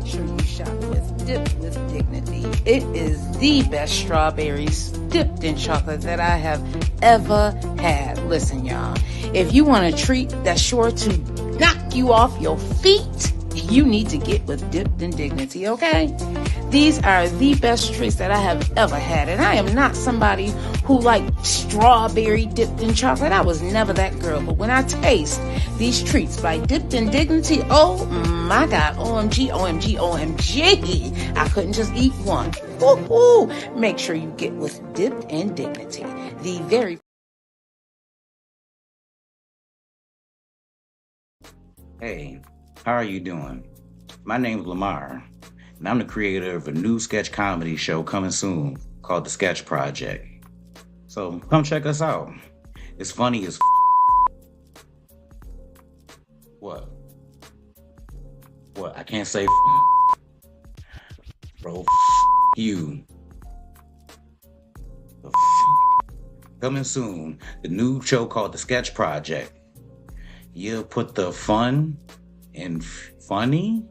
make sure you shop with Dipped with Dignity. It is the best strawberries dipped in chocolate that I have ever had. Listen, y'all, if you want a treat that's sure to knock you off your feet, you need to get with Dipped in Dignity, okay? These are the best treats that I have ever had, and I am not somebody who likes strawberry dipped in chocolate. I was never that girl, but when I taste these treats by Dipped in Dignity, oh my God, OMG, OMG, OMG, I couldn't just eat one. Woo-hoo. Make sure you get with Dipped in Dignity, the very... Hey, how are you doing? My name is Lamar, and I'm the creator of a new sketch comedy show coming soon called The Sketch Project. So come check us out. It's funny as What? I can't say Bro, you. Coming soon, the new show called The Sketch Project. You put the fun in funny?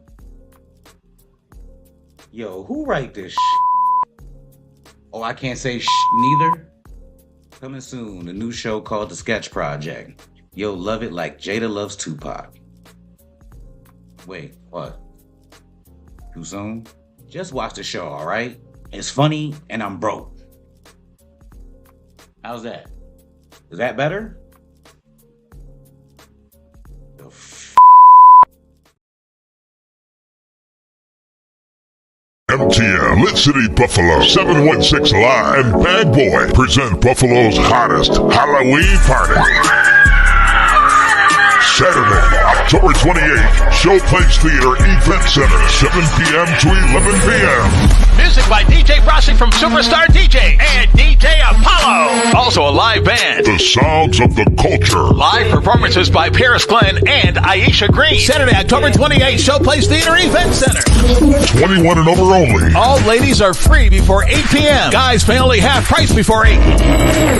Yo, who write this Oh, I can't say neither. Coming soon, a new show called The Sketch Project. You'll love it like Jada loves Tupac. Wait, what? Too soon? Just watch the show, all right? It's funny and I'm broke. How's that? Is that better? MTL, Lit City Buffalo, 716 Live, and Bad Boy present Buffalo's hottest Halloween party. Saturday, October 28th, Showplace Theater Event Center, 7 p.m. to 11 p.m. Music by DJ Brossi from Superstar DJ and DJ Apollo. Also a live band. The Sounds of the Culture. Live performances by Paris Glenn and Aisha Green. Saturday, October 28th, Showplace Theater Event Center. 21 and over only. All ladies are free before 8 p.m. Guys pay only half price before 8.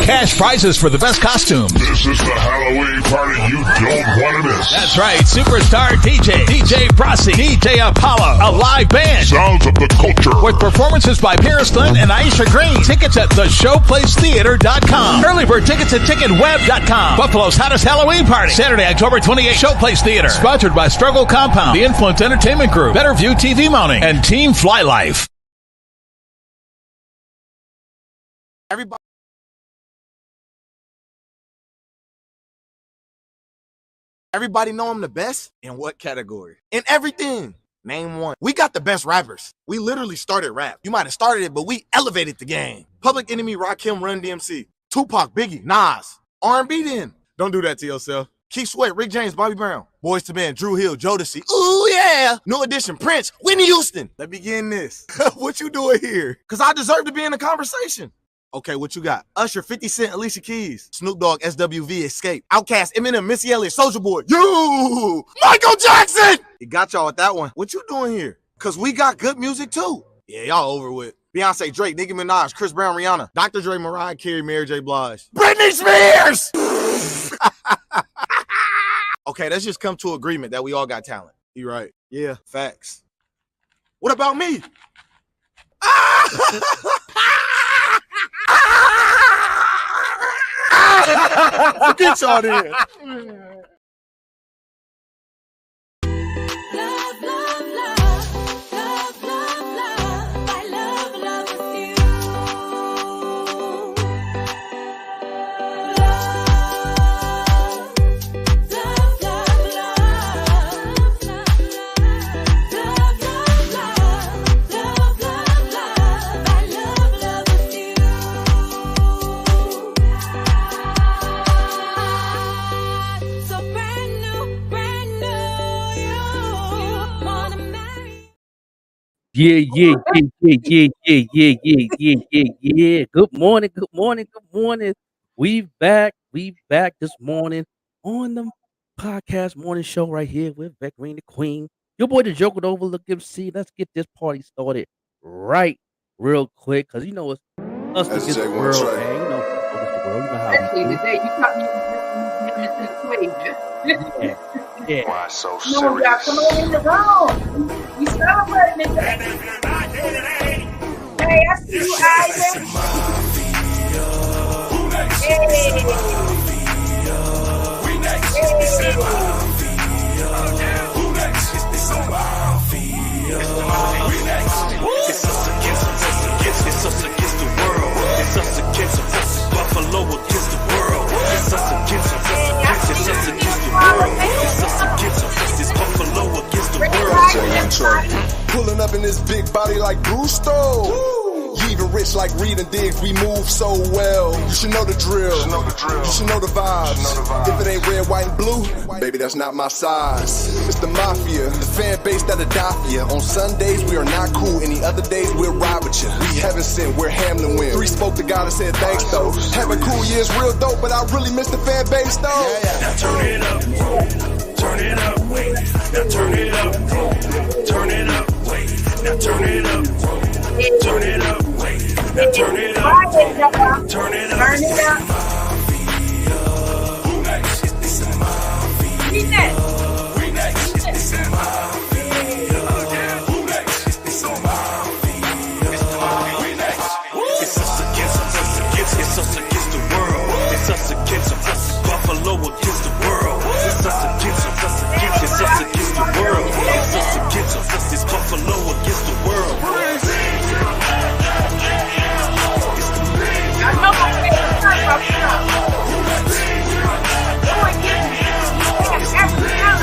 Cash prizes for the best costumes. This is the Halloween party you don't want to miss. That's right, Superstar DJ, DJ Brossi, DJ Apollo, a live band. Sounds of the Culture. With performances by Paris Glenn and Aisha Green. Tickets at theshowplacetheater.com. Early bird tickets at ticketweb.com. Buffalo's hottest Halloween party. Saturday, October 28th, Showplace Theater. Sponsored by Struggle Compound, The Influence Entertainment Group, Better View TV Mounting, and Team Fly Life. Everybody know I'm the best? In what category? In everything. Name one. We got the best rappers. We literally started rap. You might have started it, but we elevated the game. Public Enemy, Rakim, Run DMC. Tupac, Biggie, Nas. R&B then. Don't do that to yourself. Keith Sweat, Rick James, Bobby Brown. Boys to Men, Drew Hill, Jodeci. Ooh, yeah. New Edition, Prince, Whitney Houston. Let me begin this. What you doing here? Because I deserve to be in the conversation. Okay, what you got? Usher, 50 Cent, Alicia Keys, Snoop Dogg, SWV, Escape, Outkast, Eminem, Missy Elliott, Soulja Boy, you, Michael Jackson! He got y'all with that one. What you doing here? Because we got good music too. Yeah, y'all over with. Beyonce, Drake, Nicki Minaj, Chris Brown, Rihanna, Dr. Dre, Mariah Carey, Mary J. Blige. Britney Spears! Okay, let's just come to agreement that we all got talent. You right. Yeah, facts. What about me? Get y'all there. Yeah. Good morning. We back this morning on the podcast morning show right here with Beck Green, the Queen. Your boy, the Joker, the Overlook MC. Let's get this party started right real quick, because you know it's us against the world, man. You know, against the world. You know how we do. Today, you taught me to the equation. Yeah. Why so No, y'all come on in the room. We celebrating today. Hey, I see you, Ivan. It's us against the world. It's us against Buffalo against the world. It's us against the world. It's us against this Buffalo against the world. Pulling up in this big body like Brewster. Even rich like Reed and Diggs, we move so well. You should know the drill. You should know the vibes. If it ain't red, white, and blue, baby, that's not my size. It's the mafia, the fan base that'll die for you. On Sundays, we are not cool. Any other days, we'll ride with you. We heaven sent, we're Hamlin win. 3 spoke to God and said thanks, though. Having cool years real dope, but I really miss the fan base, though. Now turn it up. Turn it up. Now turn it up. Turn it up. Now turn it up. Turn it up. Now turn it up. Turn it up. Turn it up. Who's next? It's us against the world. It's us against Buffalo against the world. It's us against the world. It's us against this Buffalo against the world. I know my favorite part about stuff. Go and get me. Every time.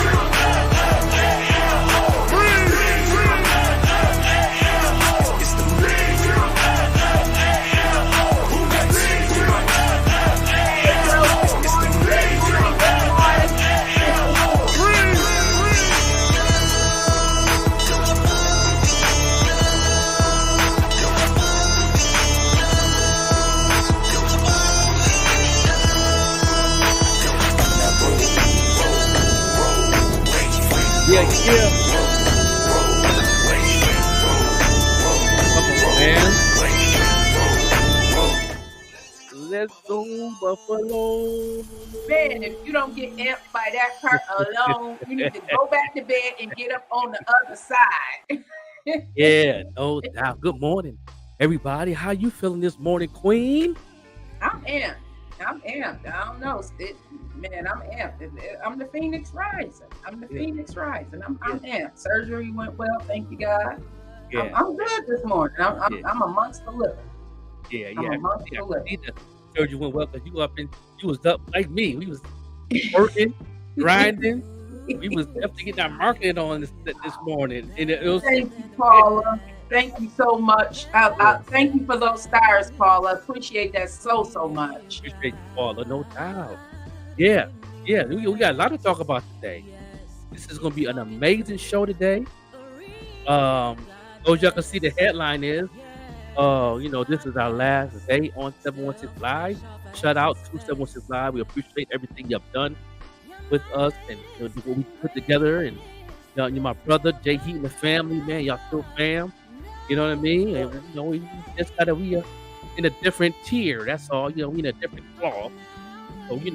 Yeah. Come on, man. Let's go, Buffalo. Man, if you don't get amped by that part alone, you need to go back to bed and get up on the other side. Yeah, no doubt. Good morning, everybody. How you feeling this morning, Queen? I'm amped. I don't know. Man, I'm amped. I'm the Phoenix Rising. I'm amped. Surgery went well. Thank you, God. Yeah. I'm good this morning. I'm amongst the living. Yeah. I'm amongst the living. Surgery went well because you was up like me. We was working, grinding. We was definitely getting our marketing on this morning. And it was. Thank you, Paula. Thank you so much. Thank you for those stars, Paula. Appreciate that so much. Appreciate you, Paula. No doubt. Yeah. We got a lot to talk about today. This is going to be an amazing show today. Those y'all can see the headline is, this is our last day on 716 Live. Shout out to 716 Live. We appreciate everything you've done with us and what we put together. And you're my brother, Jay Heat and the family, man. Y'all still fam. You know what I mean? And we just gotta we are in a different tier. That's all. We in a different cloth. So we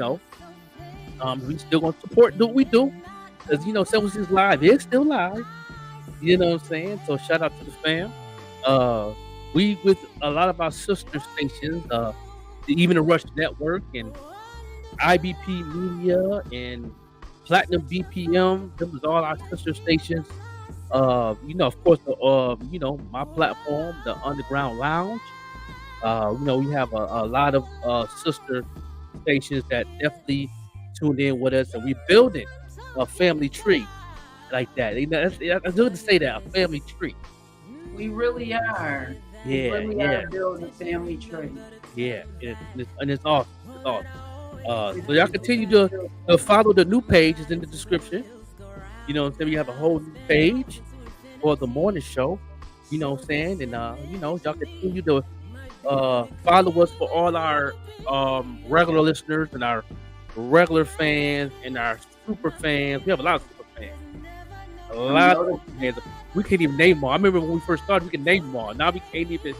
still gonna support do what we do. Because 716 Live is still live. You know what I'm saying? So shout out to the fam. We with a lot of our sister stations, even the Rush Network and IBP Media and Platinum BPM. Them was all our sister stations. Of course, my platform, the Underground Lounge. We have a lot of sister stations that definitely tune in with us, and we're building a family tree like that. It's good to say that, a family tree. We really are. We really are building a family tree. Yeah, it's awesome. It's awesome. So y'all continue to follow the new page. Is in the description. You know what I'm saying? We have a whole new page for the morning show. You know what I'm saying? And y'all continue to follow us for all our regular listeners and our regular fans and our super fans. We have a lot of super fans. A lot of super fans. We can't even name them all. I remember when we first started, we could name them all. Now we can't even.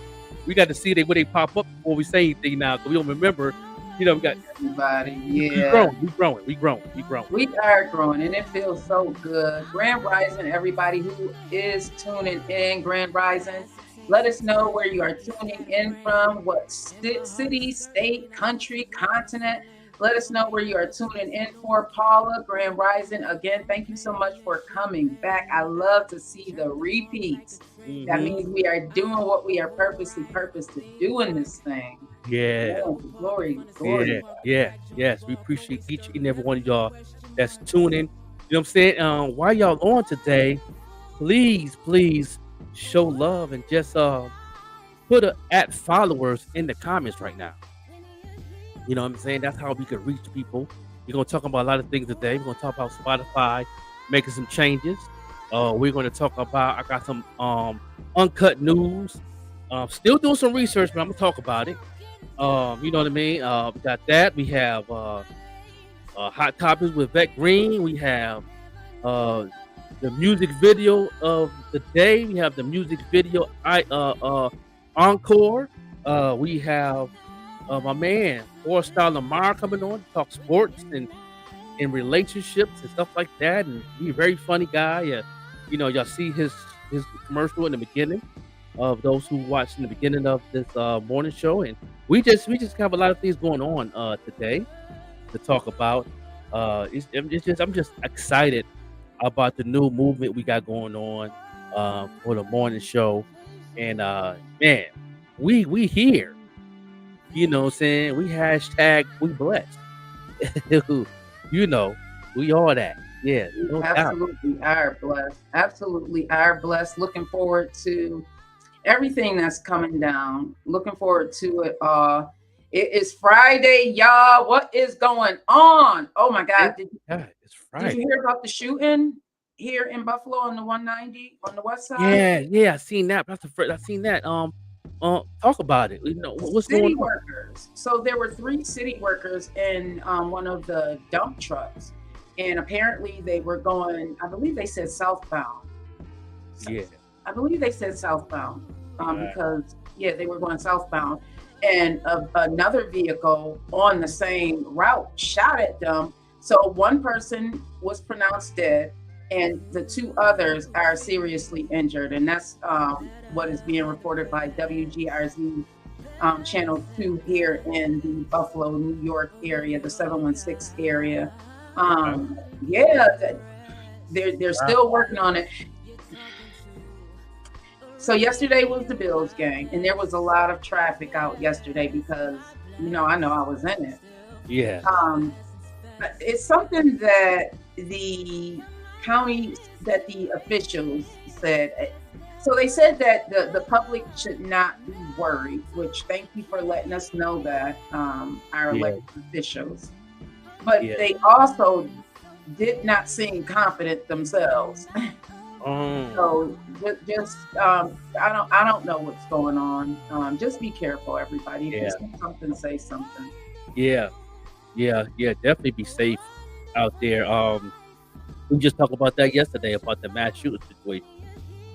We got to see where they pop up before we say anything now, because we don't remember You know, we got everybody. we Yeah. growing, we growing. We are growing and it feels so good. Grand Rising, everybody who is tuning in, Grand Rising. Let us know where you are tuning in from, what city, state, country, continent. Let us know where you are tuning in for. Paula, Grand Rising. Again, thank you so much for coming back. I love to see the repeats. That means we are doing what we are purposed to do in this thing. Yeah. Glory. Yes. We appreciate each and every one of y'all that's tuning. You know what I'm saying? While y'all on today, please show love and just put a at followers in the comments right now. You know what I'm saying? That's how we can reach people. We're gonna talk about a lot of things today. We're gonna talk about Spotify making some changes. We're gonna talk about, I got some uncut news. Still doing some research, but I'm gonna talk about it. You know what I mean? We got that. We have hot topics with Vec Green. We have the music video of the day. We have the music video encore. We have my man All-Star Lamar coming on to talk sports and relationships and stuff like that. And he's a very funny guy. You know, y'all see his commercial in the beginning of those who watched in the beginning of this morning show. And we just have a lot of things going on today to talk about. I'm just excited about the new movement we got going on for the morning show. And man, we here. You know what I'm saying? We hashtag we blessed. You know, we all that. Yeah. No Absolutely are blessed. Absolutely are blessed. Looking forward to everything that's coming down. Looking forward to it. It is Friday, y'all. What is going on? Oh my God. It's Friday. Did you hear about the shooting here in Buffalo on the 190 on the west side? Yeah, I seen that. I seen that. Talk about it. You know, what's city going on? workers. So there were 3 city workers in one of the dump trucks, and apparently they were going, I believe they said southbound. Yeah. I believe they said southbound because they were going southbound, and another vehicle on the same route shot at them. So one person was pronounced dead, and the 2 others are seriously injured, and that's what is being reported by WGRZ Channel 2 here in the Buffalo, New York area, the 716 area. They're still working on it. So yesterday was the Bills game, and there was a lot of traffic out yesterday because, I know I was in it. Yeah. It's something that the officials said. So they said that the public should not be worried, which thank you for letting us know that, our elected officials. But they also did not seem confident themselves. So just I don't know what's going on. Just be careful, everybody. If you see something, say something. Yeah. Definitely be safe out there. We just talked about that yesterday about the mass shooting situation.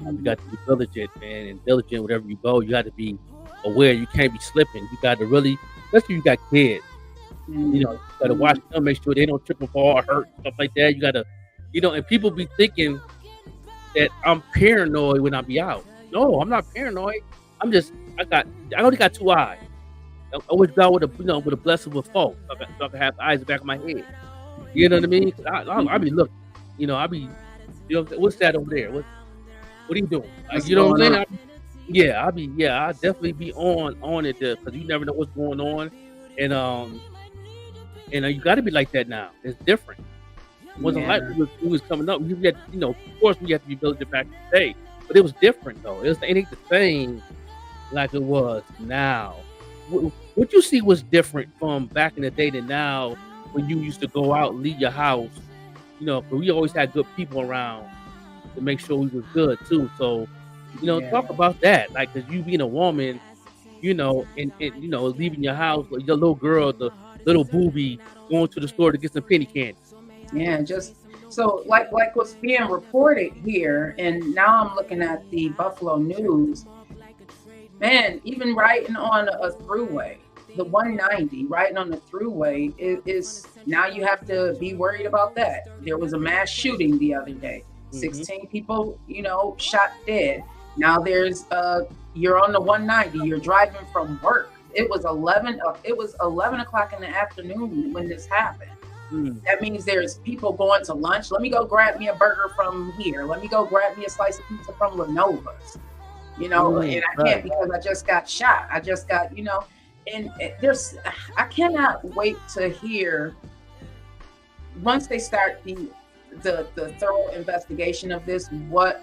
You got to be diligent, man, and diligent wherever you go. You got to be aware. You can't be slipping. You got to really, especially if you got kids. You know, you got to watch them, make sure they don't trip and fall or hurt, stuff like that. You got to, and people be thinking that I'm paranoid when I be out. No, I'm not paranoid. I only got 2 eyes. I always go with a blessing with four, so I can have the eyes in the back of my head. You know what I mean? I be looking. What's that over there? What are you doing? Like, you know what I'm saying? I definitely be on it because you never know what's going on, and you got to be like that now. It's different. It wasn't like we was coming up. We had, of course, we had to be diligent back in the day, but it was different though. It ain't the same like it was now. What you see was different from back in the day to now when you used to go out and leave your house. But we always had good people around to make sure we was good too. So, talk about that. Like, cause you being a woman, and leaving your house, like your little girl, the little booby, going to the store to get some penny candy. Yeah, just so like what's being reported here, and now I'm looking at the Buffalo News. Man, even riding on a throughway, the 190 riding on the throughway is now you have to be worried about that. There was a mass shooting the other day. 16 people, shot dead. Now there's you're on the 190. You're driving from work. It was 11 o'clock in the afternoon when this happened. That means there's people going to lunch. Let me go grab me a burger from here. Let me go grab me a slice of pizza from Lenova's. And I can't because I just got shot. I just got, and I cannot wait to hear once they start the thorough investigation of this, what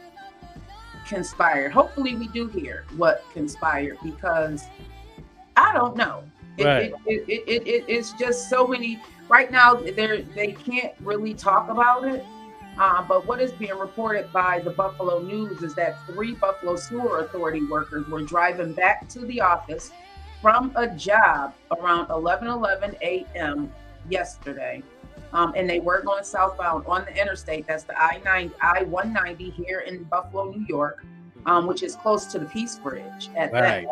conspired. Hopefully we do hear what conspired, because I don't know. It's just so many right now. They can't really talk about it. But what is being reported by the Buffalo News is that 3 Buffalo Sewer Authority workers were driving back to the office from a job around 11:11 a.m. yesterday. And they were going southbound on the interstate. That's the I-190 here in Buffalo, New York, which is close to the Peace Bridge. Right.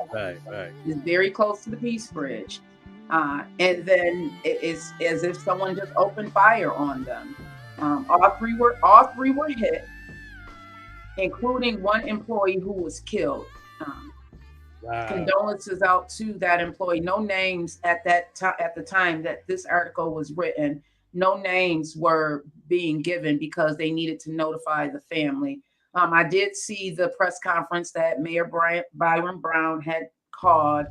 It's very close to the Peace Bridge. And then it's as if someone just opened fire on them. All three were hit, including one employee who was killed. Condolences out to that employee. No names at the time that this article was written. No names were being given because they needed to notify the family. I did see the press conference that Mayor Byron Brown had called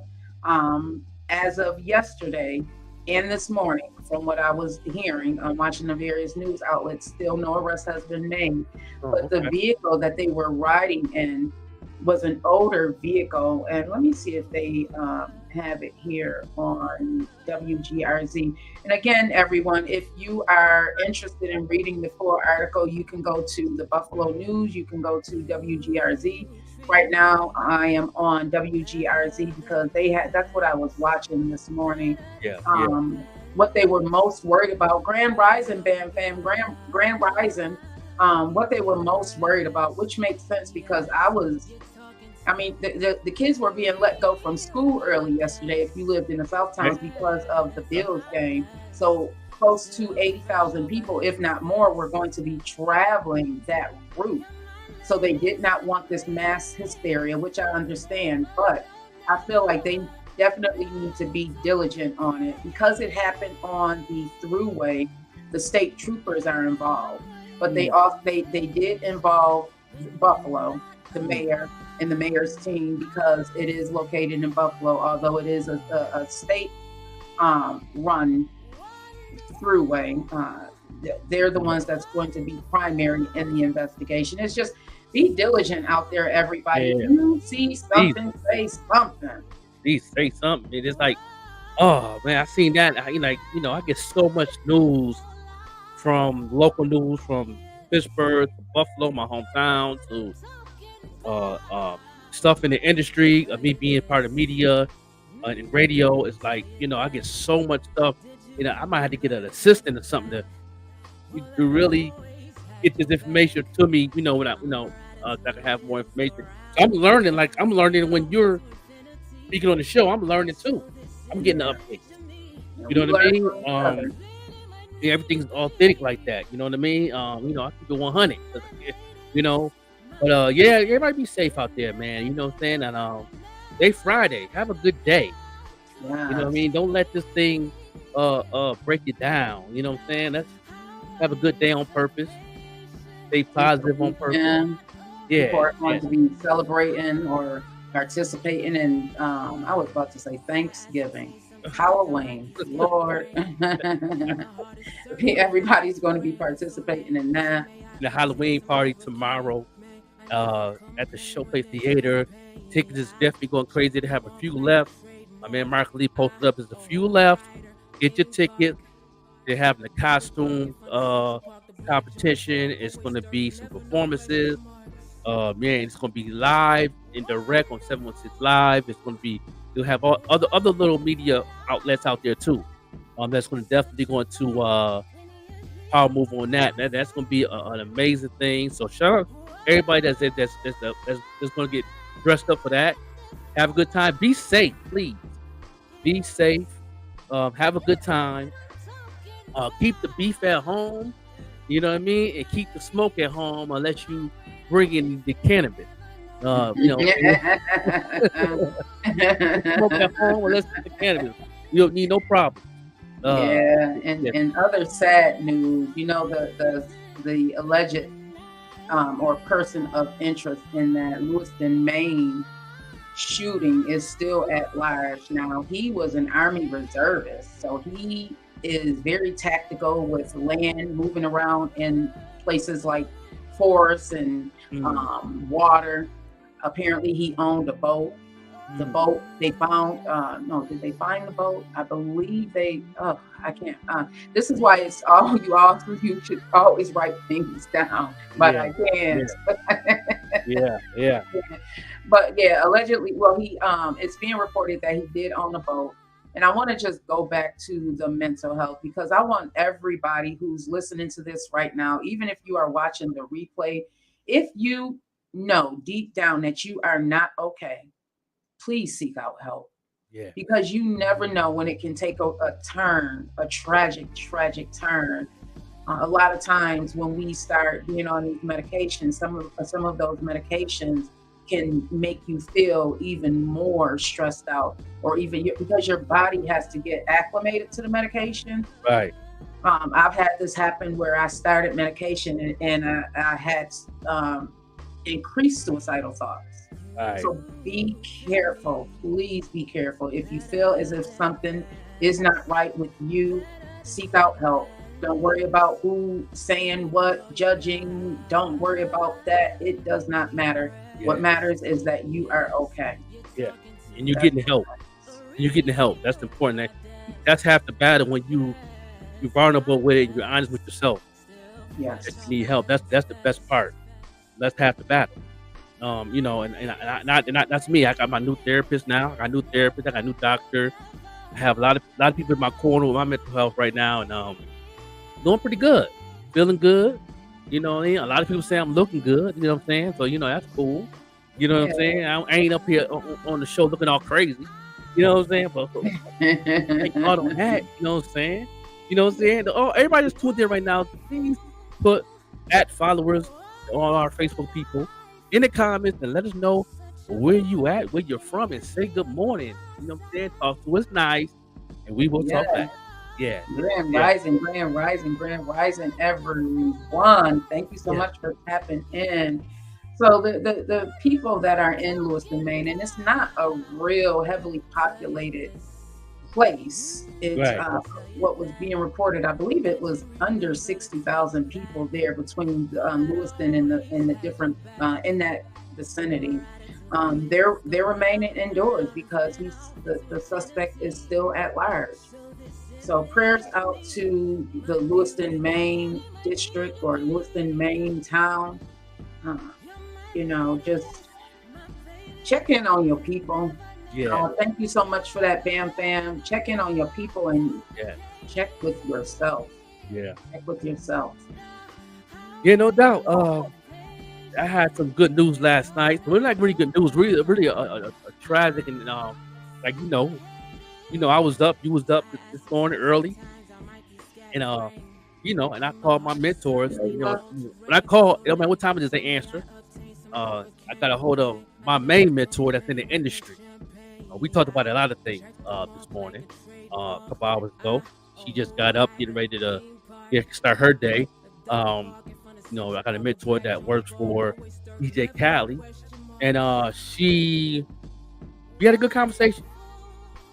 as of yesterday and this morning. From what I was hearing, watching the various news outlets, still no arrest has been made. But the vehicle that they were riding in was an older vehicle. And let me see if they have it here on WGRZ. And again, everyone, if you are interested in reading the full article, you can go to the Buffalo News, you can go to WGRZ. Right now, I am on WGRZ because that's what I was watching this morning. What they were most worried about, Grand Rising Band fam, Grand Rising, what they were most worried about, which makes sense because the kids were being let go from school early yesterday if you lived in the South Towns because of the Bills game. So close to 80,000 people, if not more, were going to be traveling that route. So they did not want this mass hysteria, which I understand, but I feel like they definitely need to be diligent on it because it happened on the throughway. The state troopers are involved, but they did involve Buffalo, the mayor and the mayor's team, because it is located in Buffalo, although it is a state run throughway. They're the ones that's going to be primary in the investigation. It's just be diligent out there, everybody. If you see something, say something. Please say something. It is like, oh man, I seen that. I get so much news from local news from Pittsburgh to Buffalo, my hometown, to stuff in the industry of me being part of media and radio. It's like, I get so much stuff. I might have to get an assistant or something to really get this information to me. When I can have more information. So I'm learning when you're speaking on the show. I'm learning too. I'm getting the updates. You know what I mean? Everything's authentic like that. You know what I mean? I keep it 100. But everybody be safe out there, man. You know what I'm saying? And day Friday, have a good day. You know what I mean? Don't let this thing break you down. You know what I'm saying? Let's have a good day on purpose. Stay positive on purpose. People are going to be celebrating or participating in, I was about to say Thanksgiving, Halloween, Lord. Everybody's going to be participating in that. The Halloween party tomorrow at the Showplace Theater. Tickets is definitely going crazy. They have a few left. My man Mark Lee posted up, there's a few left. Get your ticket. They're having a costume competition. It's going to be some performances. It's going to be live and direct on 716 Live. It's going to be, you'll have all other little media outlets out there too. That's going to definitely going to power move on that. That's going to be an amazing thing. So shout out everybody that's going to get dressed up for that. Have a good time. Be safe, please. Be safe. Have a good time. Keep the beef at home. You know what I mean? And keep the smoke at home unless you bring in the cannabis. You know, smoke at home unless it's the cannabis. You don't need no problem. Yeah, Yeah. and other sad news, you know, the alleged or person of interest in that Lewiston, Maine shooting is still at large. Now, he was an Army reservist, so he is very tactical with land, moving around in places like forests and water. Apparently, he owned a boat. The boat they found, did they find the boat? I believe I can't. This is why it's all you should always write things down, but Yeah. I can't. Yeah. But yeah, allegedly, well, it's being reported that he did own a boat. And I want to just go back to the mental health, because I want everybody who's listening to this right now, even if you are watching the replay, if you know deep down that you are not okay, please seek out help. Yeah. Because you never know when it can take a turn, a tragic turn. A lot of times when we start being on these medications, some of those medications can make you feel even more stressed out, or even because your body has to get acclimated to the medication. Right. I've had this happen where I started medication and I had increased suicidal thoughts. Right. So be careful. Please be careful. If you feel as if something is not right with you, seek out help. Don't worry about who saying what, judging. Don't worry about that. It does not matter. Yeah. What matters is that you are okay. Yeah. And you're getting help. You're getting help. That's important. That's half the battle when you're vulnerable with it and you're honest with yourself. Yes. That you need help. That's the best part. That's half the battle. You know, and that's me. I got my new therapist now. I got a new therapist. I got a new doctor. I have a lot of people in my corner with my mental health right now, and doing pretty good, feeling good. You know what I mean? A lot of people say I'm looking good. You know what I'm saying? So you know that's cool. You know what I'm saying? I ain't up here on the show looking all crazy. You know what I'm saying? But thank God on that. You know what I'm saying? You know what I'm saying? Oh, everybody just tuned in right now. Please put @followers on our Facebook people in the comments and let us know where you at, where you're from, and say good morning. You know what I'm saying? Talk to us nice, and we will talk back. Yeah. Grand rising, everyone. Thank you so much for tapping in. So the people that are in Lewiston, Maine, and it's not a real heavily populated place. It's what was being reported. I believe it was under 60,000 people there between Lewiston and the different in that vicinity. They're remaining indoors because the suspect is still at large. So prayers out to the Lewiston, Maine district or Lewiston, Maine town. You know, just check in on your people. Yeah. Thank you so much for that, Bam Fam. Check in on your people and check with yourself. Yeah. Check with yourself. Yeah, no doubt. I had some good news last night. Really, like really good news. Really a tragic and like I was up. You was up this morning early, and and I called my mentors. You know, when I call, no matter what time it is, they answer. I got a hold of my main mentor that's in the industry. We talked about a lot of things this morning, a couple hours ago. She just got up, getting ready to start her day. I got a mentor that works for DJ Cali, and we had a good conversation.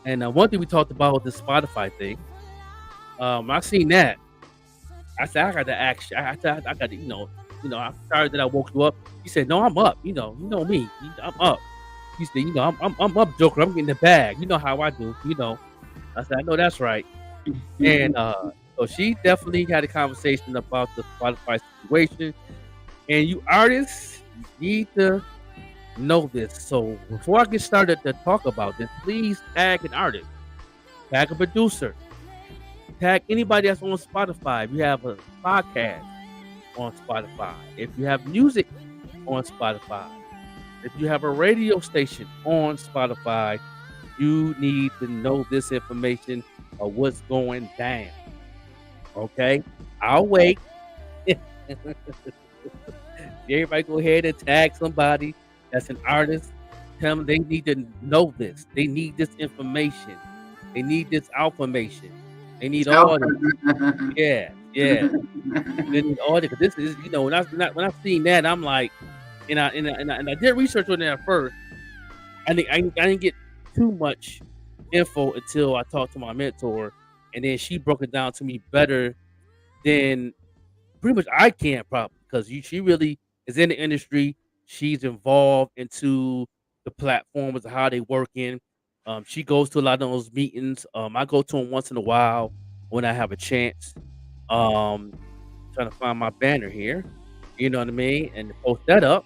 And one thing we talked about was the Spotify thing. I seen that. I said, I got to ask you. I got to, I'm sorry that I woke you up. He said, no, I'm up. You know me. I'm up. He said, I'm up, Joker. I'm getting the bag. You know how I do. I said, I know that's right. And so she definitely had a conversation about the Spotify situation. And you artists need to know this. So before I get started to talk about this, please tag an artist, tag a producer, tag anybody that's on Spotify. If you have a podcast on Spotify, if you have music on Spotify, if you have a radio station on Spotify, You need to know this information of what's going down. Okay? I'll wait. Everybody go ahead and tag somebody that's an artist. Tell them they need to know this. They need this information. They need this information. They need all this. Yeah. They need all this. This is, when I seen that, I'm like, and I did research on that first. I didn't get too much info until I talked to my mentor, and then she broke it down to me better than pretty much I can, probably, because she really is in the industry. She's involved into the platforms, how they working. She goes to a lot of those meetings. I go to them once in a while when I have a chance. Trying to find my banner here, you know what I mean, and post that up,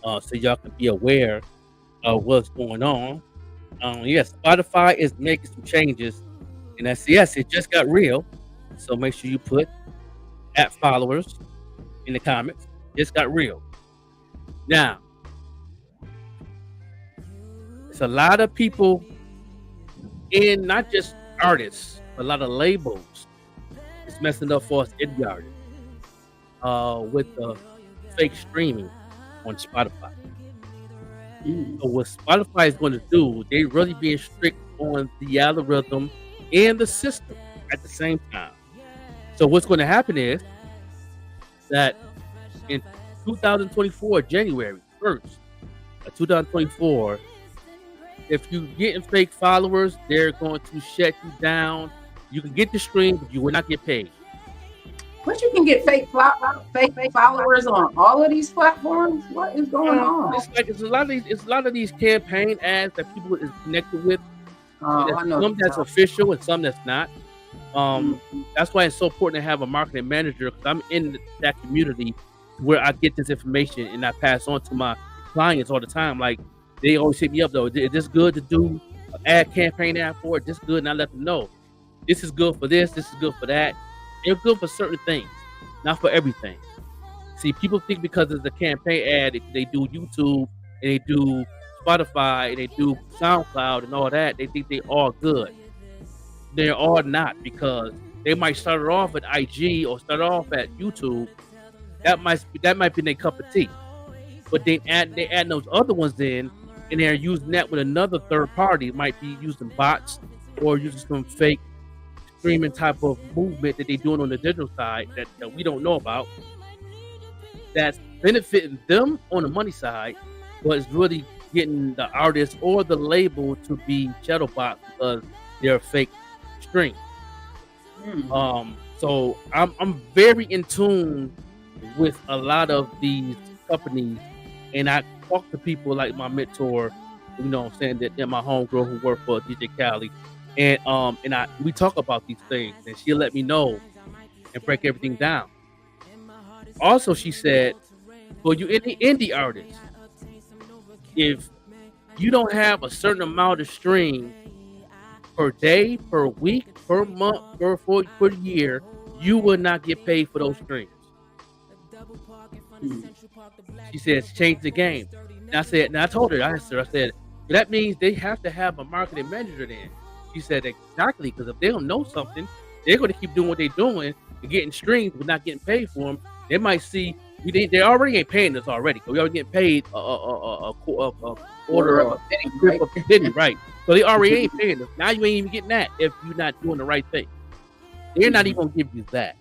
so y'all can be aware of what's going on. Yes, Spotify is making some changes, and yes, it just got real. So make sure you put @followers in the comments. Just got real. Now, it's a lot of people, in not just artists, a lot of labels. It's messing up for us indie artists with the fake streaming on Spotify. So what Spotify is going to do, they really being strict on the algorithm and the system at the same time. So what's going to happen is that in 2024, January 1st of 2024, if you getting fake followers, they're going to shut you down. You can get the stream, but you will not get paid. But you can get fake followers on all of these platforms. What is going on? It's a lot of these campaign ads that people is connected with. I know some that's official and some that's not. That's why it's so important to have a marketing manager, because I'm in that community where I get this information and I pass on to my clients all the time. Like, they always hit me up though. Is this good to do an ad campaign ad for it? This good, and I let them know. This is good for this. This is good for that. It's good for certain things, not for everything. See, people think because it's a campaign ad, they do YouTube and they do Spotify and they do SoundCloud and all that, they think they all good. They're all not, because they might start it off at IG or start off at YouTube. That might be their cup of tea. But they add those other ones in, and they're using that with another third party. It might be using bots or using some fake streaming type of movement that they're doing on the digital side that we don't know about. That's benefiting them on the money side, but it's really getting the artist or the label to be shadow bots because they're a fake stream. So I'm very in tune with a lot of these companies, and I talk to people like my mentor, saying that they're my homegirl who work for DJ Khaled, and we talk about these things, and she'll let me know and break everything down. Also, she said, for you indie artists, if you don't have a certain amount of stream per day, per week, per month, per year, you will not get paid for those streams. She says, change the game. And I told her, I said, that means they have to have a marketing manager then. She said, exactly, because if they don't know something, they're going to keep doing what they're doing and getting streams but not getting paid for them. They might see, they already ain't paying us already. So we already getting paid a quarter of a penny, right? So they already ain't paying us. Now you ain't even getting that if you're not doing the right thing. They're not even going to give you that.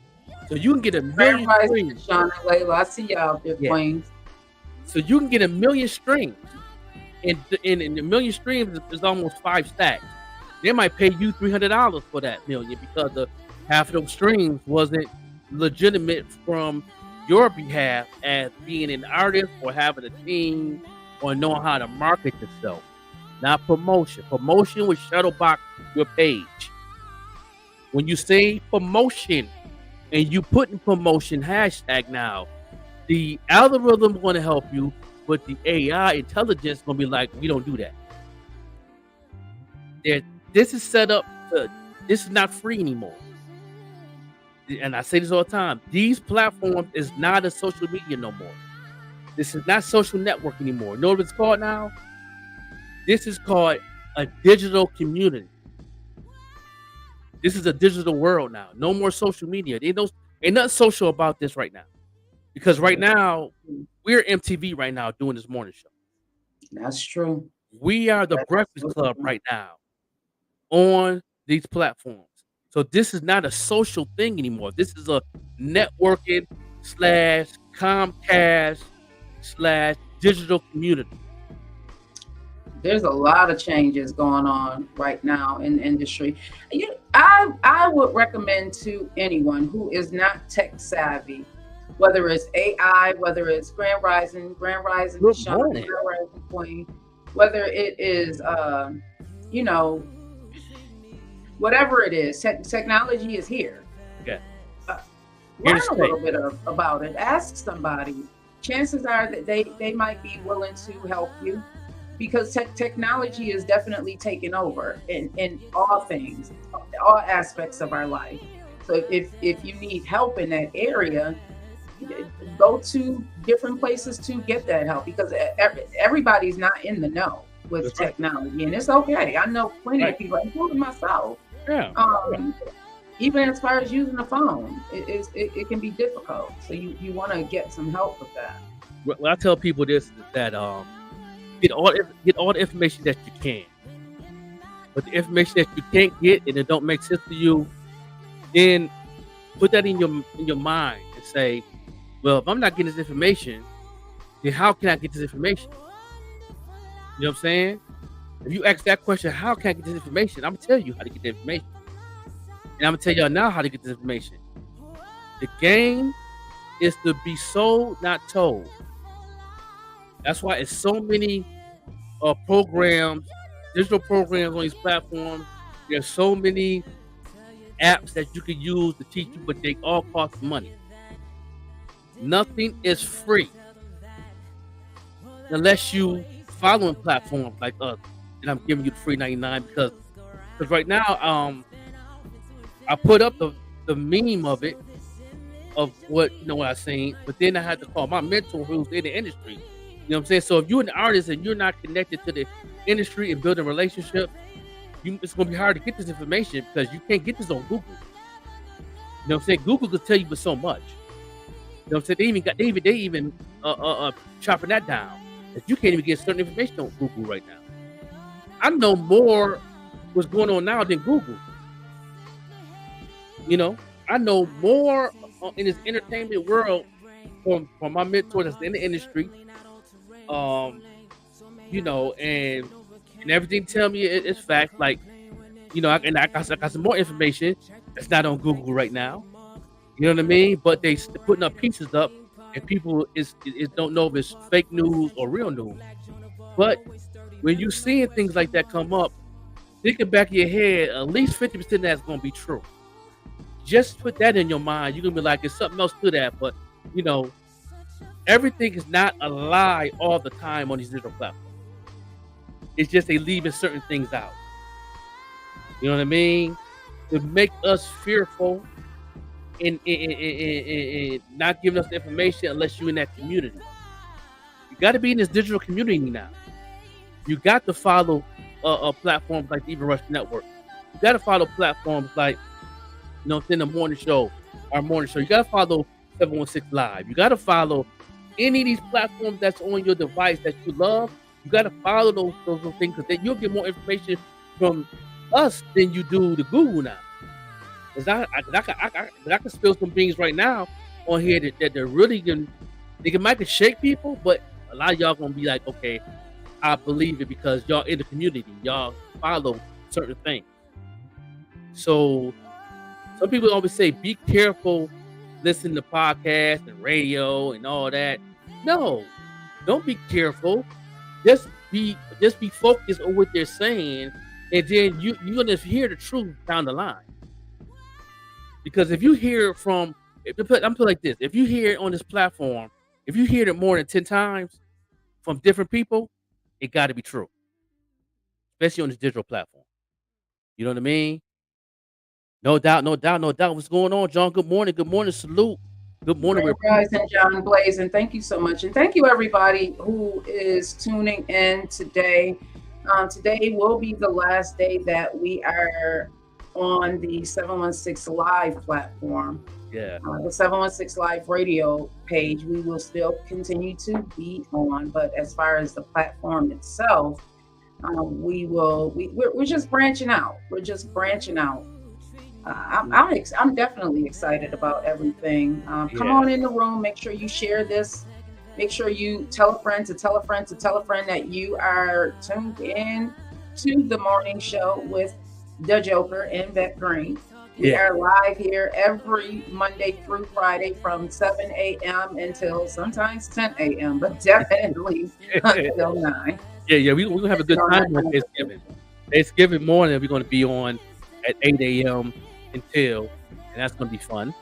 So you can get a million streams. Sean and Layla, I see y'all out there, Queens. So you can get a million streams. And the million streams is almost 5 stacks. They might pay you $300 for that million because the half of those streams wasn't legitimate from your behalf as being an artist or having a team or knowing how to market yourself. Not promotion. Promotion will shadowbox your page. When you say promotion and you put in promotion hashtag now, the algorithm is going to help you, but the AI intelligence is going to be like, we don't do that. This is set up to, this is not free anymore. And I say this all the time. These platforms is not a social media no more. This is not social network anymore. You know what it's called now? This is called a digital community. This is a digital world now. No more social media. Ain't nothing social about this right now. Because right now, we're MTV right now doing this morning show. That's true. We are the That's Breakfast absolutely Club true. right now on these platforms. So this is not a social thing anymore. This is a networking / Comcast / digital community. There's a lot of changes going on right now in the industry. I would recommend to anyone who is not tech savvy, whether it's AI, whether it's Grand Rising, Good Deshaun, morning. Grand Rising Queen, whether it is, you know, whatever it is, technology is here. Okay. Here Learn to a stay. little bit about it. Ask somebody. Chances are that they might be willing to help you, because technology is definitely taking over in all things, all aspects of our life. So if you need help in that area, go to different places to get that help, because everybody's not in the know with That's right. technology, and it's okay. I know plenty Right. of people, including myself. Yeah. Even as far as using a phone, it can be difficult. So you want to get some help with that. What I tell people this is that get all the information that you can. But the information that you can't get and it don't make sense to you, then put that in your mind and say, well, if I'm not getting this information, then how can I get this information? You know what I'm saying? If you ask that question, how can I get this information? I'm gonna tell you how to get the information. And I'm gonna tell y'all now how to get this information. The game is to be sold, not told. That's why it's so many programs, digital programs on these platforms. There's so many apps that you can use to teach you, but they all cost money. Nothing is free unless you following platforms like us. And I'm giving you the free 99 because right now, I put up the meme of it, of what what I seen, but then I had to call my mentor who's in the industry. You know what I'm saying? So if you're an artist and you're not connected to the industry and building a relationship, it's gonna be hard to get this information because you can't get this on Google. You know what I'm saying? Google could tell you but so much. You know what I'm saying? They even chopping that down. That you can't even get certain information on Google right now. I know more what's going on now than Google. You know, I know more in this entertainment world from my mentor that's in the industry. You know, and everything tell me it's fact. Like, you know, I got some more information that's not on Google right now. You know what I mean? But they putting up pieces up, and people is don't know if it's fake news or real news. But when you seeing things like that come up, think in the back of your head, at least 50% of that's gonna be true. Just put that in your mind. You're gonna be like, it's something else to that, but you know, everything is not a lie all the time on these digital platforms. It's just they leaving certain things out. You know what I mean? To make us fearful and not giving us the information unless you're in that community. You got to be in this digital community now. You got to follow platforms like the Even Rush Network. You got to follow platforms like, you know, in the morning show, our morning show. You got to follow 716 Live. You got to follow any of these platforms that's on your device that you love. You got to follow those things because then you'll get more information from us than you do the Google now. Because I can spill some things right now on here that they're really might shake people, but a lot of y'all gonna be like, okay, I believe it because y'all in the community, y'all follow certain things. So some people always say, be careful listening to podcasts and radio and all that. No, don't be careful. Just be focused on what they're saying, and then you're gonna hear the truth down the line. Because if you hear I'm put like this, if you hear it on this platform, if you hear it more than 10 times from different people, it got to be true. Especially on this digital platform. You know what I mean? No doubt. What's going on, John? Good morning, salute. Good morning. Rise and John Blaze, and thank you so much. And thank you everybody who is tuning in today. Today will be the last day that we are on the 716 Live platform. Yeah. The 716 Live radio page, we will still continue to be on, but as far as the platform itself, we're just branching out. We're just branching out. I'm definitely excited about everything. Come on in the room. Make sure you share this. Make sure you tell a friend to tell a friend to tell a friend that you are tuned in to the morning show with the Joker and Beck Green. We are live here every Monday through Friday from 7 a.m. until sometimes 10 a.m., but definitely until 9. Yeah. We're going to have a good time on Thanksgiving. Thanksgiving morning, we're going to be on at 8 a.m. until, and that's going to be fun.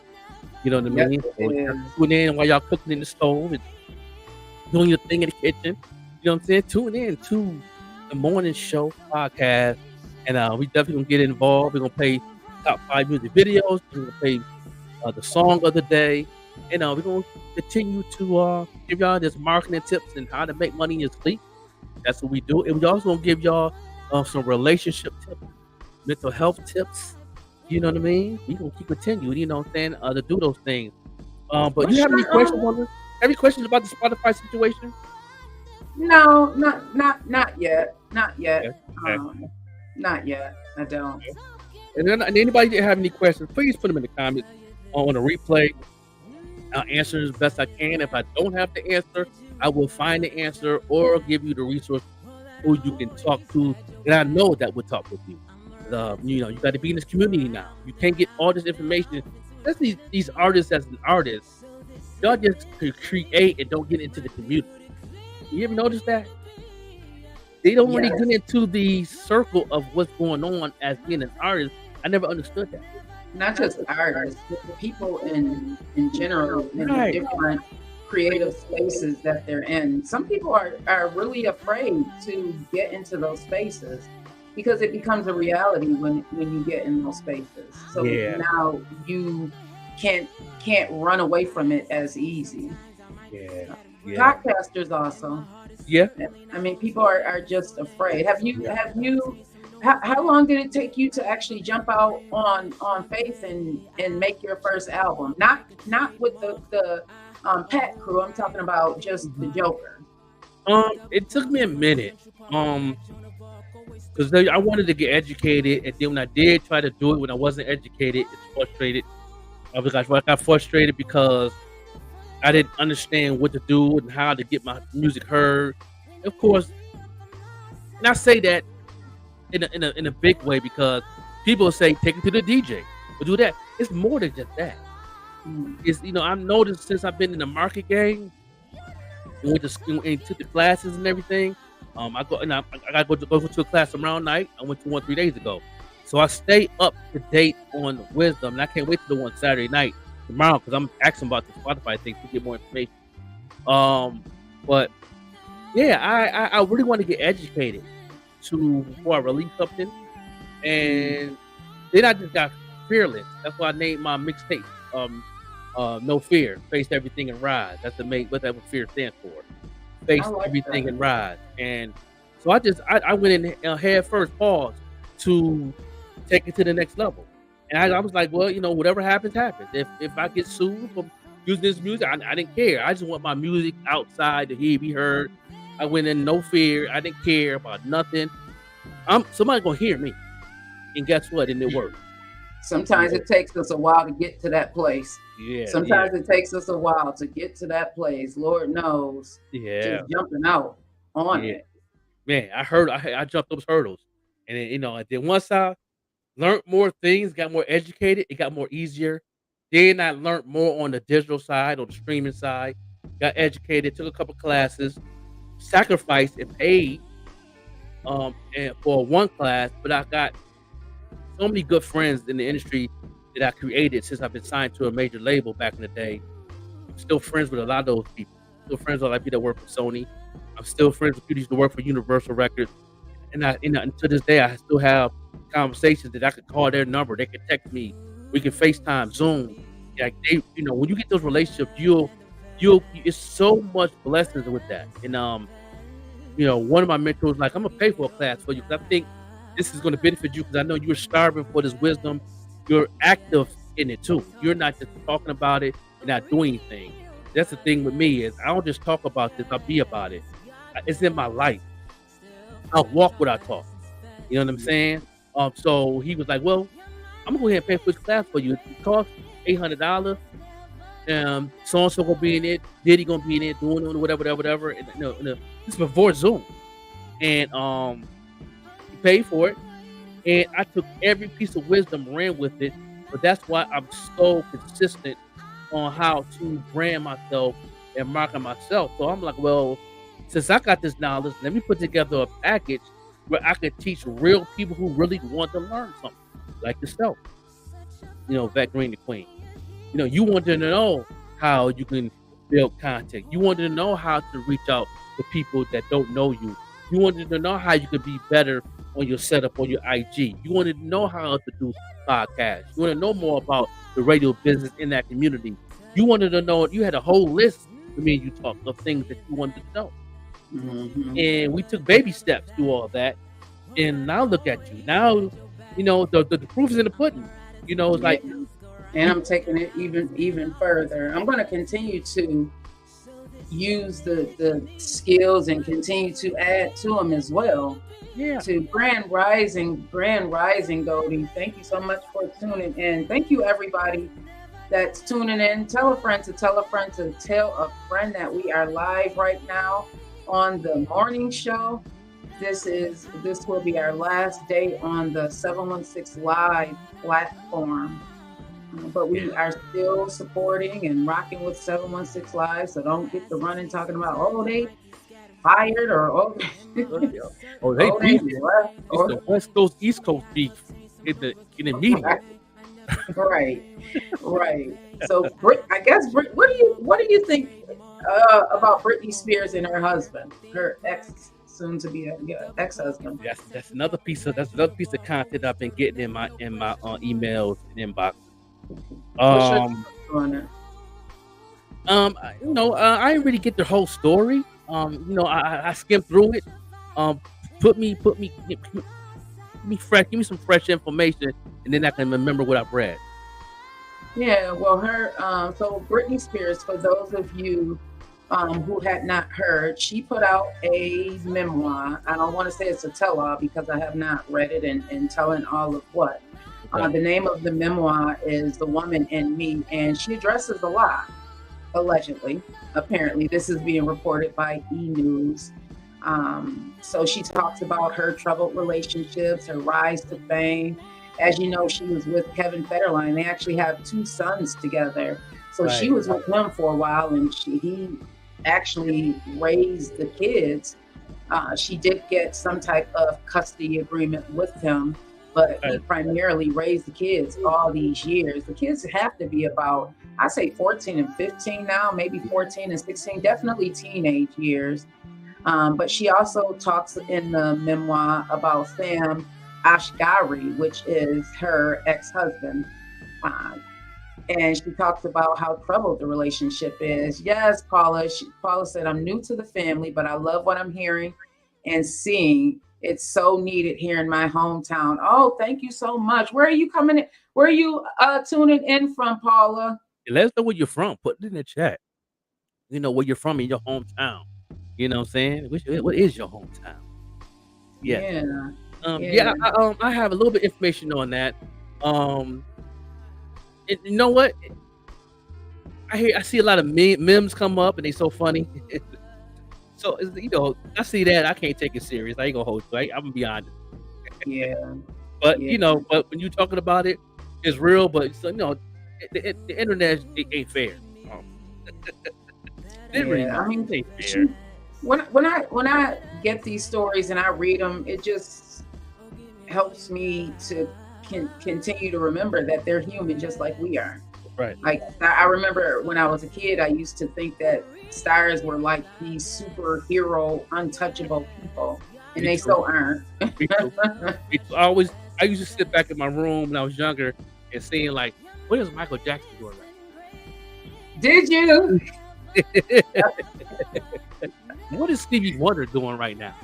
You know what I mean? Tune in while y'all cooking in the stove and doing your thing in the kitchen. You know what I'm saying? Tune in to the morning show podcast. And we definitely going to get involved. We're going to play top 5 music videos. We're going to play the song of the day. And we're going to continue to give y'all this marketing tips and how to make money in your sleep. That's what we do. And we also going to give y'all some relationship tips, mental health tips. You know what I mean? We gonna keep continuing, you know what I'm saying, to do those things. But you have any questions on this? Any questions about the Spotify situation? No, not yet. Not yet. Okay. Not yet. I don't. And then anybody that have any questions, please put them in the comments on the replay. I'll answer as best I can. If I don't have the answer, I will find the answer or give you the resource who you can talk to, and I know that will talk with you. You know, you got to be in this community now. You can't get all this information. Especially these artists as an artist, y'all just create and don't get into the community. You ever notice that? They don't really get into the circle of what's going on as being an artist. I never understood that. Not just artists, but people in general in the different creative spaces that they're in. Some people are really afraid to get into those spaces, because it becomes a reality when you get in those spaces. So now you can't run away from it as easy. Podcasters also. Yeah. I mean, people are just afraid. How long did it take you to actually jump out on faith and make your first album? Not with the Pat crew. I'm talking about just the Joker. It took me a minute. Because I wanted to get educated, and then when I did try to do it when I wasn't educated, it's frustrated. I got frustrated because I didn't understand what to do and how to get my music heard. Of course, and I say that in a big way because people say take it to the DJ or do that. It's more than just that. It's, you know, I've noticed since I've been in the market game and went to school and took the classes and everything. I got to go to a class tomorrow night. I went to one 3 days ago. So I stay up to date on wisdom. And I can't wait to do one Saturday night tomorrow because I'm asking about the Spotify thing to get more information. But yeah, I really want to get educated before I release something. And then I just got fearless. That's why I named my mixtape No Fear, Face Everything and Rise. That's what that fear stands for. Face everything and rise. And so I went in head first, pause, to take it to the next level. And I was like, well, you know, whatever happens, happens. If I get sued for using this music, I didn't care. I just want my music outside to be heard. I went in no fear. I didn't care about nothing. Somebody gonna hear me. And guess what? And it worked. Sometimes it takes us a while to get to that place. Sometimes it takes us a while to get to that place. Lord knows. Just jumping out on it. Man, I jumped those hurdles. And then, you know, and then once I learned more things, got more educated, it got more easier. Then I learned more on the digital side, on the streaming side, got educated, took a couple classes, sacrificed and paid and for one class, but I got so many good friends in the industry that I created since I've been signed to a major label back in the day. I'm still friends with a lot of those people. Still friends with a lot of people that work for Sony. I'm still friends with people who used to work for Universal Records. And to this day, I still have conversations that I could call their number. They can text me. We can FaceTime, Zoom. Like when you get those relationships, you'll it's so much blessings with that. And one of my mentors like, I'm gonna pay for a class for you because I think this is going to benefit you because I know you're starving for this wisdom. You're active in it too. You're not just talking about it. You're not doing anything. That's the thing with me is I don't just talk about this. I'll be about it. It's in my life. I'll walk what I talk. You know what I'm saying? So he was like, well, I'm gonna go ahead and pay for this class for you. It costs $800. So-and-so gonna be in it. Diddy gonna be in it, doing whatever. And, this is before Zoom. And he paid for it. And I took every piece of wisdom, ran with it. But that's why I'm so consistent on how to brand myself and market myself. So I'm like, well, since I got this knowledge, let me put together a package where I could teach real people who really want to learn something, like yourself. Vet Green the Queen. You wanted to know how you can build content. You wanted to know how to reach out to people that don't know you. You wanted to know how you could be better on your setup on your IG. You wanted to know how to do podcasts. You want to know more about the radio business in that community. You wanted to know, you had a whole list for me and you talked of things that you wanted to know. Mm-hmm. And we took baby steps through all that. And now look at you. Now, the proof is in the pudding. It's like, and I'm taking it even further. I'm going to continue to use the skills and continue to add to them as well. Yeah. To Grand Rising, Goldie. Thank you so much for tuning in. Thank you, everybody that's tuning in. Tell a friend to tell a friend to tell a friend that we are live right now on the morning show. This will be our last day on the 716 Live platform. But we are still supporting and rocking with 716 Live, so don't get the running talking about, they fired or they beef. It's the West Coast East Coast beef in the media. Right. So I guess what do you think about Britney Spears and her husband, her soon to be ex-husband? That's another piece of content I've been getting in my emails and inbox. I didn't really get the whole story. I skimmed through it. Put me fresh. Give me some fresh information, and then I can remember what I've read. Yeah, well, so Britney Spears, for those of you who had not heard, she put out a memoir. I don't want to say it's a tell-all because I have not read it and telling all of what. The name of the memoir is The Woman in Me, and she addresses a lot, allegedly. Apparently, this is being reported by E! News. So she talks about her troubled relationships, her rise to fame. As you know, she was with Kevin Federline. They actually have 2 sons together. So she was with him for a while, and he actually raised the kids. She did get some type of custody agreement with him, but he primarily raised the kids all these years. The kids have to be about, I say 14 and 15 now, maybe 14 and 16, definitely teenage years. But she also talks in the memoir about Sam Asghari, which is her ex-husband. And she talks about how troubled the relationship is. Yes, Paula said, I'm new to the family, but I love what I'm hearing and seeing. It's so needed here in my hometown. Oh, thank you so much. Where are you coming in? Where are you tuning in from, Paula? Let us know where you're from. Put it in the chat. Where you're from in your hometown. You know what I'm saying? What is your hometown? Yeah. I have a little bit of information on that. And you know what? I see a lot of memes come up, and they so funny. So I see that I can't take it serious. I ain't gonna hold you. I'm gonna be honest. Yeah. But but when you're talking about it, it's real. But the internet ain't fair. Ain't fair. When I get these stories and I read them, it just helps me to continue to remember that they're human just like we are. Right. Like I remember when I was a kid, I used to think that stars were like these superhero, untouchable people, and they still aren't. I used to sit back in my room when I was younger and saying like, "What is Michael Jackson doing right?" Did you? What is Stevie Wonder doing right now?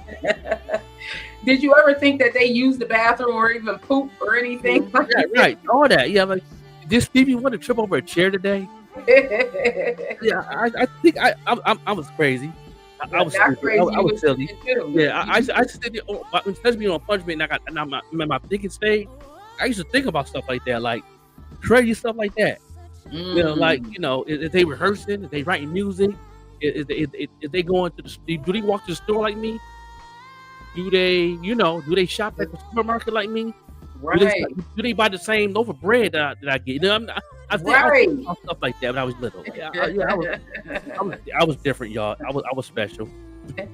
Did you ever think that they use the bathroom or even poop or anything? Yeah, right. All that. Yeah, like did Stevie Wonder trip over a chair today? Yeah, I think I was crazy. I was Not stupid. crazy. I was silly. Too. Yeah, I just did it. Especially on Punch Me, and I'm in my thinking stage. I used to think about stuff like that, like crazy stuff like that. You know, like if they rehearsing, if they writing music, if they going to the, do they walk to the store like me? Do they shop at the supermarket like me? Right. Do they buy the same loaf of bread that I get? You know, I think about stuff like that when I was little. Yeah, I was different, y'all. I was special. I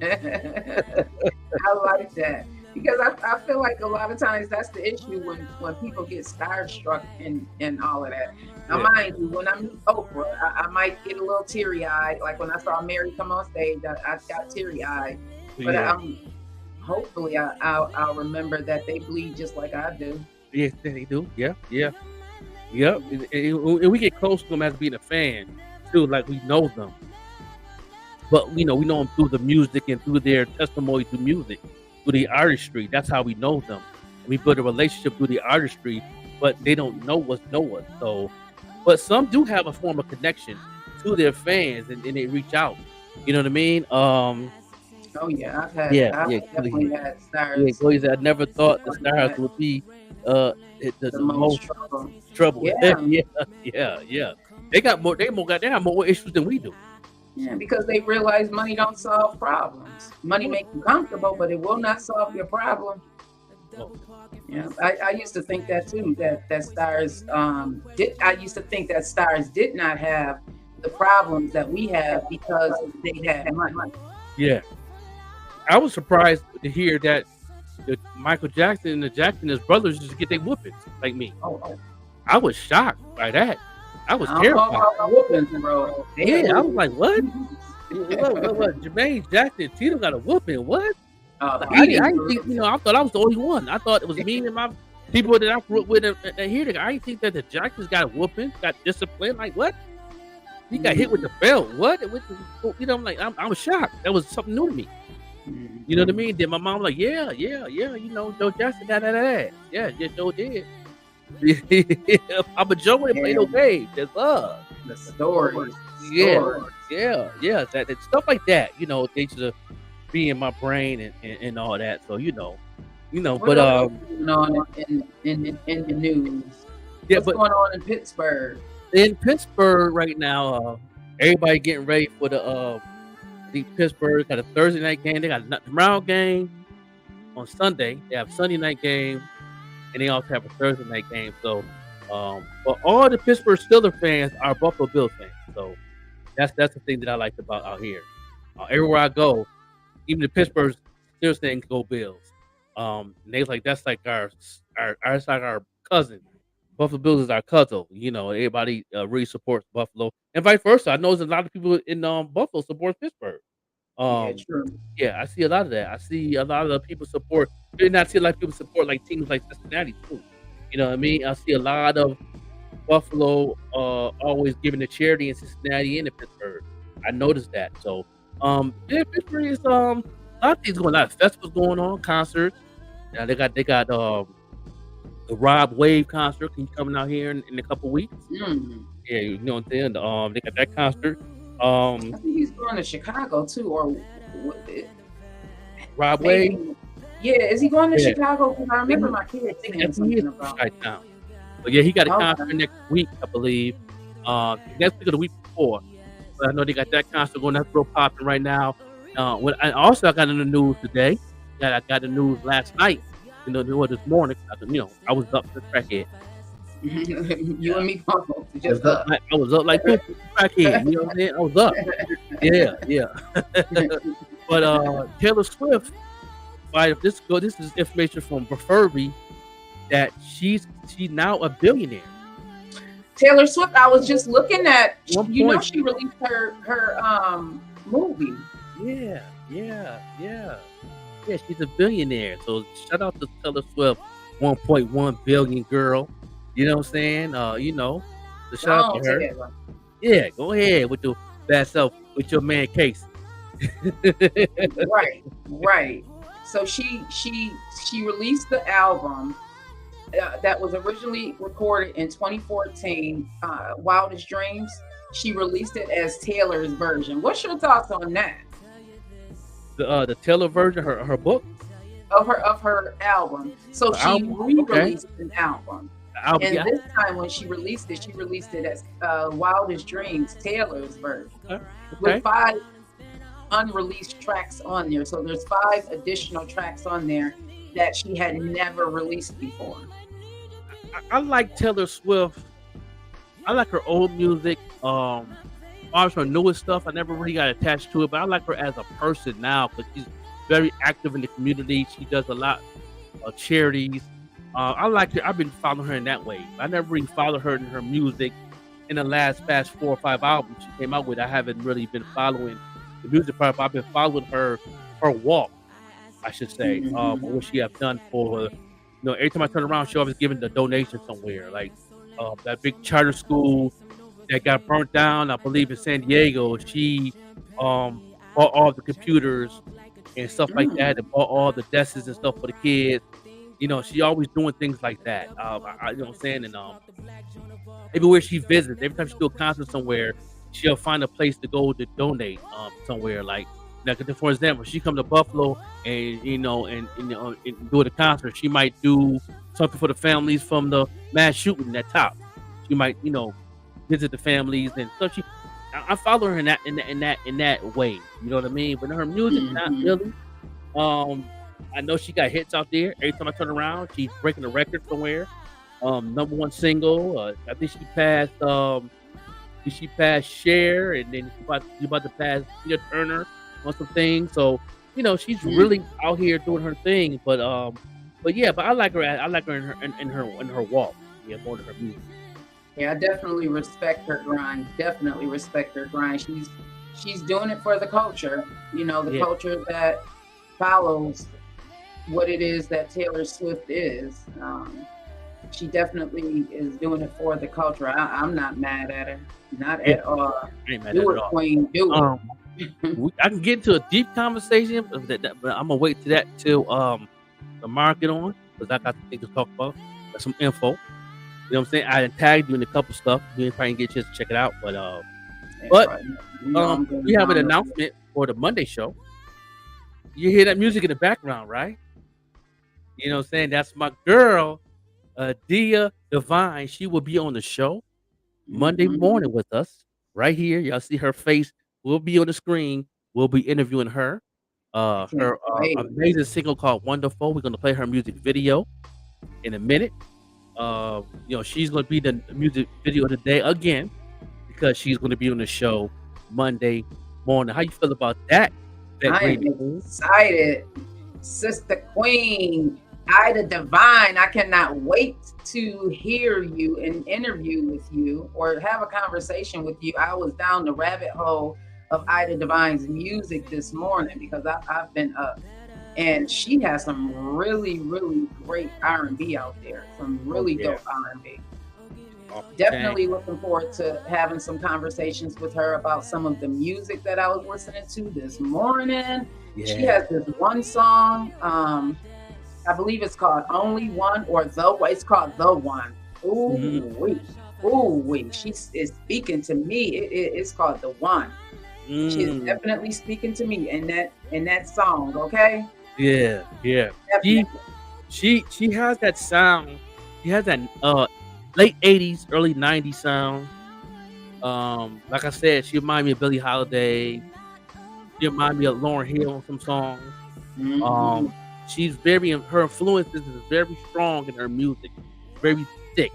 like that because I feel like a lot of times that's the issue when people get starstruck and all of that. Now, mind you, when I meet Oprah, I might get a little teary eyed. Like when I saw Mary come on stage, I got teary eyed. But hopefully I'll remember that they bleed just like I do. Yes, they do. Yeah. And we get close to them as being a fan too, like we know them. But we know them through the music and through their testimony through music, through the artistry. That's how we know them. And we build a relationship through the artistry, but they don't know us. So, but some do have a form of connection to their fans, and they reach out. You know what I mean? Oh yeah, I've definitely had stars. Yeah, Chloe said, I never thought the stars would be the most trouble. Yeah. They have more issues than we do. Yeah, because they realize money don't solve problems. Money makes you comfortable, but it will not solve your problem. Yeah, I used to think that too. That stars I used to think that stars did not have the problems that we have because they had money. Yeah. I was surprised to hear that Michael Jackson and the Jackson brothers just get their whoopings like me. I was shocked by that. I was terrified. Whoopings, bro. Yeah, I was like, what? What? Jermaine Jackson and Tito got a whooping? What? I didn't think, I thought I was the only one. I thought it was me and my people that I grew up with here. I didn't think that the Jacksons got a whooping, got disciplined. Like, what? He got hit with the belt. What? I'm like, I was shocked. That was something new to me. You know what I mean? Then my mom was like, yeah. Joe Jackson got that. Yeah, Joe did. Papa Joe would play no game. That's love. The stories. Yeah. That stuff like that. They should be in my brain and all that. So What but else is going on in the news? What's going on in Pittsburgh? In Pittsburgh right now, everybody getting ready for the Pittsburgh got a Thursday night game. They got a tomorrow game on Sunday. They have a Sunday night game, and they also have a Thursday night game. So, but all the Pittsburgh Steelers fans are Buffalo Bills fans. So that's the thing that I like about out here. Everywhere I go, even the Pittsburgh Steelers fans go Bills. And they like that's like our cousin. Buffalo Bills is our cousin. Everybody really supports Buffalo, and vice versa. I know there's a lot of people in Buffalo support Pittsburgh. True. Yeah, I see a lot of that. I see a lot of the people support. And I see a lot of people support like teams like Cincinnati too. You know what I mean? I see a lot of Buffalo always giving to charity in Cincinnati and in Pittsburgh. I noticed that. So, Pittsburgh is a lot of things going on. A lot of festivals going on, concerts. Now they got the Rob Wave concert coming out here in a couple weeks. Mm-hmm. Yeah, you know what I'm saying? They got that concert. I think he's going to Chicago too, or Rob Wave. Yeah, is he going to Chicago? Because I remember my kids saying something about right now. But yeah, he got a concert next week, I believe. Next week or the week before. But I know they got that concert going. That's real popping right now. I got in the news today. I got the news last night. This morning, I was up to crackhead. You and me both. I was up like crackhead. You know what I'm saying? I was up. Yeah. But Taylor Swift, this is information from Furby that she's now a billionaire. Taylor Swift, I was just looking at. She released her movie. Yeah, she's a billionaire. So shout out to Taylor Swift, 1.1 billion girl. You know what I'm saying? So shout out to her. Yeah, go ahead with your bad self, with your man Case. Right. So she released the album that was originally recorded in 2014, Wildest Dreams. She released it as Taylor's version. What's your thoughts on that? The Taylor version, her book, Of her album. So she album, okay. re-released an album. album. And Yeah. this time when she released it as Wildest Dreams, Taylor's version, Okay. with 5 unreleased tracks on there. So there's 5 additional tracks on there that she had never released before. I like Taylor Swift. I like her old music. Obviously her newest stuff, I never really got attached to it, but I like her as a person now because she's very active in the community. She does a lot of charities. I like her. I've been following her in that way. I never really followed her in her music in the past 4 or 5 albums she came out with. I haven't really been following the music part, but I've been following her walk, I should say, what she have done for her. Every time I turn around, she always giving the donation somewhere, like that big charter school that got burnt down, I believe in San Diego. She bought all the computers and stuff like that, and bought all the desks and stuff for the kids. She always doing things like that. You know what I'm saying? And everywhere she visits, every time she do a concert somewhere, she'll find a place to go to donate somewhere. Like, for example, she come to Buffalo and and do the concert. She might do something for the families from the mass shooting at Top. She might visit the families and stuff. I follow her in that way. You know what I mean? But her music, not really. I know she got hits out there. Every time I turn around, she's breaking a record somewhere. #1 single. I think she passed. She passed Cher, and then she's about to pass Tina Turner on some things. So she's really out here doing her thing. But I like her. I like her in her walk. Yeah, more than her music. Yeah, I definitely respect her grind. She's doing it for the culture. The culture that follows what it is that Taylor Swift is. She definitely is doing it for the culture. I'm not mad at her. Not at all. Do it, Queen. Do it. I can get into a deep conversation, but I'm gonna wait to that till the market on, because I got some things to talk about. Got some info. You know what I'm saying? I tagged you in a couple stuff. You didn't probably get a chance to check it out, but we have an announcement for the Monday show. You hear that music in the background, right? You know what I'm saying? That's my girl, Dia Divine. She will be on the show Monday morning with us right here. Y'all see her face. We'll be on the screen. We'll be interviewing her. Her amazing single called Wonderful. We're going to play her music video in a minute. She's going to be the music video of the day again because she's going to be on the show Monday morning. How you feel about that? I am excited. Sister Queen, Ida Divine, I cannot wait to hear you and interview with you or have a conversation with you. I was down the rabbit hole of Ida Divine's music this morning because I've been up. And she has some really, really great R&B out there. Some really dope R&B. Definitely looking forward to having some conversations with her about some of the music that I was listening to this morning. Yeah. She has this one song. I believe it's called Only One or it's called The One. Ooh, she is speaking to me. It's called The One. She's definitely speaking to me in that song, okay? Yeah. She has that sound. She has that late 80s, early 90s sound. Like I said, she reminds me of Billie Holiday. She reminds me of Lauryn Hill on some songs. She's her influences is very strong in her music, very thick.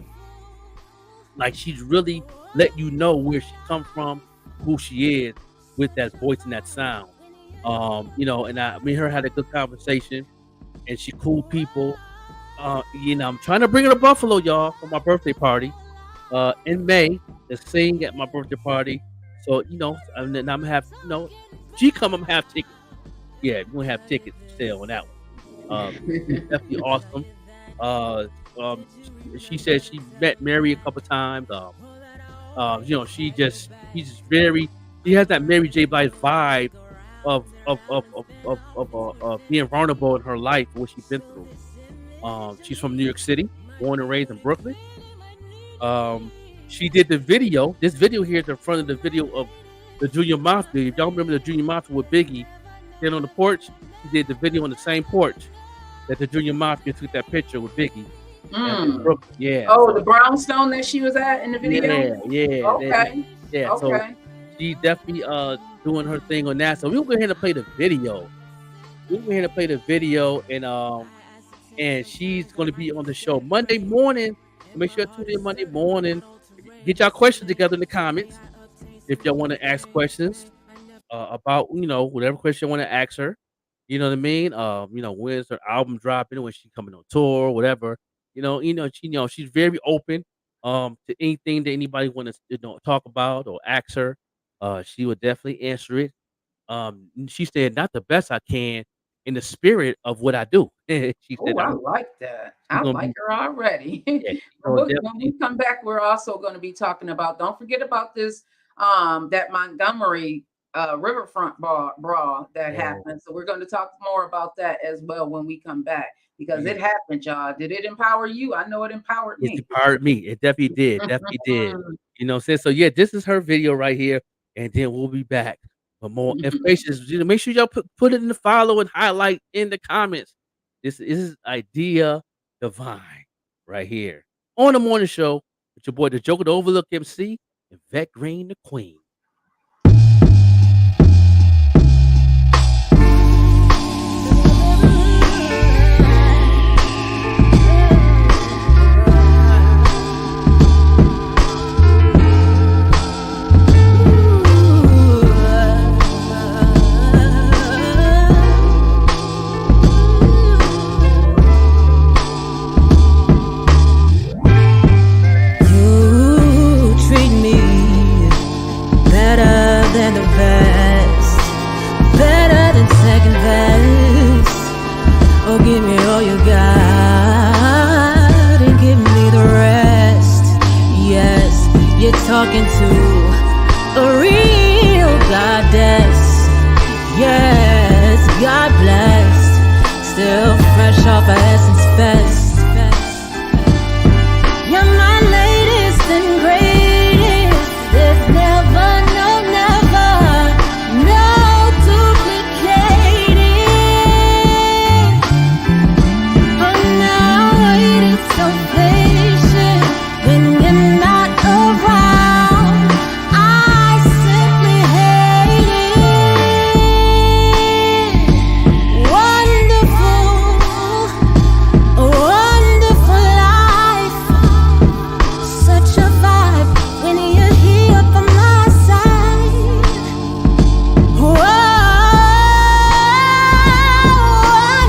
Like she's really let you know where she come from, who she is with that voice and that sound. And me and her had a good conversation, and she cool people. I'm trying to bring her to Buffalo, y'all, for my birthday party in May to sing at my birthday party. So, and then I'm gonna have, she come, I'm gonna have tickets. Yeah, we're gonna have tickets for sale on that one. Definitely awesome. She said she met Mary a couple times. She has that Mary J. Blige vibe being vulnerable in her life, what she's been through. She's from New York City, born and raised in Brooklyn. She did the video. This video here is in front of the video of the Junior Mafia. If y'all remember the Junior Mafia with Biggie sitting on the porch, she did the video on the same porch that the Junior Mafia took that picture with Biggie. Yeah. Oh, the brownstone that she was at in the video? Yeah. Okay. Yeah. Okay. So she definitely doing her thing on that. So we'll go ahead and play the video. And she's going to be on the show Monday morning. Make sure to tune in Monday morning. Get y'all questions together in the comments if y'all want to ask questions about, whatever question you want to ask her. You know what I mean? When's her album dropping? When she coming on tour, whatever. She's very open to anything that anybody want to talk about or ask her. She would definitely answer it. She said, "Not the best I can, in the spirit of what I do." She said, I like that. I like her already. Yeah, When we come back, we're also going to be talking about, don't forget about this, that Montgomery Riverfront brawl that happened. So we're going to talk more about that as well when we come back, because it happened, y'all. Did it empower you? I know it empowered me. It empowered me. It definitely did. Definitely did. You know what I'm saying? So yeah, this is her video right here, and then we'll be back for more information. Make sure y'all put it in the follow and highlight in the comments. This is Idea Divine right here on the morning show with your boy, the Joker, the Overlook MC, and Vet Green, the Queen. Give me all you got and give me the rest. Yes, you're talking to a real goddess. Yes, God bless. Still fresh off of Essence Fest. You're my latest and greatest. There's never, no so patient when you're not around. I simply hate it. Wonderful, a wonderful life. Such a vibe when you're here by my side.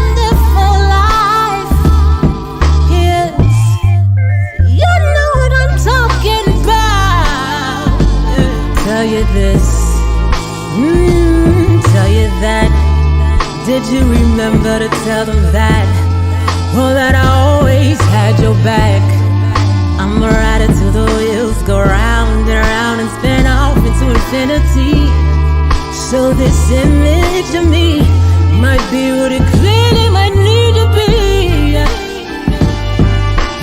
Wonderful life. You know what I'm talking about. Tell you this, tell you that. Did you remember to tell them that? Well, that I always had your back. I'm a rider till the wheels go round and round and spin off into infinity. So this image of me might be what it clearly might need to be.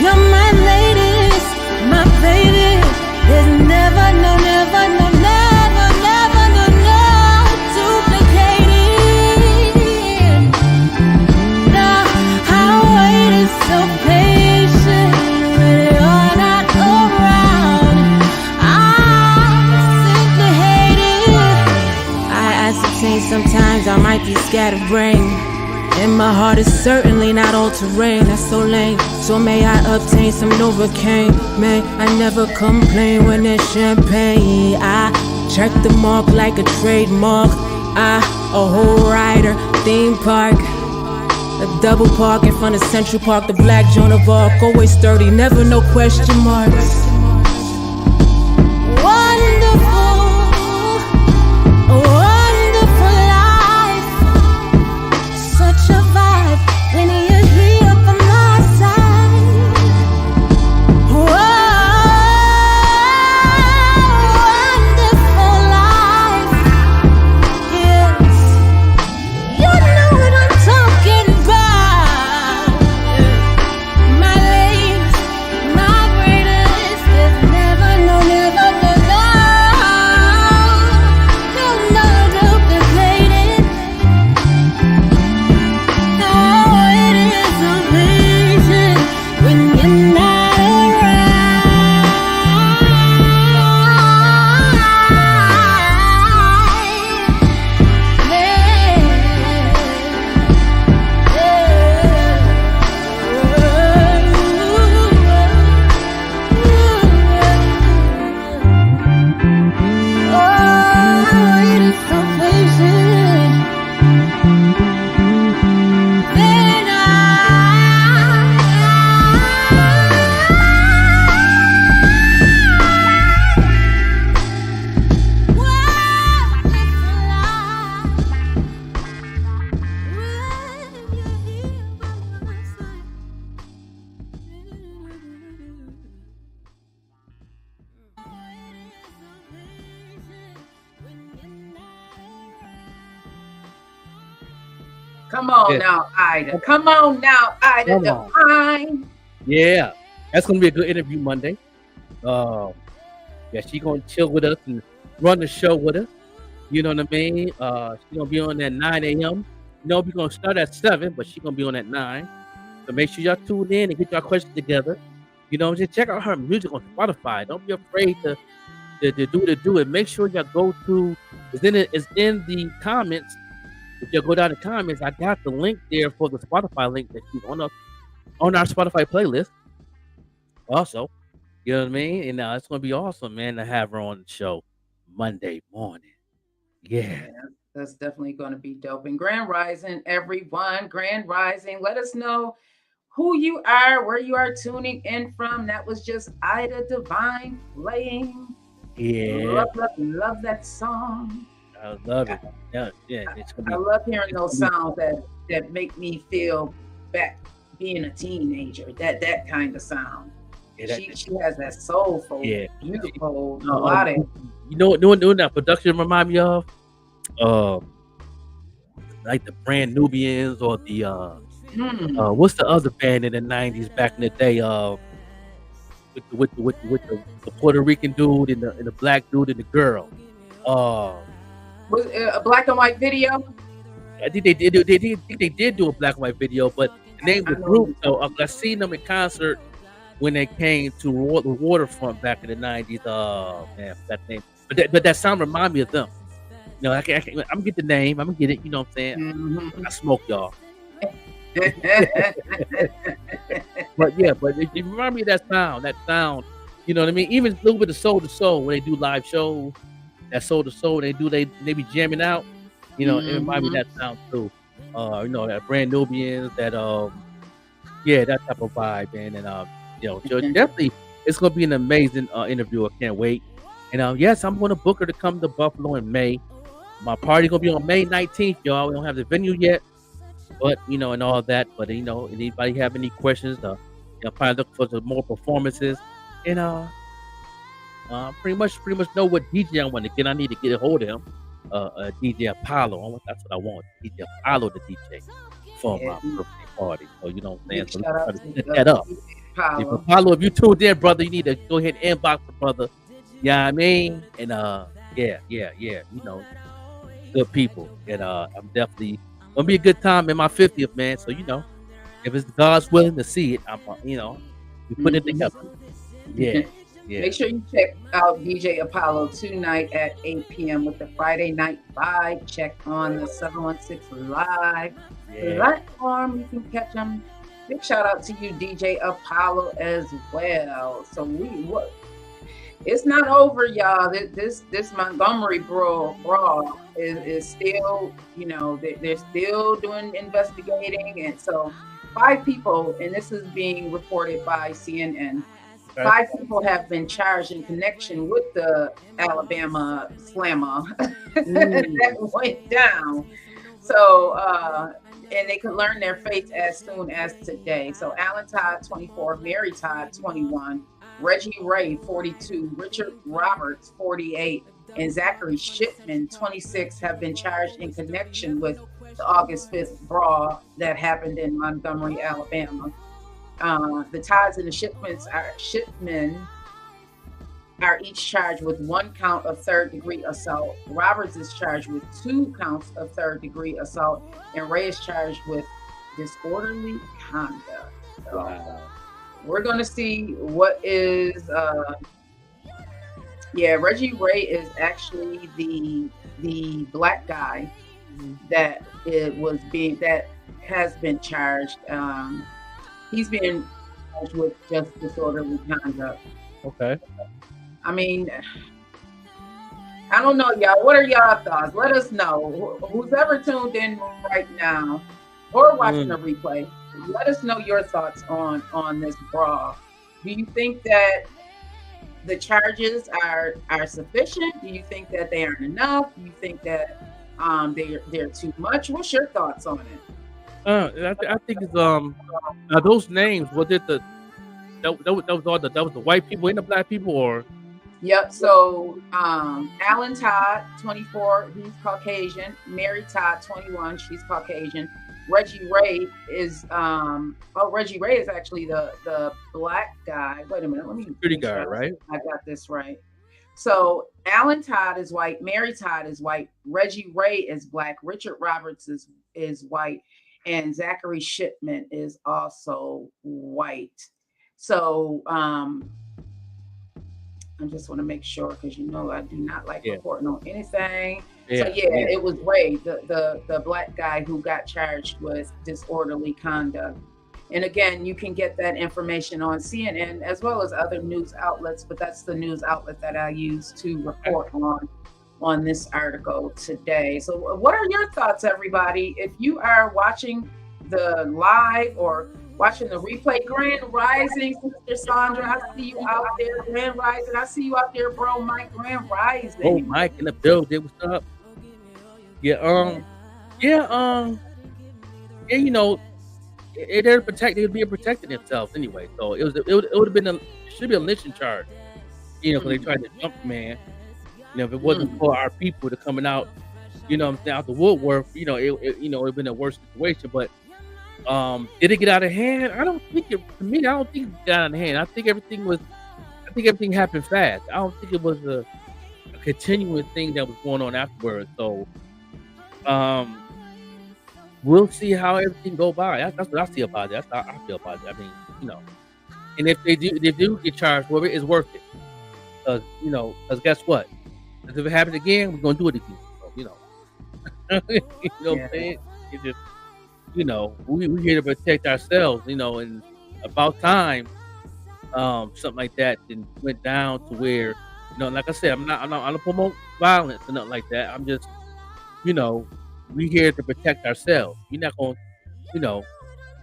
You're my latest, my baby. There's never, no duplicating. No, I waited so patient when you're not around. I simply hate it. I ascertain sometimes I might be scatterbrained, and my heart is certainly not all terrain. That's so lame. So may I obtain some Novocaine. May I never complain when there's champagne. I check the mark like a trademark. A whole rider, theme park, a double park in front of Central Park. The black Joan of Arc, always sturdy, never no question marks. Wonderful, a wonderful life. Such a vibe when you're here by my side. Wonderful life. Yes. Come on Yeah. now, Ida. Come on now, Ida Come on. Divine. Yeah, that's gonna be a good interview Monday. Yeah, she gonna chill with us and run the show with us. You know what I mean? She gonna be on at 9 a.m. You know, we're gonna start at 7, but she gonna be on at 9. So make sure y'all tune in and get y'all questions together. You know, just check out her music on Spotify. Don't be afraid to do it. Make sure y'all go to it's in the comments. If you go down the comments, I got the link there for the Spotify link that she's on our Spotify playlist. Also, you know what I mean? And it's gonna be awesome, man, to have her on the show Monday morning. Yeah. That's definitely going to be dope. And Grand Rising, everyone. Grand Rising. Let us know who you are, where you are tuning in from. That was just Ida Divine playing. Yeah. Love that song. I love it. Yeah, it's gonna be. I love hearing those sounds that make me feel back being a teenager. That kind of sound. Yeah, She has that soulful, beautiful melodic. You know what that production remind me of? Like the Brand Nubians or the what's the other band in the 90s back in the day? With the Puerto Rican dude and the black dude and the girl. Was it a black and white video? I think they did do a black and white video, but the name of the group. So I seen them in concert when they came to the Waterfront back in the 90s. Man, that name. But that sound remind me of them. You know, I'm gonna get the name. I'm gonna get it. You know what I'm saying? Mm-hmm. I smoke y'all. But it remind me of that sound. You know what I mean? Even a little bit of Soul to Soul when they do live shows. That Soul to Soul they be jamming out. You know, it remind me of that sound too. You know, that Brand Nubians, that that type of vibe, man. And you know, so definitely it's gonna be an amazing interview. I can't wait. And yes, I'm gonna book her to come to Buffalo in May. My party gonna be on May 19th, y'all. We don't have the venue yet, but you know, and all that. But you know, anybody have any questions? You know, probably look for some more performances. And pretty much know what DJ I want to get. I need to get a hold of him. DJ Apollo. That's what I want. DJ Apollo, the DJ for my birthday party. So you know what I'm saying. So let's try to set that up. If Apollo, if you tuned in, brother, you need to go ahead and inbox the brother. Yeah, I mean, and yeah, you know, good people, and I'm definitely gonna be a good time in my 50th, man. So you know, if it's God's willing to see it, I'm, you know, we put it together. Yeah. Make sure you check out DJ Apollo tonight at 8 p.m. with the Friday Night Vibe. Check on the 716 Live platform. You can catch them. Big shout out to you, DJ Apollo, as well. So it's not over, y'all. This Montgomery brawl is still, you know, they're still doing investigating, and so 5 people, and this is being reported by CNN. 5 people have been charged in connection with the Alabama slammer that went down. So, and they could learn their fates as soon as today. So, Alan Todd, 24, Mary Todd, 21, Reggie Ray, 42, Richard Roberts, 48, and Zachary Shipman, 26, have been charged in connection with the August 5th brawl that happened in Montgomery, Alabama. The Todds and the Shipmen are each charged with 1 count of third-degree assault. Roberts is charged with 2 counts of third-degree assault, and Ray is charged with disorderly conduct. So we're gonna see what is. Reggie Ray is actually the black guy that has been charged. He's being charged with just disorderly conduct. Okay. I mean, I don't know, y'all. What are y'all thoughts? Let us know. Who's ever tuned in right now or watching the replay, let us know your thoughts on this brawl. Do you think that the charges are sufficient? Do you think that they aren't enough? Do you think that they're too much? What's your thoughts on it? I think it's those names. Was it that was the white people and the black people, or? Yep. So Alan Todd, 24, he's Caucasian. Mary Todd, 21, she's Caucasian. Reggie Ray is Reggie Ray is actually the black guy. Wait a minute, let me Security make sure guard, right? I got this right. So Alan Todd is white, Mary Todd is white, Reggie Ray is black, Richard Roberts is white, and Zachary Shipman is also white. So I just want to make sure, because I do not like reporting on anything. So it was Ray, the black guy who got charged with disorderly conduct. And again, you can get that information on CNN as well as other news outlets, but that's the news outlet that I use to report on this article today. So what are your thoughts, everybody? If you are watching the live or watching the replay, Grand Rising, Sister Sandra, I see you out there. Grand Rising, I see you out there, bro. Mike, Grand Rising. Oh, Mike in the building. What's up? They're protecting themselves anyway. So it would have been should be a lynching charge. Because they tried to jump the man. If it wasn't for our people to coming out, out the woodwork, it would have been a worse situation. But did it get out of hand? I don't think it got out of hand. I think everything happened fast. I don't think it was a continuing thing that was going on afterwards. So we'll see how everything go by. That's what I see about it. That's how I feel about it. I mean, and if they do get charged, well, it's worth it. Because guess what? If it happens again, we're gonna do it again. So, what I'm saying? It just, we're here to protect ourselves. And about time, something like that then went down to where, like I said, I'm not promote violence or nothing like that. I'm just, we're here to protect ourselves. You're not going,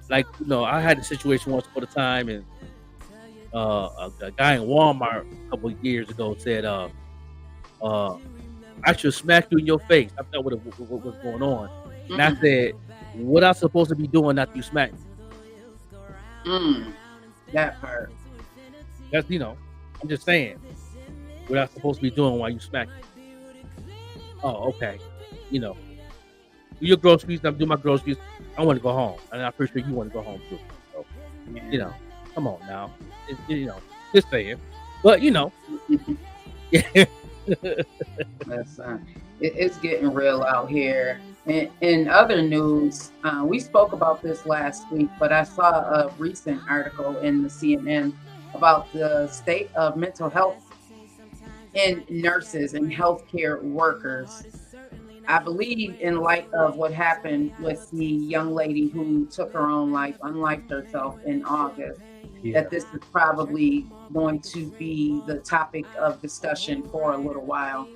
I had a situation once upon a time, and a guy in Walmart a couple of years ago said, I should smack you in your face. I felt what was going on. And I said, what I'm supposed to be doing after you smack me? That part. That's, I'm just saying, what I'm supposed to be doing while you smack me. Oh, okay. Do your groceries, I'm doing my groceries. I want to go home. And I'm pretty sure you want to go home too. So, come on now. Just saying. But, yeah. It's getting real out here. In other news, we spoke about this last week, but I saw a recent article in the CNN about the state of mental health in nurses and healthcare workers. I believe in light of what happened with the young lady who took her own life, unlifed herself in August, that this is probably going to be the topic of discussion for a little while.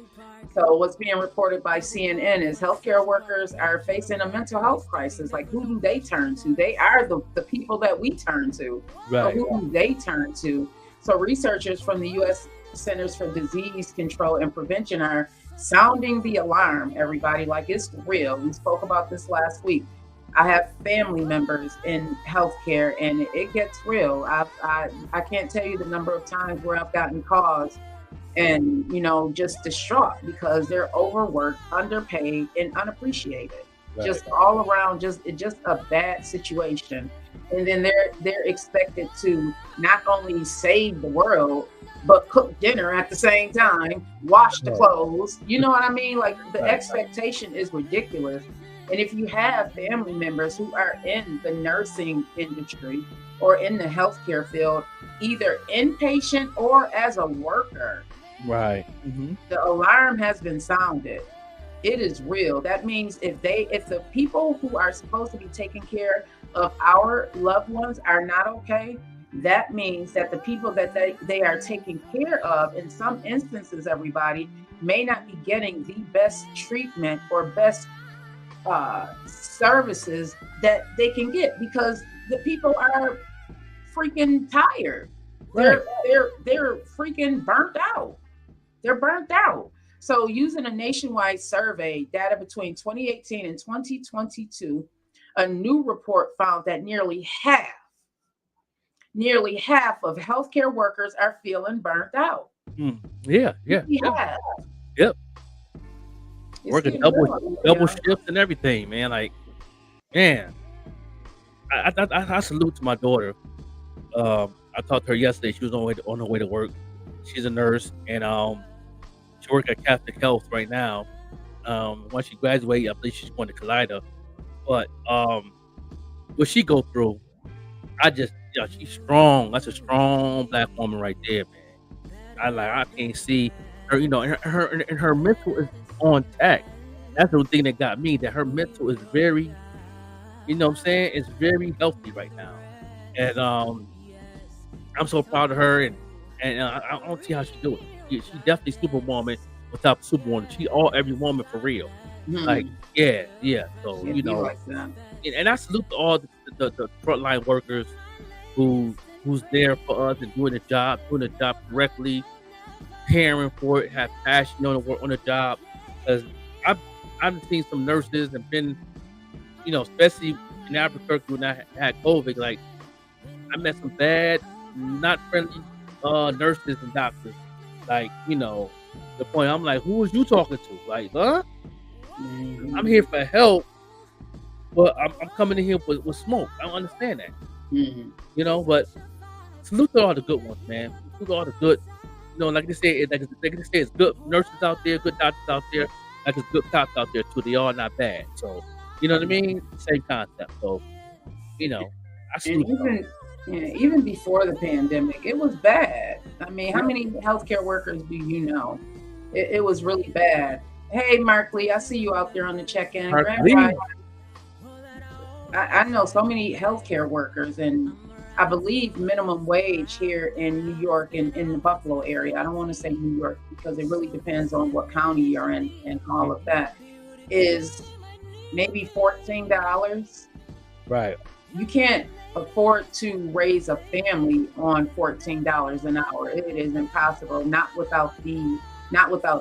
So what's being reported by CNN is healthcare workers are facing a mental health crisis. Like, who do they turn to? They are the people that we turn to. Right. So who do they turn to? So researchers from the U.S. Centers for Disease Control and Prevention are sounding the alarm, everybody. Like, it's real. We spoke about this last week. I have family members in healthcare, and it gets real. I can't tell you the number of times where I've gotten calls and, just distraught because they're overworked, underpaid, and unappreciated. Right. Just all around, just a bad situation. And then they're expected to not only save the world, but cook dinner at the same time, wash the clothes. You know what I mean? Like, the expectation is ridiculous. And if you have family members who are in the nursing industry or in the healthcare field, either inpatient or as a worker, right, the alarm has been sounded. It is real. That means if the people who are supposed to be taking care of our loved ones are not okay, that means that the people that they are taking care of, in some instances, everybody, may not be getting the best treatment or best services that they can get, because the people are freaking tired. Right. They're freaking burnt out. They're burnt out. So using a nationwide survey data between 2018 and 2022, a new report found that nearly half of healthcare workers are feeling burnt out. Yeah. Yep. Working double shifts and everything, man. Like, man, I salute to my daughter. I talked to her yesterday. She was on her way to work. She's a nurse, and she works at Catholic Health right now. Once she graduates, I believe she's going to Kaleida. But what she go through, she's strong. That's a strong black woman right there, man. I can't see her, and her mental is on tack. That's the thing that got me. That her mental is very, what I'm saying, it's very healthy right now, and I'm so proud of her, and I don't see how she do it. She definitely Superwoman on top of Superwoman. She every woman for real. Like, yeah. So like that. and I salute to all the frontline workers who's there for us and doing the job correctly, caring for it, have passion on the work on the job. Because I've seen some nurses and been, especially in Albuquerque when I had COVID. Like, I met some bad, not friendly nurses and doctors. Like, the point I'm like, who was you talking to? Like, huh? I'm here for help, but I'm coming in here with smoke. I don't understand that. But salute to all the good ones, man. Salute to all the good, like they say, it's good nurses out there, good doctors out there, like it's good cops out there too. They all not bad. So, you know what I mean? Same concept. So, I salute them. Even before the pandemic, it was bad. I mean, how many healthcare workers do you know? It was really bad. Hey, Mark Lee, I see you out there on the check-in. I know so many healthcare workers, and I believe minimum wage here in New York and in the Buffalo area, I don't want to say New York because it really depends on what county you're in and all of that, is maybe $14. Right. You can't afford to raise a family on $14 an hour. It is impossible, not without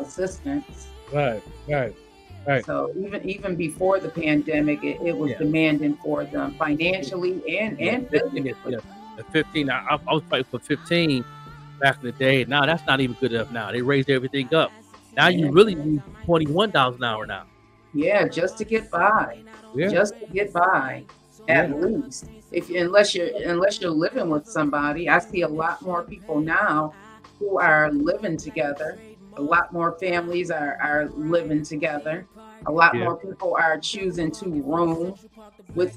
assistance. Right. So even before the pandemic, it was demanding for them financially and physically. The 15. I was fighting for 15 back in the day. Now that's not even good enough. Now they raised everything up. Now you really need $21 an hour now. Yeah, just to get by. Yeah. Just to get by, at least. Unless you're living with somebody. I see a lot more people now who are living together. A lot more families are living together. A lot more people are choosing to room with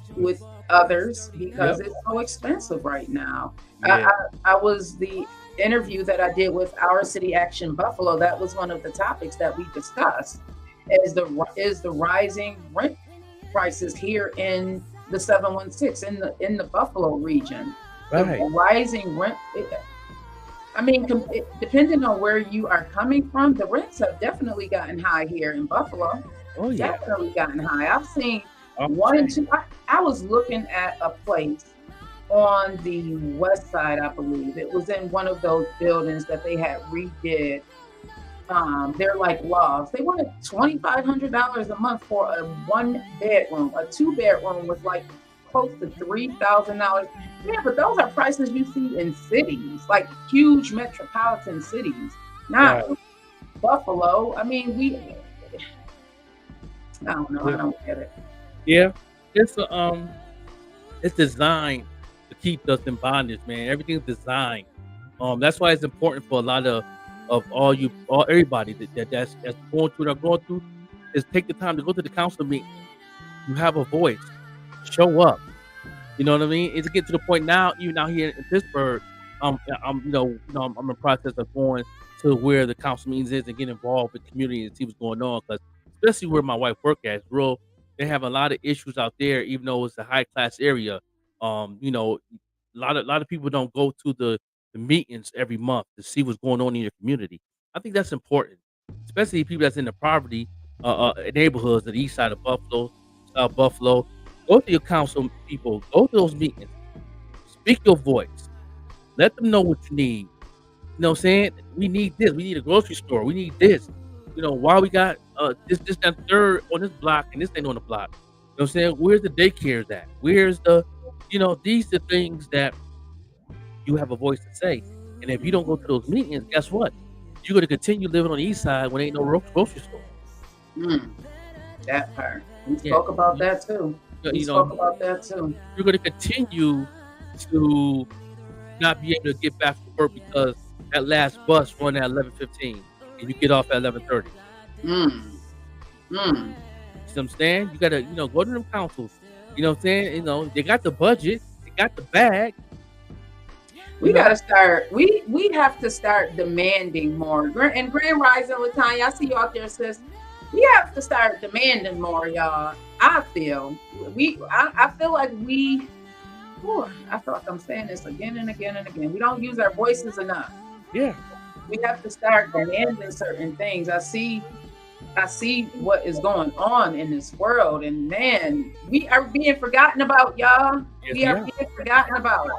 others because it's so expensive right now. Yeah. I was the interview that I did with Our City Action Buffalo. That was one of the topics that we discussed. Is the rising rent prices here in the 716 in the Buffalo region. Right. The rising rent. Depending on where you are coming from, the rents have definitely gotten high here in Buffalo. Oh yeah, definitely gotten high. I've seen 1 and 2. I was looking at a place on the west side, I believe. It was in one of those buildings that they had redid. They're like lofts. They wanted $2,500 a month for a 1-bedroom. A 2-bedroom was like close to $3,000. Yeah, but those are prices you see in cities, like huge metropolitan cities, not Buffalo. I don't know. I don't get it. Yeah, it's designed to keep us in bondage, man. Everything's designed. That's why it's important for a lot of everybody that's going through is take the time to go to the council meeting. You have a voice. Show up. You know what I mean? It's get to the point now, even out here in Pittsburgh, I'm in the process of going to where the council meetings is and get involved with the community and see what's going on. Because especially where my wife works at, they have a lot of issues out there, even though it's a high class area. A lot of people don't go to the meetings every month to see what's going on in your community. I think that's important, especially people that's in the poverty neighborhoods, the east side of Buffalo, South Buffalo. Go to your council people. Go to those meetings. Speak your voice. Let them know what you need. You know what I'm saying? We need this. We need a grocery store. We need this. Why we got this, that, third on this block and this ain't on the block. You know what I'm saying? Where's the daycares at? Where's these are things that you have a voice to say. And if you don't go to those meetings, guess what? You're going to continue living on the east side when ain't no grocery store. That part. We spoke about that too. We you spoke know, about that too. you're going to continue to not be able to get back to work because that last bus run at 11:15 and you get off at 11:30. Mm. Mm. You see what I'm saying? You gotta, go to them councils. You know what I'm saying? They got the budget, they got the bag. We gotta start. We have to start demanding more. And Grand Rising, Latanya, I see you out there, sis. We have to start demanding more, y'all. I feel like we. I feel like I'm saying this again and again and again. We don't use our voices enough. Yeah. We have to start demanding certain things. I see what is going on in this world, and man, we are being forgotten about, y'all. Yes, we are being forgotten about.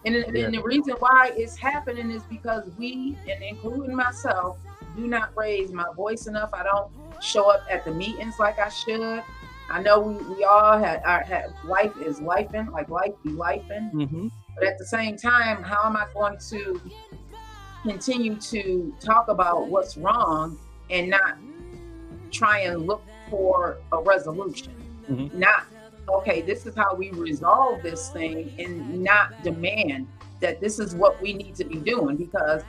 And the reason why it's happening is because we, and including myself, do not raise my voice enough. I don't show up at the meetings like I should. I know we all had life is lifing, like life be lifing. Mm-hmm. But at the same time, how am I going to continue to talk about what's wrong and not try and look for a resolution? Mm-hmm. Not, okay, this is how we resolve this thing, and not demand that this is what we need to be doing, because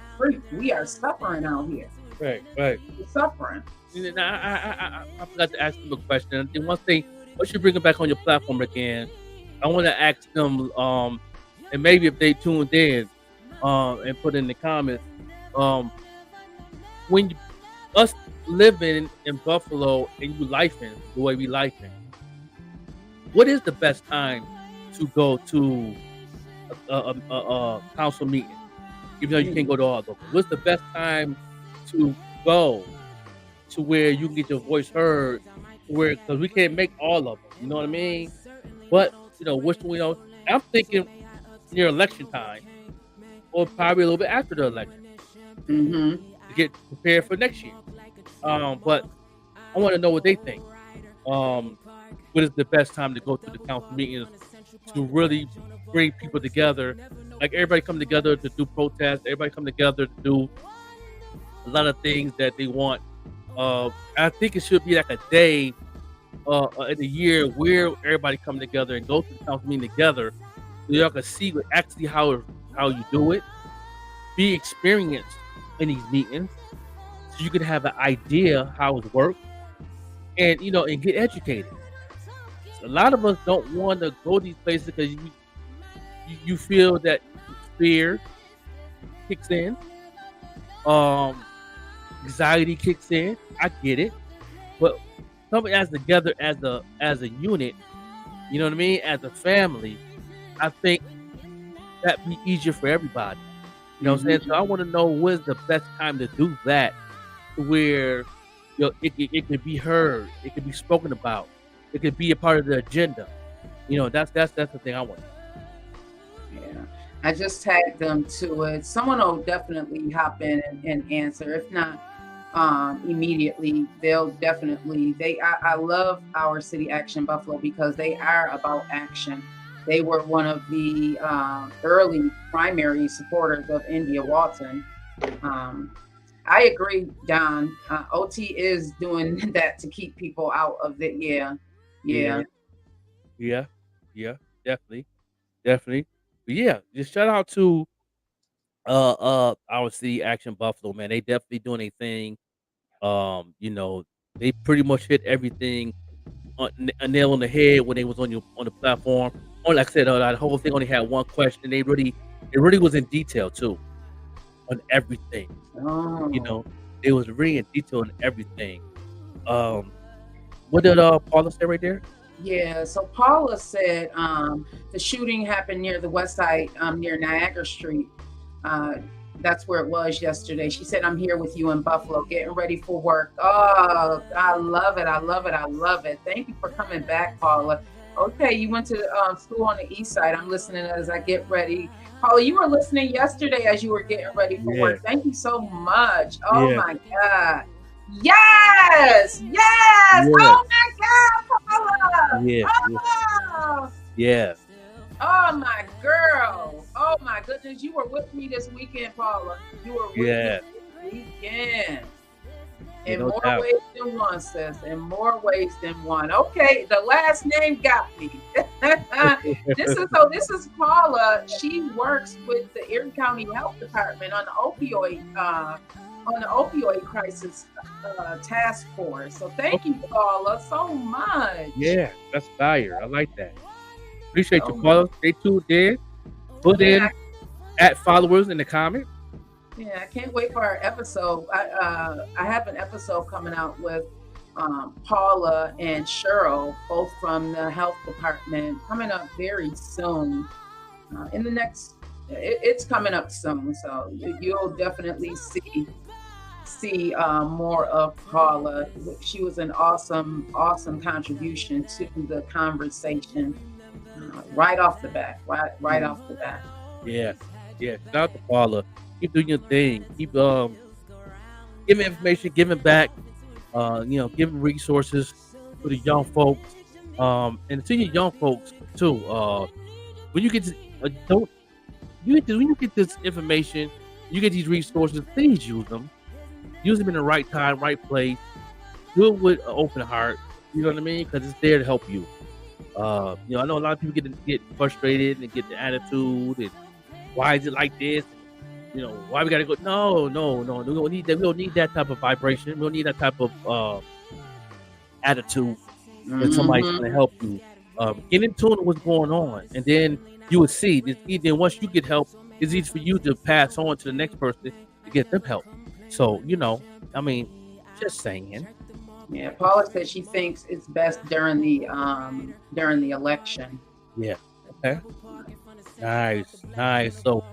we are suffering out here. Right. We're suffering. And I forgot to ask them a question. And one thing, once you bring it back on your platform again, I want to ask them, and maybe if they tuned in, and put in the comments, when us living in Buffalo and you lifing the way we lifing, what is the best time to go to a council meeting? Even though you can't go to all of them, what's the best time to go to where you can get your voice heard? Because we can't make all of them, you know what I mean? But I'm thinking near election time, or probably a little bit after the election, Mm-hmm. to get prepared for next year. But I want to know what they think. What is the best time to go to the council meetings to really bring people together? Like everybody come together to do protests. Everybody come together to do a lot of things that they want. I think it should be like a day in the year where everybody come together and go to the council meeting together, so y'all can see actually how you do it, be experienced in these meetings, so you can have an idea how it works, and and get educated. A lot of us don't want to go to these places because you feel that fear kicks in, anxiety kicks in. I get it, but coming as together as a unit, you know what I mean, as a family, I think that'd be easier for everybody. You know what I'm saying? So I want to know when's the best time to do that, where it can be heard, it can be spoken about, it could be a part of the agenda. That's the thing I want. Yeah, I just tagged them to it. Someone will definitely hop in and answer. If not immediately, they'll definitely. I love our City Action Buffalo because they are about action. They were one of the early primary supporters of India Walton. I agree, Don. OT is doing that to keep people out of it. Yeah. Definitely. But yeah, just shout out to our City Action Buffalo, man. They definitely doing a thing. They pretty much hit everything a nail on the head when they was on the platform. Like I said, that whole thing only had one question. It really was in detail too, on everything. Oh. It was really in detail on everything. What did Paula say right there? Yeah, so Paula said the shooting happened near the west side, near Niagara Street. That's where it was yesterday. She said, I'm here with you in Buffalo, getting ready for work. Oh, I love it. Thank you for coming back, Paula. Okay, you went to school on the east side. I'm listening as I get ready. Paula, you were listening yesterday as you were getting ready for work. Thank you so much. Oh, my God. Yes. Oh, my God, Paula. Oh, my girl. Oh, my goodness. You were with me this weekend, Paula. You were with me this weekend. In no more doubt. ways than one, sis. In more ways than one. Okay, the last name got me. This is Paula. She works with the Erie County Health Department on the opioid crisis task force. So thank you, Paula, so much. Yeah, that's fire. I like that. Appreciate So you, Paula. Stay tuned there. Put in Yeah. at followers in the comment. Yeah, I can't wait for our episode. I have an episode coming out with Paula and Cheryl, both from the health department, coming up very soon. In the next, it's coming up soon, so you'll definitely see more of Paula. She was an awesome contribution to the conversation right off the bat. Right off the bat. Yeah. Shout out to Paula. Keep doing your thing. Keep giving information, giving back. Giving resources to the young folks. And to your young folks too. When you get to, when you get this information, you get these resources. Please use them. Use them in the right time, right place. Do it with an open heart. You know what I mean? Because it's there to help you. I know a lot of people get frustrated and get the attitude and why is it like this? Why we gotta go? No. We don't need that. We don't need that type of vibration. We don't need that type of attitude when somebody's gonna help you. Get in tune with what's going on, and then you will see. Then once you get help, it's easy for you to pass on to the next person to get them help. So just saying. Yeah, Paula said she thinks it's best during the election. Yeah. Okay. Nice. So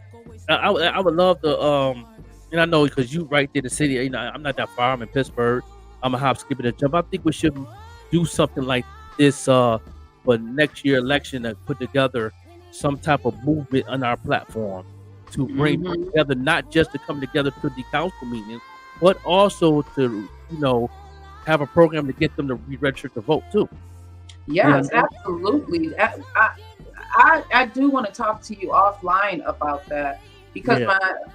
I would love to and I know because you right there in the city. I'm not that far. I'm in Pittsburgh. I'm a hop, skip, and a jump. I think we should do something like this for next year election to put together some type of movement on our platform to bring people together, not just to come together to the council meetings, but also to have a program to get them to re-register to vote too. Yes, absolutely. I do want to talk to you offline about that because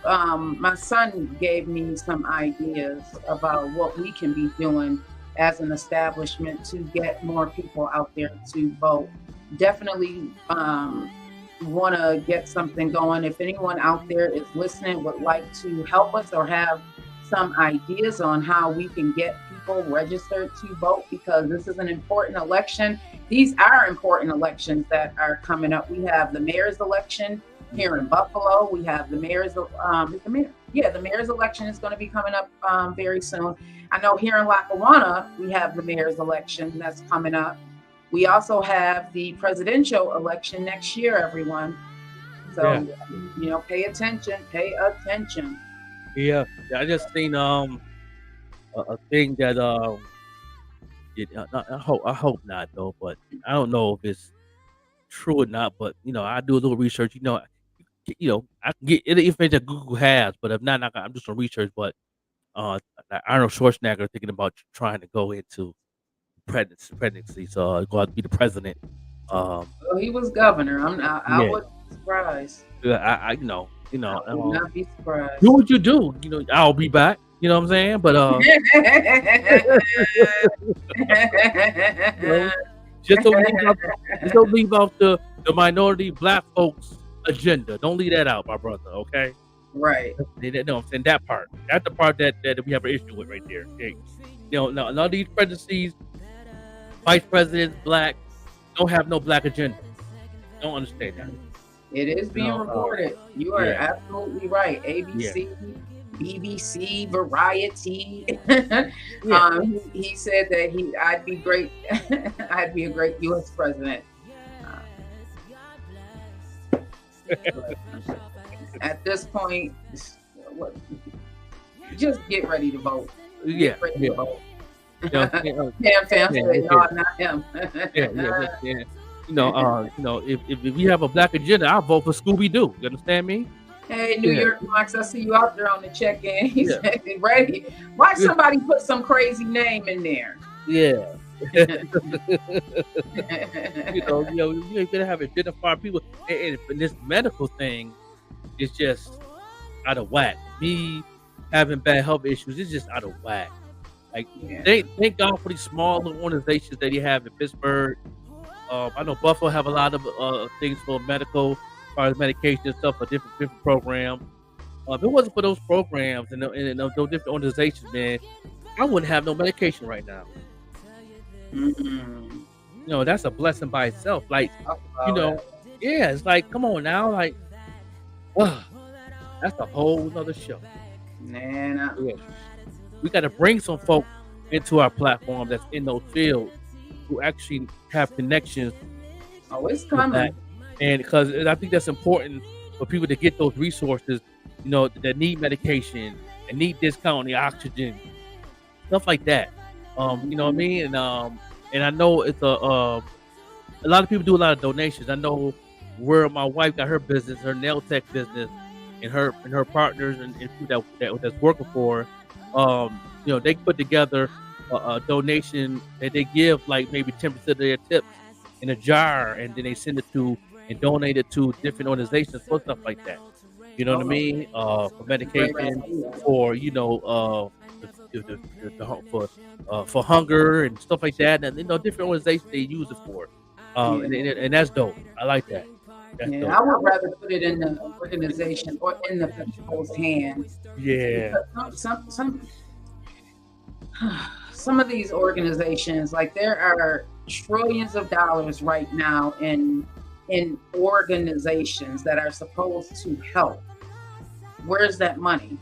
my son gave me some ideas about what we can be doing as an establishment to get more people out there to vote. Definitely want to get something going. If anyone out there is listening, would like to help us or have some ideas on how we can get people registered to vote, because this is an important election. These are important elections that are coming up. We have the mayor's election here in Buffalo. We have the mayor's election is going to be coming up very soon. I know here in Lackawanna, we have the mayor's election that's coming up. We also have the presidential election next year, everyone. So, pay attention. Yeah, I just seen a thing that I hope not though, but I don't know if it's true or not. But I do a little research. I can get any information that Google has, but if not, I'm just on research. But Arnold Schwarzenegger thinking about trying to go into presidency, so go out to be the president. Well, he was governor. I wasn't surprised. I would not be surprised. Do what you do. I'll be back. You know what I'm saying? But just don't leave out the minority black folks agenda. Don't leave that out, my brother. Okay? Right. No, I'm saying that part. That's the part that we have an issue with right there. Okay? None of these presidencies, vice presidents, black, don't have no black agenda. Don't understand that. It is being reported. You are absolutely right. ABC, BBC, Variety. He said that I'd be great. I'd be a great U.S. president. At this point, just get ready to vote. Get ready to vote. Tam said, no, not him. If you have a black agenda, I'll vote for Scooby Doo. You understand me? Hey, New York Max, I see you out there on the check-in. He's ready. Why somebody put some crazy name in there? Yeah. You're gonna have identified people, and this medical thing is just out of whack. Me having bad health issues is just out of whack. Like, thank God for these small little organizations that you have in Pittsburgh. I know Buffalo have a lot of things for medical, as far as medication and stuff, for different programs. If it wasn't for those programs and those different organizations, man, I wouldn't have no medication right now. Mm-mm. You know, that's a blessing by itself. Like, you know, yeah, it's like, come on now, like, wow, that's a whole nother show. Man, Yeah. We got to bring some folk into our platform that's in those fields who actually have connections it's with coming. that. And because I think that's important for people to get those resources, you know, that need medication and need discount on the oxygen, stuff like that. You know what I mean? And I know it's a lot of people do a lot of donations. I know where my wife got her business, her nail tech business, and her partners and people that's working for her. You know, they put together a donation that they give, like maybe 10% of their tips in a jar, and then they send it to and donate it to different organizations for stuff like that. You know what I mean? For medication, for you know, for hunger and stuff like that, and you know, different organizations they use it for. And that's dope. I like that. That's dope. I would rather put it in the organization or in the people's hands. Yeah. Some of these organizations, like there are trillions of dollars right now in organizations that are supposed to help. Where's that money?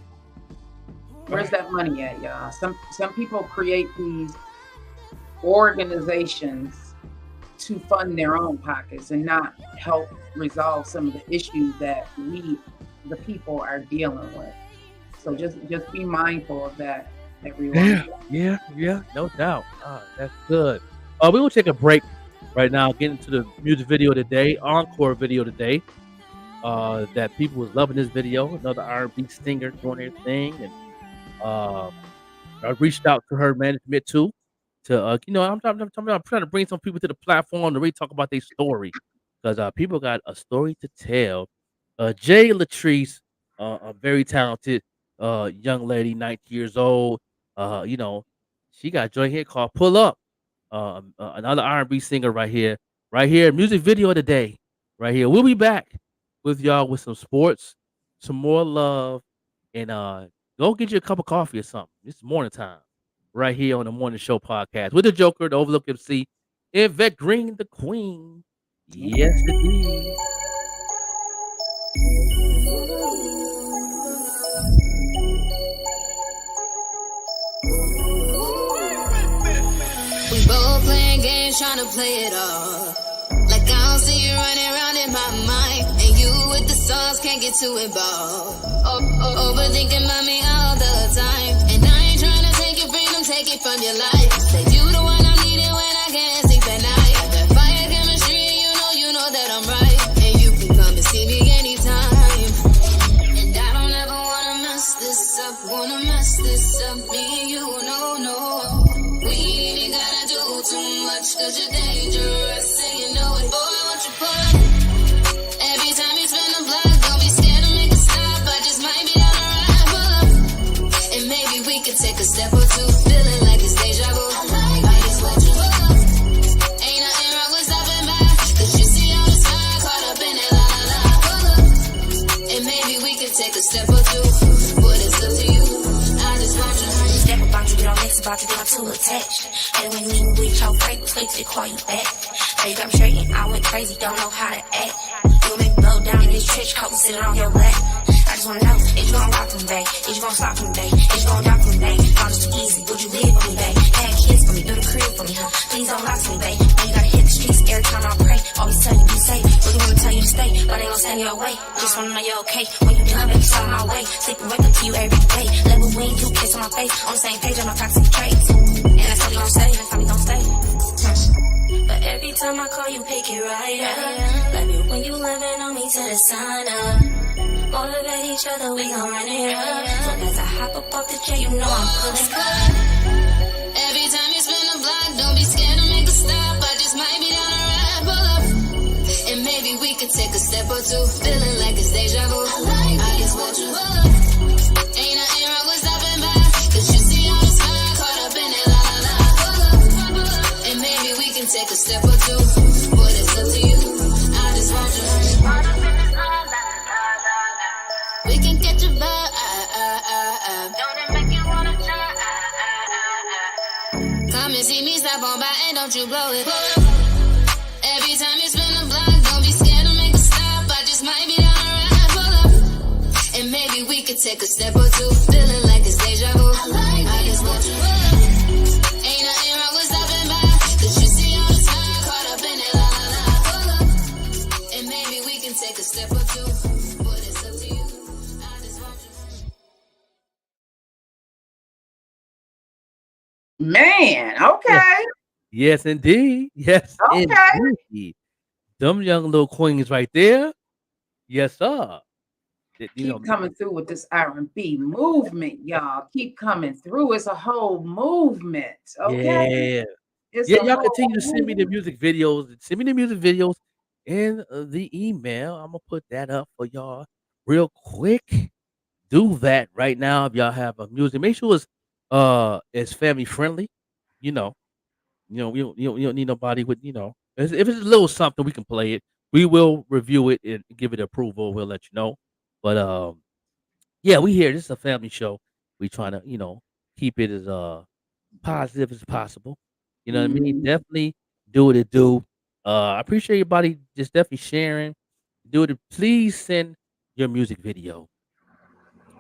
Where's that money at, y'all? Some people create these organizations to fund their own pockets and not help resolve some of the issues that we, the people, are dealing with. So just be mindful of that, everyone. Yeah, no doubt. That's good. We will take a break right now, get into the music video today, encore video today. That people was loving this video. Another R&B singer doing their thing, and I reached out to her management too. To you know, I'm trying to bring some people to the platform to really talk about their story, because people got a story to tell. Jay Latrice, a very talented young lady, 19 years old. You know, she got a joint hit called "Pull Up." Another R&B singer right here. Music video of the day, right here. We'll be back with y'all with some sports, some more love, and go get you a cup of coffee or something. It's morning time, right here on the Morning Show podcast with the Joker, the Overlook MC, Yvette Green, the Queen. Yes, indeed. We both playing games, trying to play it all. Like I don't see you running around in my mind, and you with the songs can't get too involved. Overthinking about me all the time, and I ain't trying to take your freedom, take it from your life. Say you the one I'm needing when I can't sleep at night. I got fire chemistry, you know that I'm right, and you can come and see me anytime. And I don't ever wanna mess this up, me and you, no. We ain't even gotta do too much, 'cause you're dangerous, and you know it. Boy, won't you pull up? Every time you spin the block, don't be scared to make a stop. I just might be down the ride, pull up. And maybe we could take a step or two, feeling like it's deja vu. I just let you pull up. Ain't nothing wrong with stopping by, 'cause you see all the signs caught up in it, la. Pull up. And maybe we could take a step or two, but it's up to you. I just want you. Step about you, get on next about you, get on too attached. And when you with your break, wait till they call you back. They got me straight and I went crazy, don't know how to act. You make me blow down in this trench coat, sitting on your lap. I just wanna know, is you gonna rock from me, babe? Is you gonna stop from me, babe? Is you gonna drop from me, babe? I'm just too easy, would you live for me, babe? Had kids for me, build a crib for me, huh? Please don't lie to me, babe. Now you gotta hit the streets every time I pray. Always tell you be safe, really wanna tell you to stay, but ain't gon' send you away. Just wanna know you're okay. When you done, baby, it's on my way. Sleep and wake up to you every day. Level when you kiss on my face, on the same page, on my toxic traits. And that's how we gon' stay, that's how we gon' stay. But every time I call you, pick it right up. Love it when you loving on me to the sun up. Motivate each other, we gon' run it up. So as I hop up off the jet, you know I'm pulling up. Every time you spin the block, don't be scared to make a stop. I just might be down the ride, pull up. And maybe we could take a step or two, feeling like it's deja vu. I just want you pull up. Ain't nothing wrong with stopping by, 'cause you see all the smile caught up in won't you blow it? Every time you spin a block, don't be scared to make a stop. I just might be down the ride, pull up. And maybe we could take a step or two, feeling like it's deja vu. I just want you pull up. Ain't nothing wrong with stopping by, 'cause you see all the time caught up in it, la la la. Pull up. And maybe we can take a step or two, but it's up to you. I just want you. Man, okay. Yes, indeed. Yes, Okay. indeed. Them young little queens right there. Yes, sir. Keep coming through with this R&B movement, y'all. Keep coming through. It's a whole movement. Okay. Yeah. It's Yeah, a y'all whole continue to send me the movement. music videos. Send me the music videos in the email. I'm gonna put that up for y'all real quick. Do that right now if y'all have a music. Make sure it's family friendly. You know, you don't need nobody with if it's a little something we can play it. We will review it and give it approval. We'll let you know. But yeah, we here. This is a family show. We trying to keep it as positive as possible. You know what I mean? Mhm. Definitely do what it do. I appreciate everybody just definitely sharing. Do it. Please send your music video.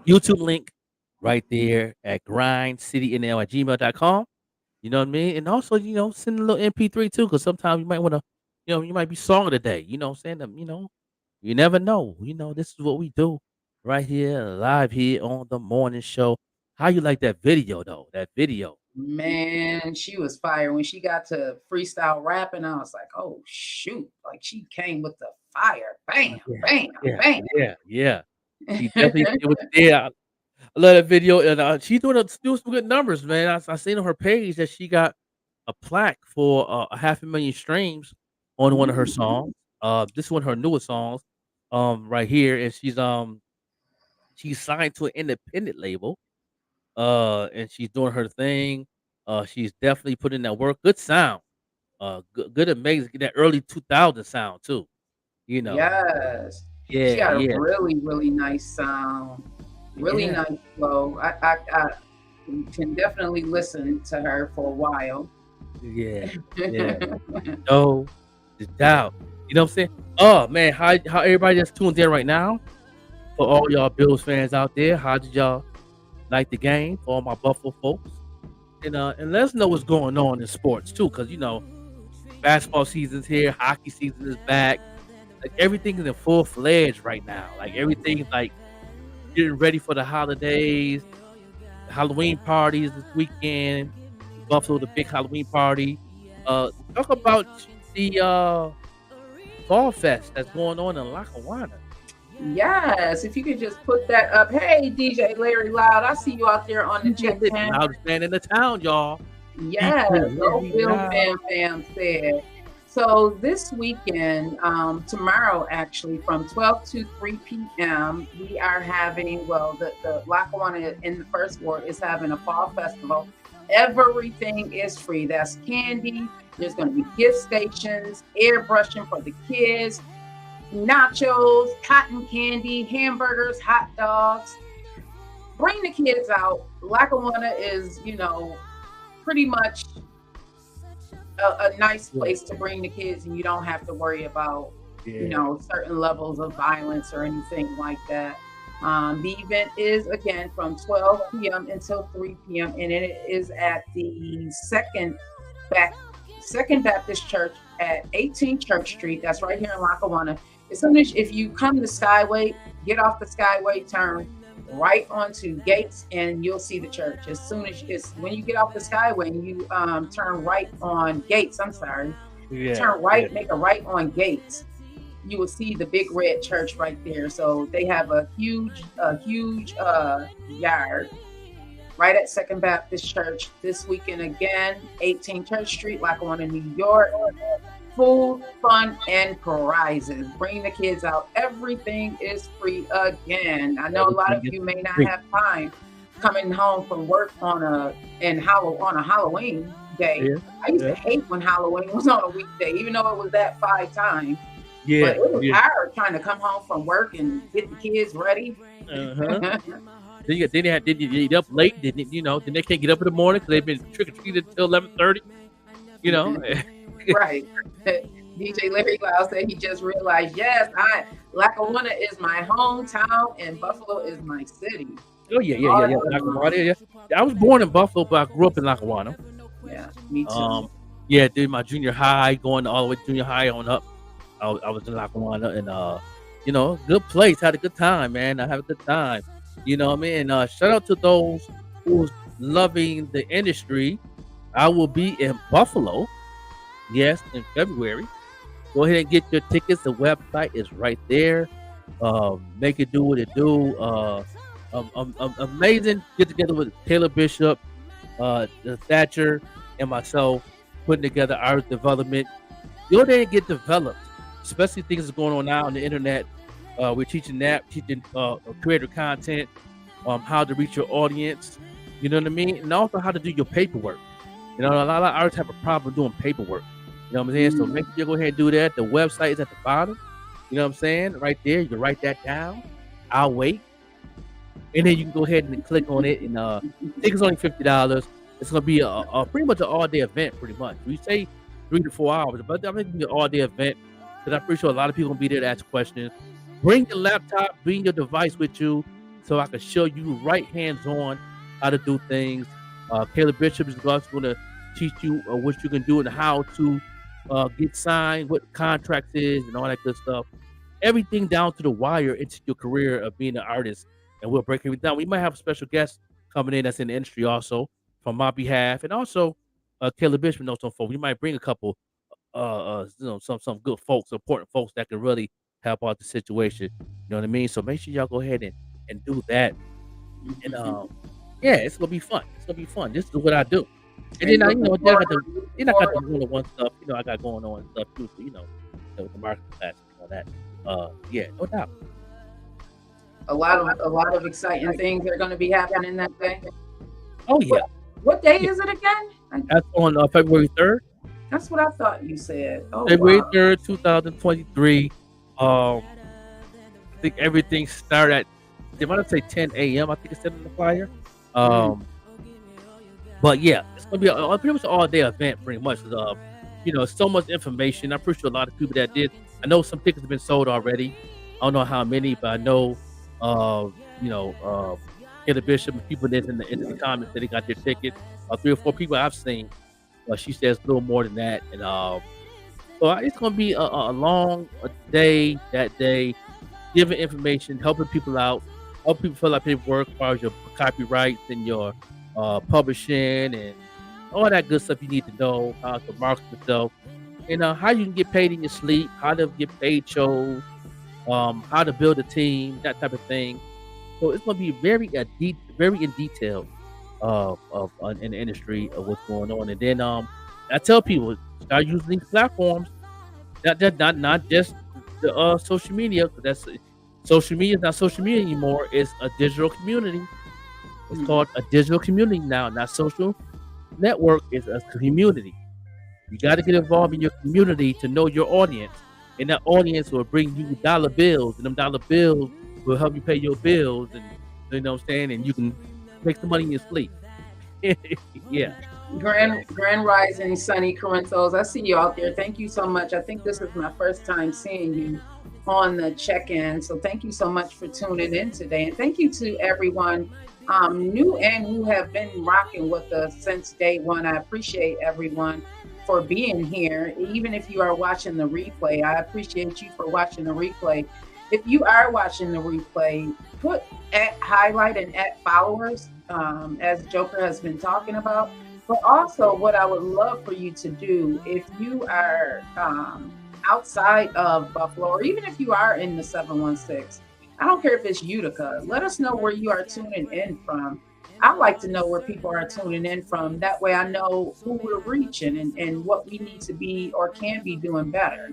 YouTube link right there at grindcitynl@gmail.com. You know what I mean? And also, send a little MP3 too, because sometimes you might want to, you might be song of the day. You know, send them. You never know. This is what we do right here, live here on the morning show. How you like that video though? That video. Man, she was fire. When she got to freestyle rapping, I was like, oh shoot. Like she came with the fire. Bam, Yeah, bam, yeah, bam. yeah. She definitely it was there. I love that video, and she's doing some good numbers, man. I seen on her page that she got a plaque for 500,000 streams on one of her songs. This is one of her newest songs, right here, and she's signed to an independent label, and she's doing her thing. She's definitely putting that work. Good sound, good, amazing. That early 2000 sound too. You know, Yes. She yeah, got a yeah, really, really nice sound, really yeah, nice flow. I can definitely listen to her for a while. yeah, yeah. No doubt. You know what I'm saying? Oh man, how everybody that's tuned in right now? For all y'all Bills fans out there, how did y'all like the game? For all my Buffalo folks, and let us know what's going on in sports too, because basketball season's here, hockey season is back. Like everything is in full fledged right now. Like everything's like getting ready for the holidays, Halloween parties this weekend. Buffalo, the big Halloween party. Talk about the Fall Fest that's going on in Lackawanna. Yes, if you could just put that up. Hey, DJ Larry Loud, I see you out there on the chat The panel. loudest man in the town, y'all. Yes, Larry Bill Loud. Fam said. So this weekend, tomorrow actually, from 12 to 3 p.m., we are having, the Lackawanna in the First Ward is having a fall festival. Everything is free. That's candy. There's going to be gift stations, airbrushing for the kids, nachos, cotton candy, hamburgers, hot dogs. Bring the kids out. Lackawanna is, pretty much a nice place to bring the kids, and you don't have to worry about certain levels of violence or anything like that. The event is again from 12 p.m. until 3 p.m. and it is at the Second Baptist Church at 18 Church Street. That's right here in Lackawanna. As soon as if you come to Skyway, get off the Skyway, turn right onto Gates, and you'll see the church. As soon as when you get off the Skyway and you turn right on Gates, turn right, make a right on Gates, you will see the big red church right there. So they have a huge yard right at Second Baptist Church this weekend again, 18 Church Street, Lackawanna, New York. Food, fun, and prizes. Bring the kids out. Everything is free again. I know a lot of you may not have time coming home from work on a Halloween day. Yeah, I used to hate when Halloween was on a weekday, even though it was that 5 times. Yeah, But it was hard trying to come home from work and get the kids ready. Then they get up late. Then they can't get up in the morning because they've been trick or treated until 11:30. You know, Right. DJ Larry Cloud said he just realized, yes, Lackawanna is my hometown and Buffalo is my city. oh yeah. Lackawanna, yeah. I was born in Buffalo, but I grew up in Lackawanna. Yeah, me too. Yeah, did my junior high, going all the way to junior high on up. I was in Lackawanna, and you know, good place. Had a good time, man. I had a good time. You know what I mean? Shout out to those who's loving the industry. I will be in Buffalo, yes, in February. Go ahead and get your tickets. The website is right there. Make it do what it do. Amazing get together with Taylor Bishop, Thatcher, and myself, putting together our development. Go there and get developed, especially things that's going on now on the internet. We're teaching creator content, how to reach your audience. You know what I mean, and also how to do your paperwork. You know, a lot of artists have a problem doing paperwork. You know what I'm saying? So make sure you go ahead and do that. The website is at the bottom. You know what I'm saying? Right there. You can write that down. I'll wait. And then you can go ahead and click on it. And I think it's only $50. It's going to be a pretty much an all-day event, pretty much. We say 3 to 4 hours, but I think it's going to be an all-day event because I'm pretty sure a lot of people will be there to ask questions. Bring your laptop, bring your device with you so I can show you right hands-on how to do things. Caleb Bishop is also going to teach you what you can do and how to get signed, what contracts is, and all that good stuff. Everything down to the wire into your career of being an artist, and we'll break everything down. We might have a special guest coming in that's in the industry also from my behalf, and also Caleb Bishop knows some folks. We might bring a couple, some good folks, important folks that can really help out the situation. You know what I mean? So make sure y'all go ahead and do that. And yeah, it's gonna be fun. It's gonna be fun. This is what I do. And then I got the one-on-one stuff. You know, I got going on and stuff too. So the marketing class and all that. Yeah, no doubt. A lot of exciting things are going to be happening that day. Oh yeah. What day is it again? That's on February 3rd. That's what I thought you said. Oh, February 3rd, 2023. I think everything started at, they want to say 10 a.m. I think it said on the flyer. But yeah, it's gonna be pretty much an all-day event, pretty much. So much information. I'm pretty sure a lot of people that did. I know some tickets have been sold already. I don't know how many, but I know, Caleb Bishop and people that's in the comments that they got their tickets. 3 or 4 people I've seen. She says a little more than that, and so it's gonna be a long day that day, giving information, helping people out, helping people fill out paperwork as far as your copyrights and your publishing and all that good stuff you need to know, how to market yourself, and how you can get paid in your sleep, how to get paid shows, how to build a team, that type of thing. So it's going to be very in detail in the industry of what's going on. And then I tell people, start using these platforms, not just the social media, because social media is not social media anymore. It's a digital community. It's called a digital community now, not social network. It's a community. You got to get involved in your community to know your audience, and that audience will bring you dollar bills, and them dollar bills will help you pay your bills, and you know what I'm saying, and you can make some money in your sleep. Yeah. Grand Rising, Sunny Corinthos. I see you out there. Thank you so much. I think this is my first time seeing you on the check-in, so thank you so much for tuning in today, and thank you to everyone new and who have been rocking with us since day one. I appreciate everyone for being here. Even if you are watching the replay, I appreciate you for watching the replay. If you are watching the replay, put @highlight and @followers, as Joker has been talking about. But also what I would love for you to do, if you are outside of Buffalo, or even if you are in the 716, I don't care if it's Utica, let us know where you are tuning in from. I like to know where people are tuning in from. That way I know who we're reaching and what we need to be or can be doing better.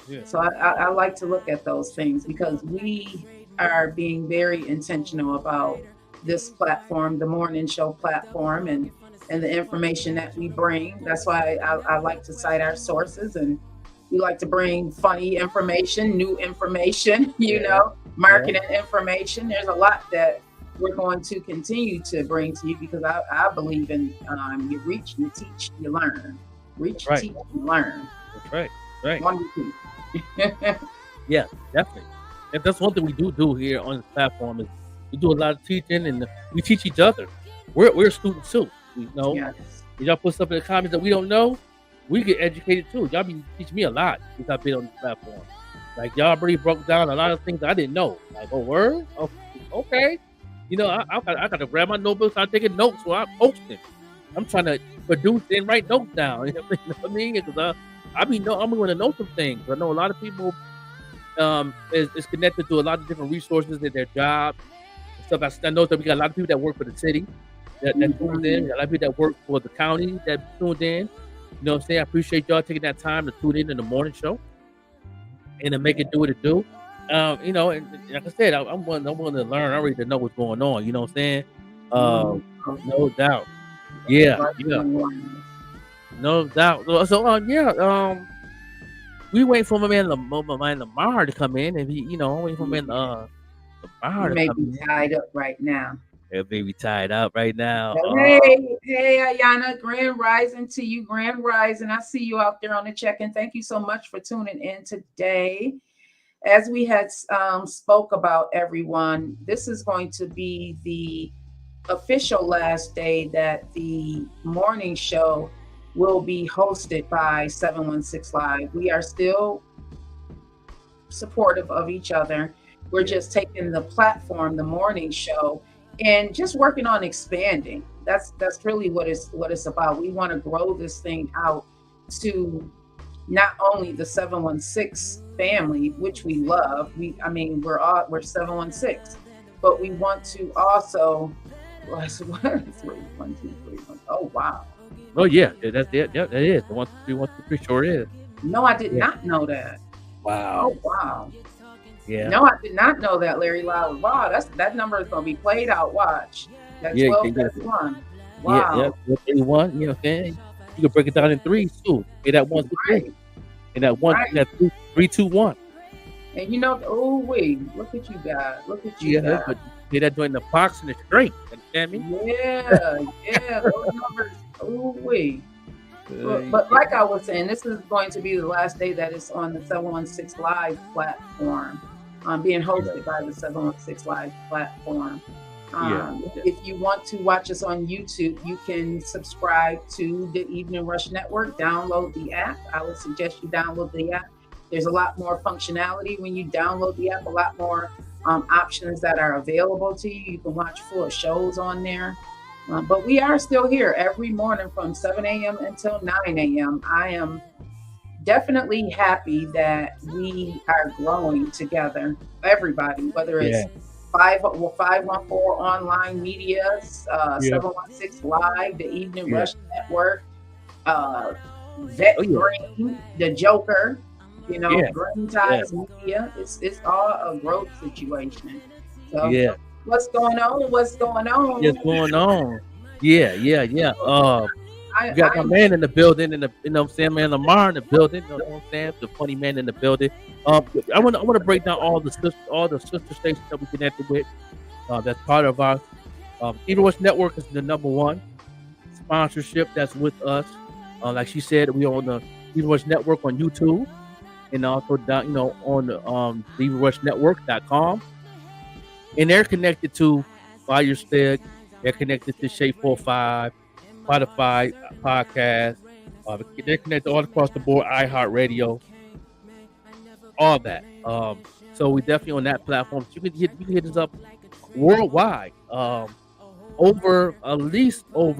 Yeah. So I like to look at those things because we are being very intentional about this platform, the morning show platform, and the information that we bring. That's why I like to cite our sources, and we like to bring funny information, new information, marketing information. There's a lot that we're going to continue to bring to you because I believe in you reach, you teach, you learn. Reach, Right. teach, and learn. That's right. Right. One, two. Yeah, definitely. And that's one thing we do here on this platform is we do a lot of teaching and we teach each other. We're students too. You know, Yes. if y'all put stuff in the comments that we don't know, we get educated too. Y'all be teaching me a lot since I've been on this platform. Like y'all already broke down a lot of things I didn't know. Like, oh, word? Oh, okay. You know, I got to grab my notebook, start taking notes while I'm posting. I'm trying to produce and write notes down. You know what I mean? Because I'm going to know some things. I know a lot of people is connected to a lot of different resources in their job and stuff. I know that we got a lot of people that work for the city that tuned in. We got a lot of people that work for the county that tuned in. You know what I'm saying? I appreciate y'all taking that time to tune in the morning show and to make it do what it do. You know, and like I said, I'm willing to learn. I'm ready to know what's going on. You know what I'm saying? No doubt. Yeah. No doubt. So, we wait for my man Lamar to come in, and waiting for my man Lamar You to may come be in. tied up right now. They're maybe tied up right now. Hey, Ayana, Grand Rising to you, Grand Rising. I see you out there on the check-in. Thank you so much for tuning in today. As we had spoke about, everyone, this is going to be the official last day that the morning show will be hosted by 716 Live. We are still supportive of each other. We're just taking the platform, the morning show, and just working on expanding. That's really what it's about. We want to grow this thing out to not only the 716 family, which we love. We're 716, but we want to also. Oh wow. Oh yeah, that's it. Yeah, that is the 1, 2, 3, 1, 2, 3. Sure is. No, I did not know that. Wow. Oh wow. Yeah. No, I did not know that, Larry Loud. Wow, that number is gonna be played out. Watch. That's Yeah, 1231. Wow. Yeah. 1231. You know what I'm saying? You can break it down in threes too. Get that 1, 2, 3. And that 1, that 3, 2, 1. And look at you guys. Look at you guys. But get that joint in the box and the straight. Understand me? Yeah, those numbers. But like I was saying, this is going to be the last day that it's on the 716 Live platform, being hosted by the 716 Live platform. If you want to watch us on YouTube, you can subscribe to the Evening Rush Network, download the app. I would suggest you download the app. There's a lot more functionality when you download the app, a lot more options that are available to you. You can watch full shows on there. But we are still here every morning from 7 a.m. until 9 a.m. I am definitely happy that we are growing together, everybody, whether it's 514 Online Media, 716 Live, the Evening Rush Network, Vet Green, the Joker, Green Ties Media. It's all a growth situation. So what's going on? What's going on? Yeah. You got my man in the building, and you know what I'm saying, man, Lamar in the building. You know what I'm saying? The funny man in the building. I want to break down all the sister stations that we connected with. That's part of our Evening Rush Network is the #1 sponsorship that's with us. Like she said, we on the Evening Rush Network on YouTube, and also down, on the EveningRushNetwork.com. And they're connected to Fire Stick. They're connected to Shape 45, Spotify podcast. They're connected all across the board, iHeartRadio, all that. So we definitely on that platform. So you can hit us up worldwide. Over at least a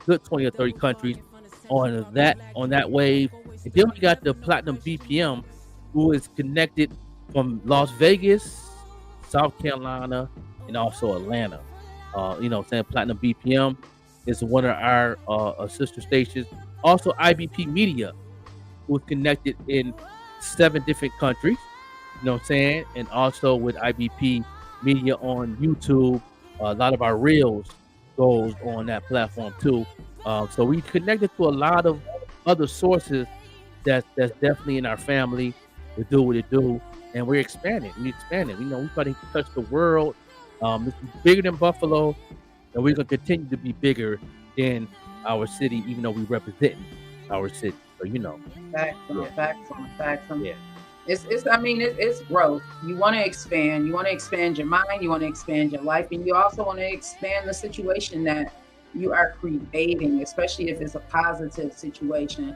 good 20 or 30 countries on that wave. And then we got the Platinum BPM, who is connected from Las Vegas, South Carolina, and also Atlanta. Saying Platinum BPM is one of our sister stations. Also IBP Media, who is connected in 7 different countries. You know what I'm saying? And also with IBP Media on YouTube, a lot of our reels goes on that platform too. So we connected to a lot of other sources that's definitely in our family to do what it do. And we're expanding. We try to touch the world. This is bigger than Buffalo, and we're gonna continue to be bigger than our city, even though we represent our city. So Facts on Yeah. facts on facts on. Yeah. It's growth. You want to expand. You want to expand your mind. You want to expand your life, and you also want to expand the situation that you are creating, especially if it's a positive situation.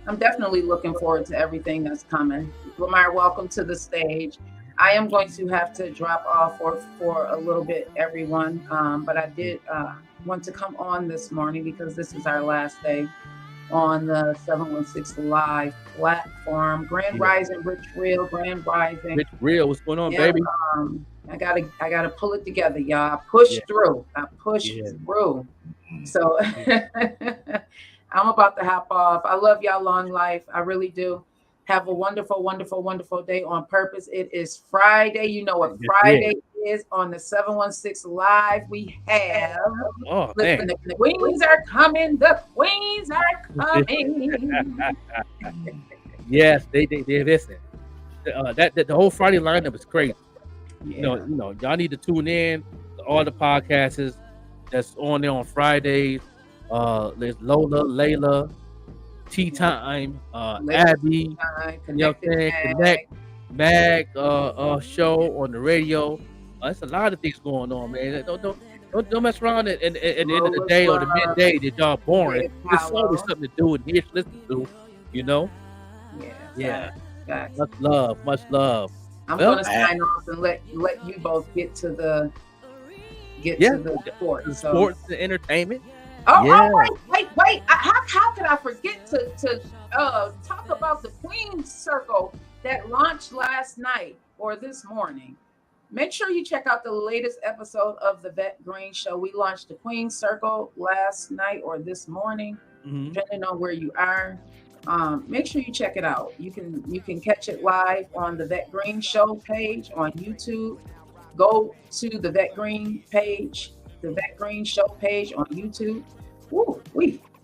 I'm definitely looking forward to everything that's coming. Lamar, welcome to the stage. I am going to have to drop off for a little bit, everyone. But I did want to come on this morning because this is our last day on the 716 Live platform. Grand Yeah. Rising, Rich Real, Grand Rising. Rich Real, what's going on, Yeah, baby? I gotta pull it together, y'all. I pushed Yeah. through. I pushed Yeah. through. So I'm about to hop off. I love y'all. Long life. I really do. Have a wonderful, wonderful, wonderful day on purpose. It is Friday. You know what Yes, Friday is on the 716 Live. We have Oh, listen, man. the queens are coming. The queens are coming. Yes, they listen. That the whole Friday lineup is crazy. Yeah. Y'all need to tune in to all the podcasts that's on there on Fridays. There's Lola, Layla, Tea Time, Abby, you know what I'm Connected saying? Connect, Mag, show on the radio. There's a lot of things going on, man. Don't mess around at the end of the day or the midday that y'all boring. There's always something to do and here to listen to, Yeah. Facts. Much love. I'm Well, gonna sign off and let you both get to the sports. The So- sports and entertainment. Oh, Yeah. wait! How could I forget to talk about the Queen's Circle that launched last night or this morning? Make sure you check out the latest episode of the Vet Green Show. We launched the Queen's Circle last night or this morning, depending on where you are. Make sure you check it out. You can catch it live on the Vet Green Show page on YouTube. Go to the Vet Green page, the Vet Green Show page on YouTube. Woo,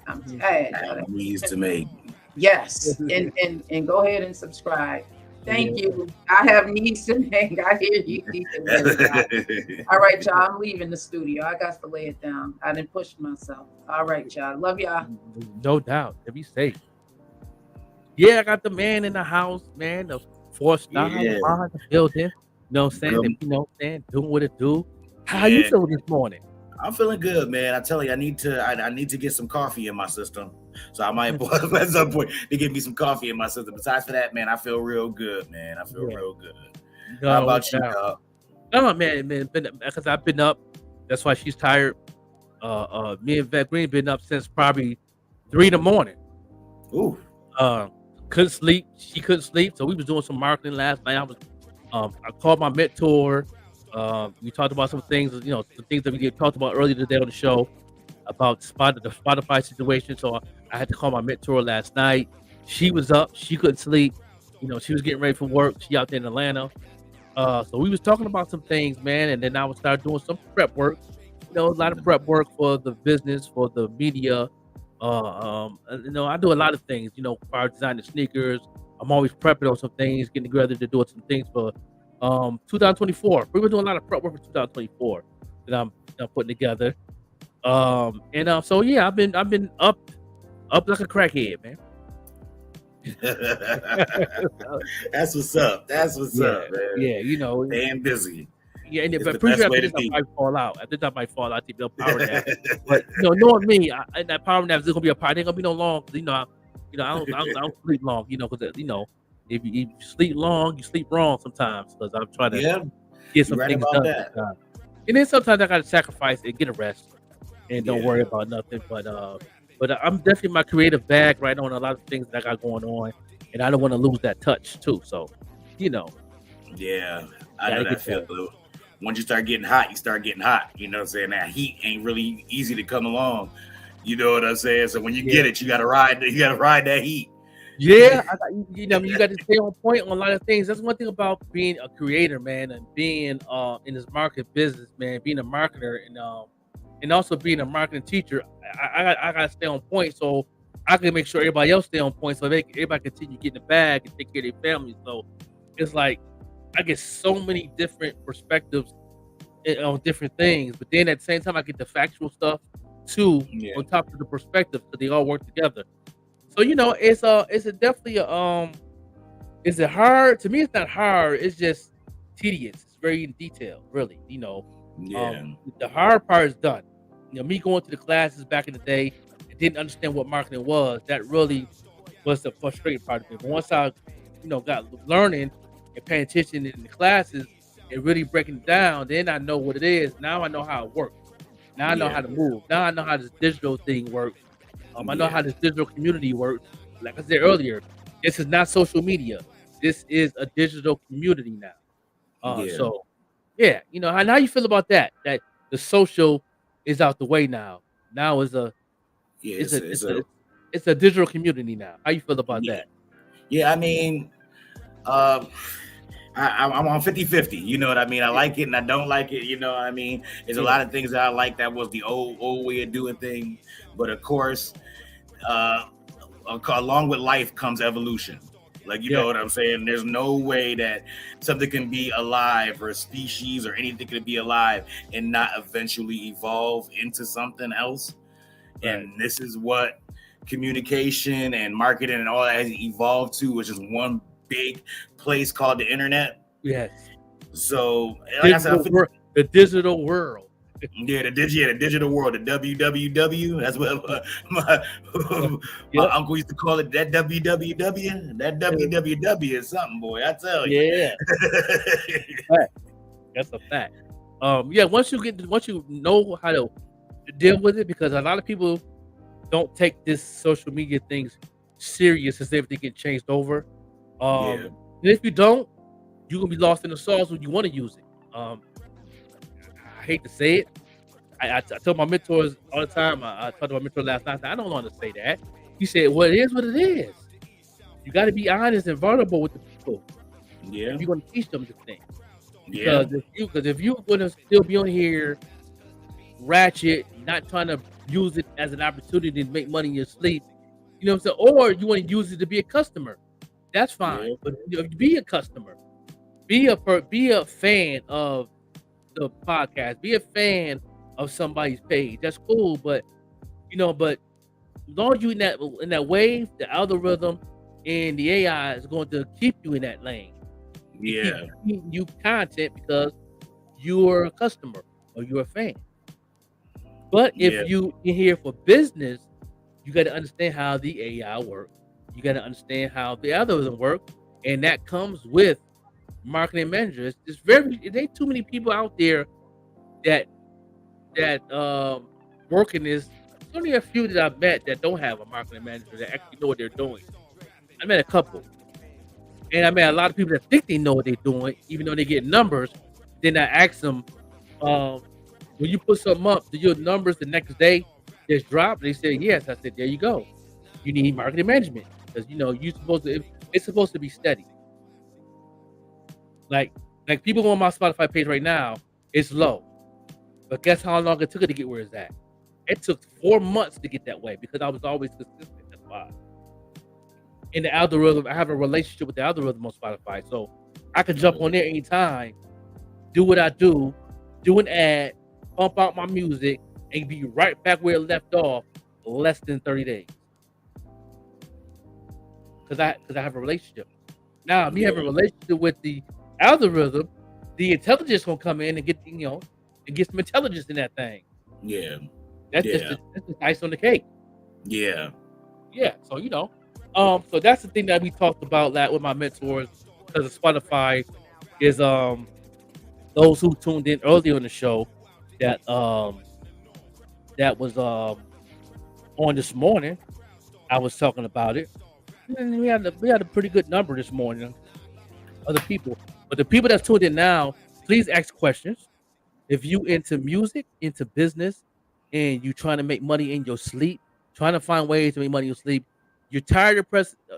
I'm tired. Needs to make. Yes, and go ahead and subscribe. Thank you. I have needs to make. I hear you. Needs to make. All right, y'all. I'm leaving the studio. I got to lay it down. I didn't push myself. All right, y'all. Love y'all. No doubt. To be safe. Yeah, I got the man in the house, man. The 4-star behind the building. You know what I'm saying? Doing what it do. How you feeling this morning? I'm feeling good, man. I tell you, I need to get some coffee in my system. So I might at some point to get me some coffee in my system. Besides for that, man, I feel real good, man. I feel real good. How about you, dog? Oh man, because I've been up. That's why she's tired. Me and Vet Green been up since probably 3 a.m. Ooh. Couldn't sleep. She couldn't sleep. So we was doing some marketing last night. I called my mentor. We talked about some things, some things that we talked about earlier today on the show about the Spotify situation. So I had to call my mentor last night. She was up. She couldn't sleep. She was getting ready for work. She out there in Atlanta. So we was talking about some things, man. And then I would start doing some prep work. A lot of prep work for the business, for the media. I do a lot of things. Far designing sneakers. I'm always prepping on some things, getting together to do some things for 2024. We were doing a lot of prep work for 2024 that I'm putting together. So yeah, I've been up like a crackhead, man. That's what's up. That's what's up, man. Yeah, staying busy. Yeah, and it's but the pretty best sure way after to this be. I might fall out. After that, I might fall out. Take a power nap. But knowing me, that power nap is gonna be a power. It ain't gonna be no long. I don't sleep long. Because if you sleep long, you sleep wrong sometimes. Because I'm trying to get some things done. Sometimes. And then sometimes I gotta sacrifice and get a rest and don't worry about nothing. But I'm definitely my creative bag right on a lot of things that I got going on, and I don't want to lose that touch too. So, Yeah, I know that feel. Once you start getting hot, you start getting hot. You know what I'm saying? That heat ain't really easy to come along. You know what I'm saying? So when you get it, you gotta ride that heat. Yeah, you got to stay on point on a lot of things. That's one thing about being a creator, man, and being in this market business, man, being a marketer and also being a marketing teacher. I gotta stay on point so I can make sure everybody else stay on point, so everybody continue getting the bag and take care of their family. So it's like I get so many different perspectives on different things, but then at the same time I get the factual stuff too on top of the perspective, so they all work together. So it's a definitely a. Is it hard? To me, it's not hard. It's just tedious. It's very in detail, really. Yeah. The hard part is done. Me going to the classes back in the day and didn't understand what marketing was. That really was the frustrating part of it. But once I, got learning and paying attention in the classes and really breaking it down, then I know what it is. Now I know how it works. Now I know how to move. Now I know how this digital thing works. I know how this digital community works. Like I said earlier, this is not social media. This is a digital community now. So, yeah, how you feel about that? That the social is out the way now. Now is it's a digital community now. How you feel about that? Yeah, I mean, I'm on 50-50. You know what I mean? I like it and I don't like it. You know what I mean? There's a lot of things that I like. That was the old way of doing things. But of course, along with life comes evolution. Like, you know what I'm saying? There's no way that something can be alive or a species or anything can be alive and not eventually evolve into something else. Right. And this is what communication and marketing and all that has evolved to, which is one big place called the internet. Yes. So, like I said, the digital world. Yeah, the digital world, the WWW. That's what my uncle used to call it. That WWW. That WWW is something, boy. I tell you. Yeah, that's a fact. Once you know how to deal with it, because a lot of people don't take this social media things serious as if they get changed over. And if you don't, you're gonna be lost in the sauce when you want to use it. I hate to say it. I tell my mentors all the time. I talked to my mentor last night. I don't want to say that. He said, "Well, it is what it is. You got to be honest and vulnerable with the people. Yeah, you're going to teach them the things. Because if you're going to still be on here, ratchet, not trying to use it as an opportunity to make money in your sleep, you know what I'm saying? Or you want to use it to be a customer, that's fine. Yeah. But be a customer, be a fan of the podcast, be a fan of somebody's page. That's cool, but as long as you in that wave, the algorithm and the AI is going to keep you in that lane. Yeah, you content because you're a customer or you're a fan. But if you in here for business, you got to understand how the AI works. You got to understand how the algorithm works, and that comes with marketing managers. There ain't too many people out there that work in this. There's only a few that I've met that don't have a marketing manager that actually know what they're doing. I met a couple, and I met a lot of people that think they know what they're doing, even though they get numbers. Then I ask them, when you put something up, do your numbers the next day just drop? They say yes. I said, there you go. You need marketing management because it's supposed to be steady. Like people on my Spotify page right now, it's low. But guess how long it took it to get where it's at? It took 4 months to get that way because I was always consistent. That's why. In the algorithm, I have a relationship with the algorithm on Spotify. So I can jump on there anytime, do what I do an ad, pump out my music, and be right back where it left off less than 30 days. Because I have a relationship. Now, me having a relationship with the algorithm, the intelligence gonna come in and get and get some intelligence in that thing. Yeah, that's just ice on the cake. Yeah. So so that's the thing that we talked about with my mentors because of Spotify is those who tuned in earlier in the show that was on this morning. I was talking about it, and we had a pretty good number this morning. Other people, but the people that's tuned in now, please ask questions. If you into music, into business, and you trying to make money in your sleep, trying to find ways to make money in your sleep, you're tired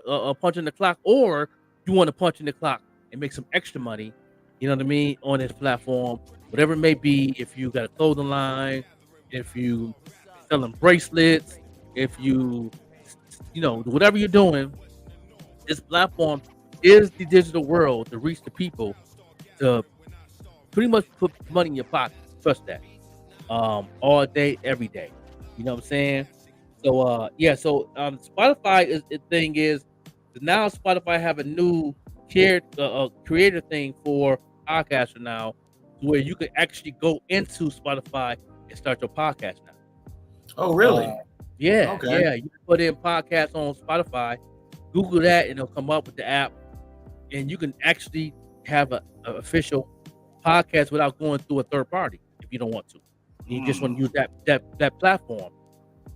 of punching the clock, or you want to punch in the clock and make some extra money, you know what I mean, on this platform, whatever it may be. If you got a clothing line, if you selling bracelets, if you whatever you're doing, this platform is the digital world to reach the people, to pretty much put money in your pocket. Trust that. All day, every day. You know what I'm saying? So Spotify is the thing is now Spotify have a new creator thing for podcaster now, where you can actually go into Spotify and start your podcast now. Oh, really? Yeah, Okay. yeah. You can put in podcasts on Spotify, Google that, and it'll come up with the app, and you can actually have a official podcast without going through a third party if you don't want to. You just want to use that platform,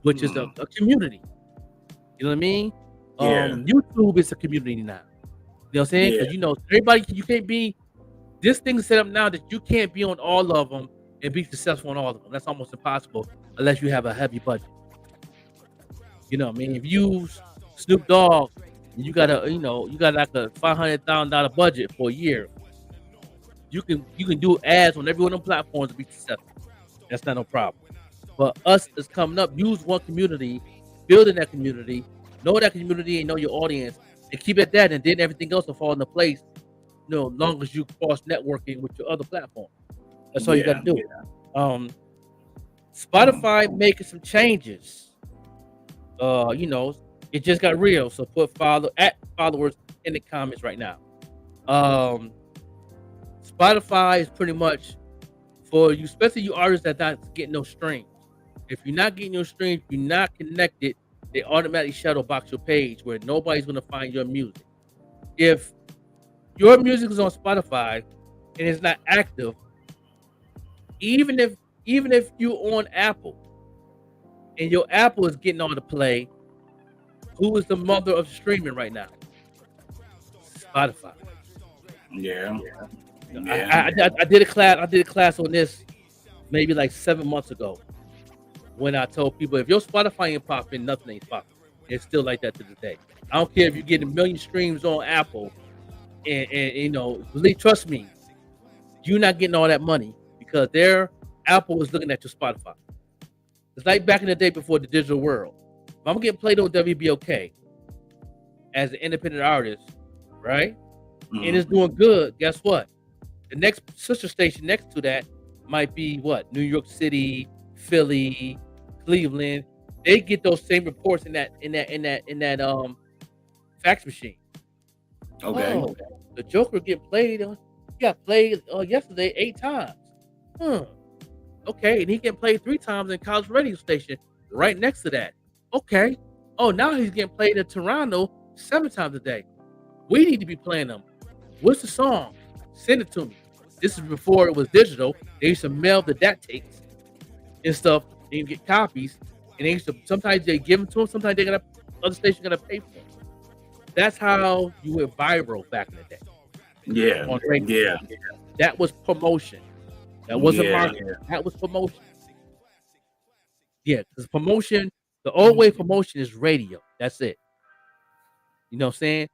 which is a community. You know what I mean? Yeah. YouTube is a community now. You know what I'm saying? Because Yeah. everybody, you can't be. This thing's set up now that you can't be on all of them and be successful on all of them. That's almost impossible unless you have a heavy budget. You know what I mean? If you Snoop Dogg, you got like a $500,000 budget for a year. You can do ads on every one of them platforms to be successful. That's not no problem. But us is coming up, use one community, building that community, know that community and know your audience, and keep it that, and then everything else will fall into place. Long as you cross networking with your other platform. That's all you got to do. Spotify making some changes. It just got real. So put followers in the comments right now. Spotify is pretty much for you, especially you artists that not getting no streams. If you're not getting your streams, you're not connected, they automatically shadow box your page where nobody's gonna find your music. If your music is on Spotify and it's not active, even if you're on Apple and your Apple is getting all the play, who is the mother of streaming right now? Spotify. Yeah. I did a class on this maybe like 7 months ago when I told people if your Spotify ain't popping, nothing ain't popping. It's still like that to this day. I don't care if you get 1 million streams on Apple, and really trust me, you're not getting all that money because Apple is looking at your Spotify. It's like back in the day before the digital world. If I'm getting played on WBOK as an independent artist, right? And it's doing good, guess what? The next sister station next to that might be what? New York City, Philly, Cleveland. They get those same reports in that fax machine. Okay. Oh, the Joker get played. He got played yesterday 8 times. Okay, and he get played 3 times in college radio station right next to that. Okay. Oh, now he's getting played in Toronto 7 times a day. We need to be playing them. What's the song? Send it to me. This is before it was digital. They used to mail the DAT tapes and stuff. They used to get copies, and they used to sometimes they give them to them. Sometimes they other stations gotta pay for them. That's how you went viral back in the day. Yeah. On radio. Yeah. That was promotion. That wasn't Yeah. marketing. That was promotion. Yeah, because promotion, the old way promotion is radio. That's it. You know what I'm saying?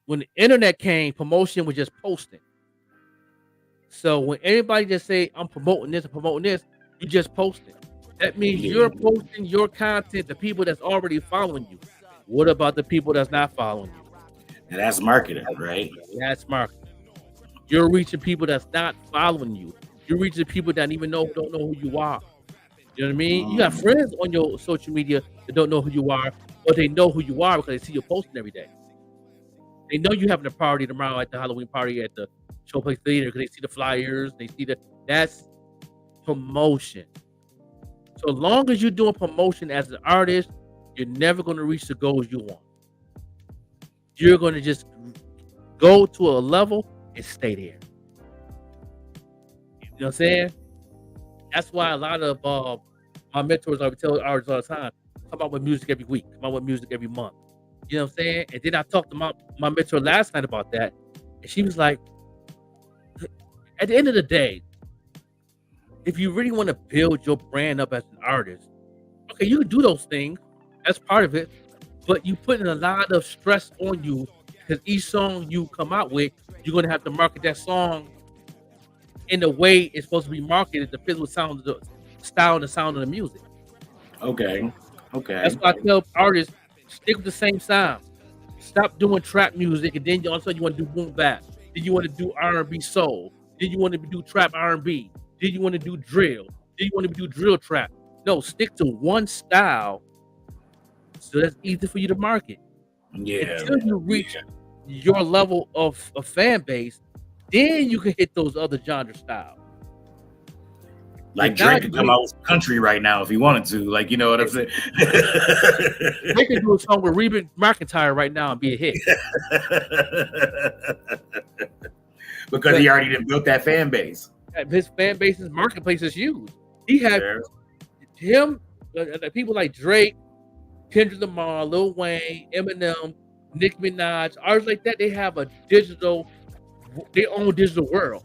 When the internet came, promotion was just posting. So when everybody just say, I'm promoting this and promoting this, you just posting. That means you're posting your content to people that's already following you. What about the people that's not following you? And that's marketing, right? That's marketing. You're reaching people that's not following you. You're reaching people that don't know who you are. You know what I mean? You got friends on your social media that don't know who you are, but they know who you are because they see you posting every day. They know you having a party tomorrow at the Halloween party at the Showplace Theater because they see the flyers. They see that's promotion. So long as you're doing promotion as an artist, you're never going to reach the goals you want. You're going to just go to a level and stay there. You know what I'm saying? That's why a lot of my mentors, I would tell artists all the time, come out with music every week, come out with music every month. You know what I'm saying? And then I talked to my mentor last night about that. And she was like, at the end of the day, if you really want to build your brand up as an artist, okay, you can do those things. That's part of it. But you put in a lot of stress on you because each song you come out with, you're going to have to market that song in the way it's supposed to be marketed to fit with sound of the style and the sound of the music. Okay. That's why I tell artists, stick with the same sound. Stop doing trap music, and then all of a sudden you want to do boom bap. Then you want to do R&B soul. Then you want to do trap R&B. Then you want to do drill. Then you want to do drill trap. No, stick to one style So that's easy for you to market. Yeah. Until you reach your level of fan base, then you can hit those other genre styles. Like Drake could come out with country right now if he wanted to. Like, you know what I'm saying? They could do a song with Reba McEntire right now and be a hit. Because he already built that fan base. His fan base's marketplace is huge. He had him, people like Drake, Kendrick Lamar, Lil Wayne, Eminem, Nicki Minaj, artists like that. They have their own digital world.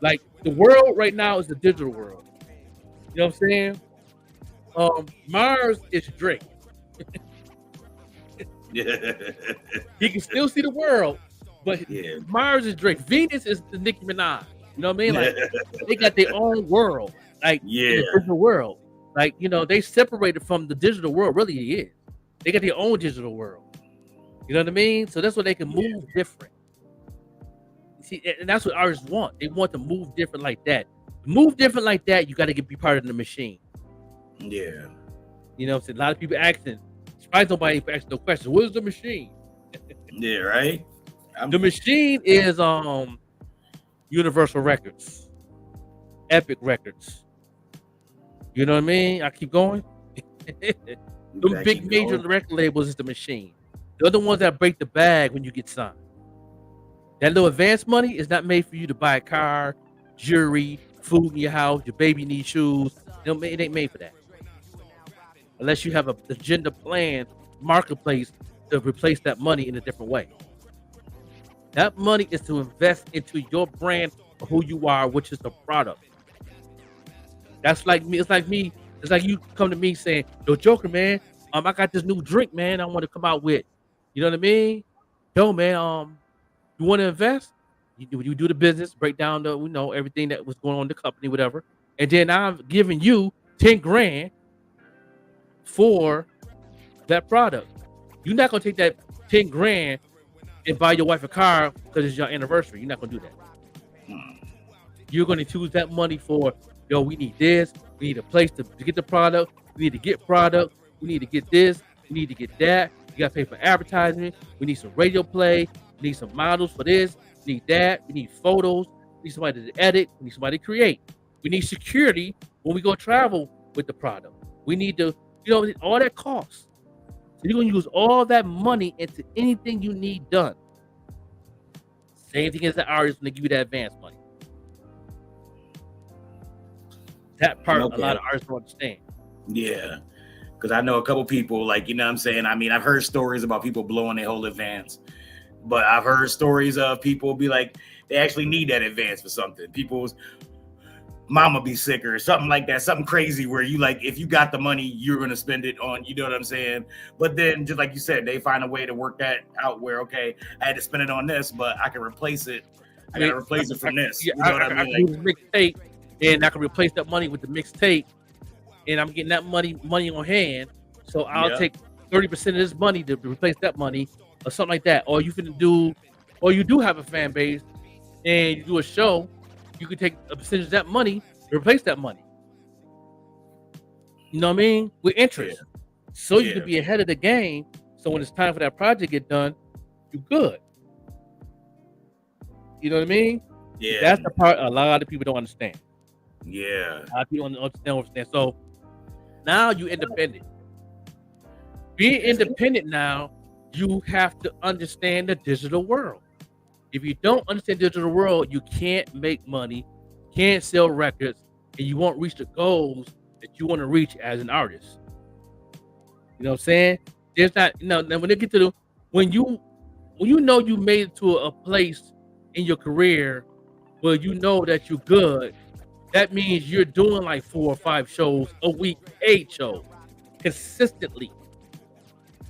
Like the world right now is the digital world. You know what I'm saying? Mars is Drake. He can still see the world, but Mars is Drake. Venus is the Nicki Minaj. You know what I mean? Like they got their own world, like in the digital world. Like, you know, they separated from the digital world. Really, it is. They got their own digital world. You know what I mean? So that's why they can move different. See, and that's what artists want. They want to move different like that. Move different like that, you got to be part of the machine. Yeah. You know what I'm saying? A lot of people asking. Surprised nobody asking no questions. What is the machine? Yeah, right? The machine is Universal Records, Epic Records. You know what I mean? I keep going. The big major record labels is the machine. They're the ones that break the bag when you get signed. That little advance money is not made for you to buy a car, jewelry, food in your house, your baby needs shoes. It ain't made for that. Unless you have a agenda plan, marketplace to replace that money in a different way. That money is to invest into your brand of who you are, which is the product. That's like me. It's like me. It's like you come to me saying, "Yo, Joker, man, I got this new drink, man. I want to come out with." You know what I mean? Yo, man, you want to invest? You do the business, break down everything that was going on in the company, whatever, and then I'm giving you 10 grand for that product. You're not gonna take that 10 grand and buy your wife a car because it's your anniversary. You're not gonna do that. You're gonna choose that money for, yo, we need this, we need a place to get the product, we need to get product, we need to get this, we need to get that, you gotta pay for advertisement, we need some radio play, we need some models for this, we need that, we need photos, we need somebody to edit, we need somebody to create, we need security when we go travel with the product. We need to, all that costs. So you're gonna use all that money into anything you need done. Same thing as the artist when they give you that advance money. That part a lot of artists don't understand. Yeah. Because I know a couple people, like, you know what I'm saying? I mean, I've heard stories about people blowing their whole advance. But I've heard stories of people be like, they actually need that advance for something. People's mama be sick or something like that, something crazy where you like, if you got the money, you're going to spend it on, you know what I'm saying? But then just like you said, they find a way to work that out where, okay, I had to spend it on this, but I can replace it. I got to replace it from this. Yeah, you know what I mean? I can do the mixtape and I can replace that money with the mixtape and I'm getting that money on hand. So I'll take 30% of this money to replace that money or something like that. Or you do have a fan base and you do a show, you can take a percentage of that money to replace that money. You know what I mean? With interest. Yeah. So you can be ahead of the game. So when it's time for that project to get done, you're good. You know what I mean? Yeah. That's the part a lot of people don't understand. Yeah. A lot of people don't understand. So now you're independent. Being independent now, you have to understand the digital world. If you don't understand the digital world, you can't make money, can't sell records, and you won't reach the goals that you want to reach as an artist. You know what I'm saying? There's not, when they get to when you know you made it to a place in your career where you know that you're good, that means you're doing like 4 or 5 shows a week, 8 shows consistently,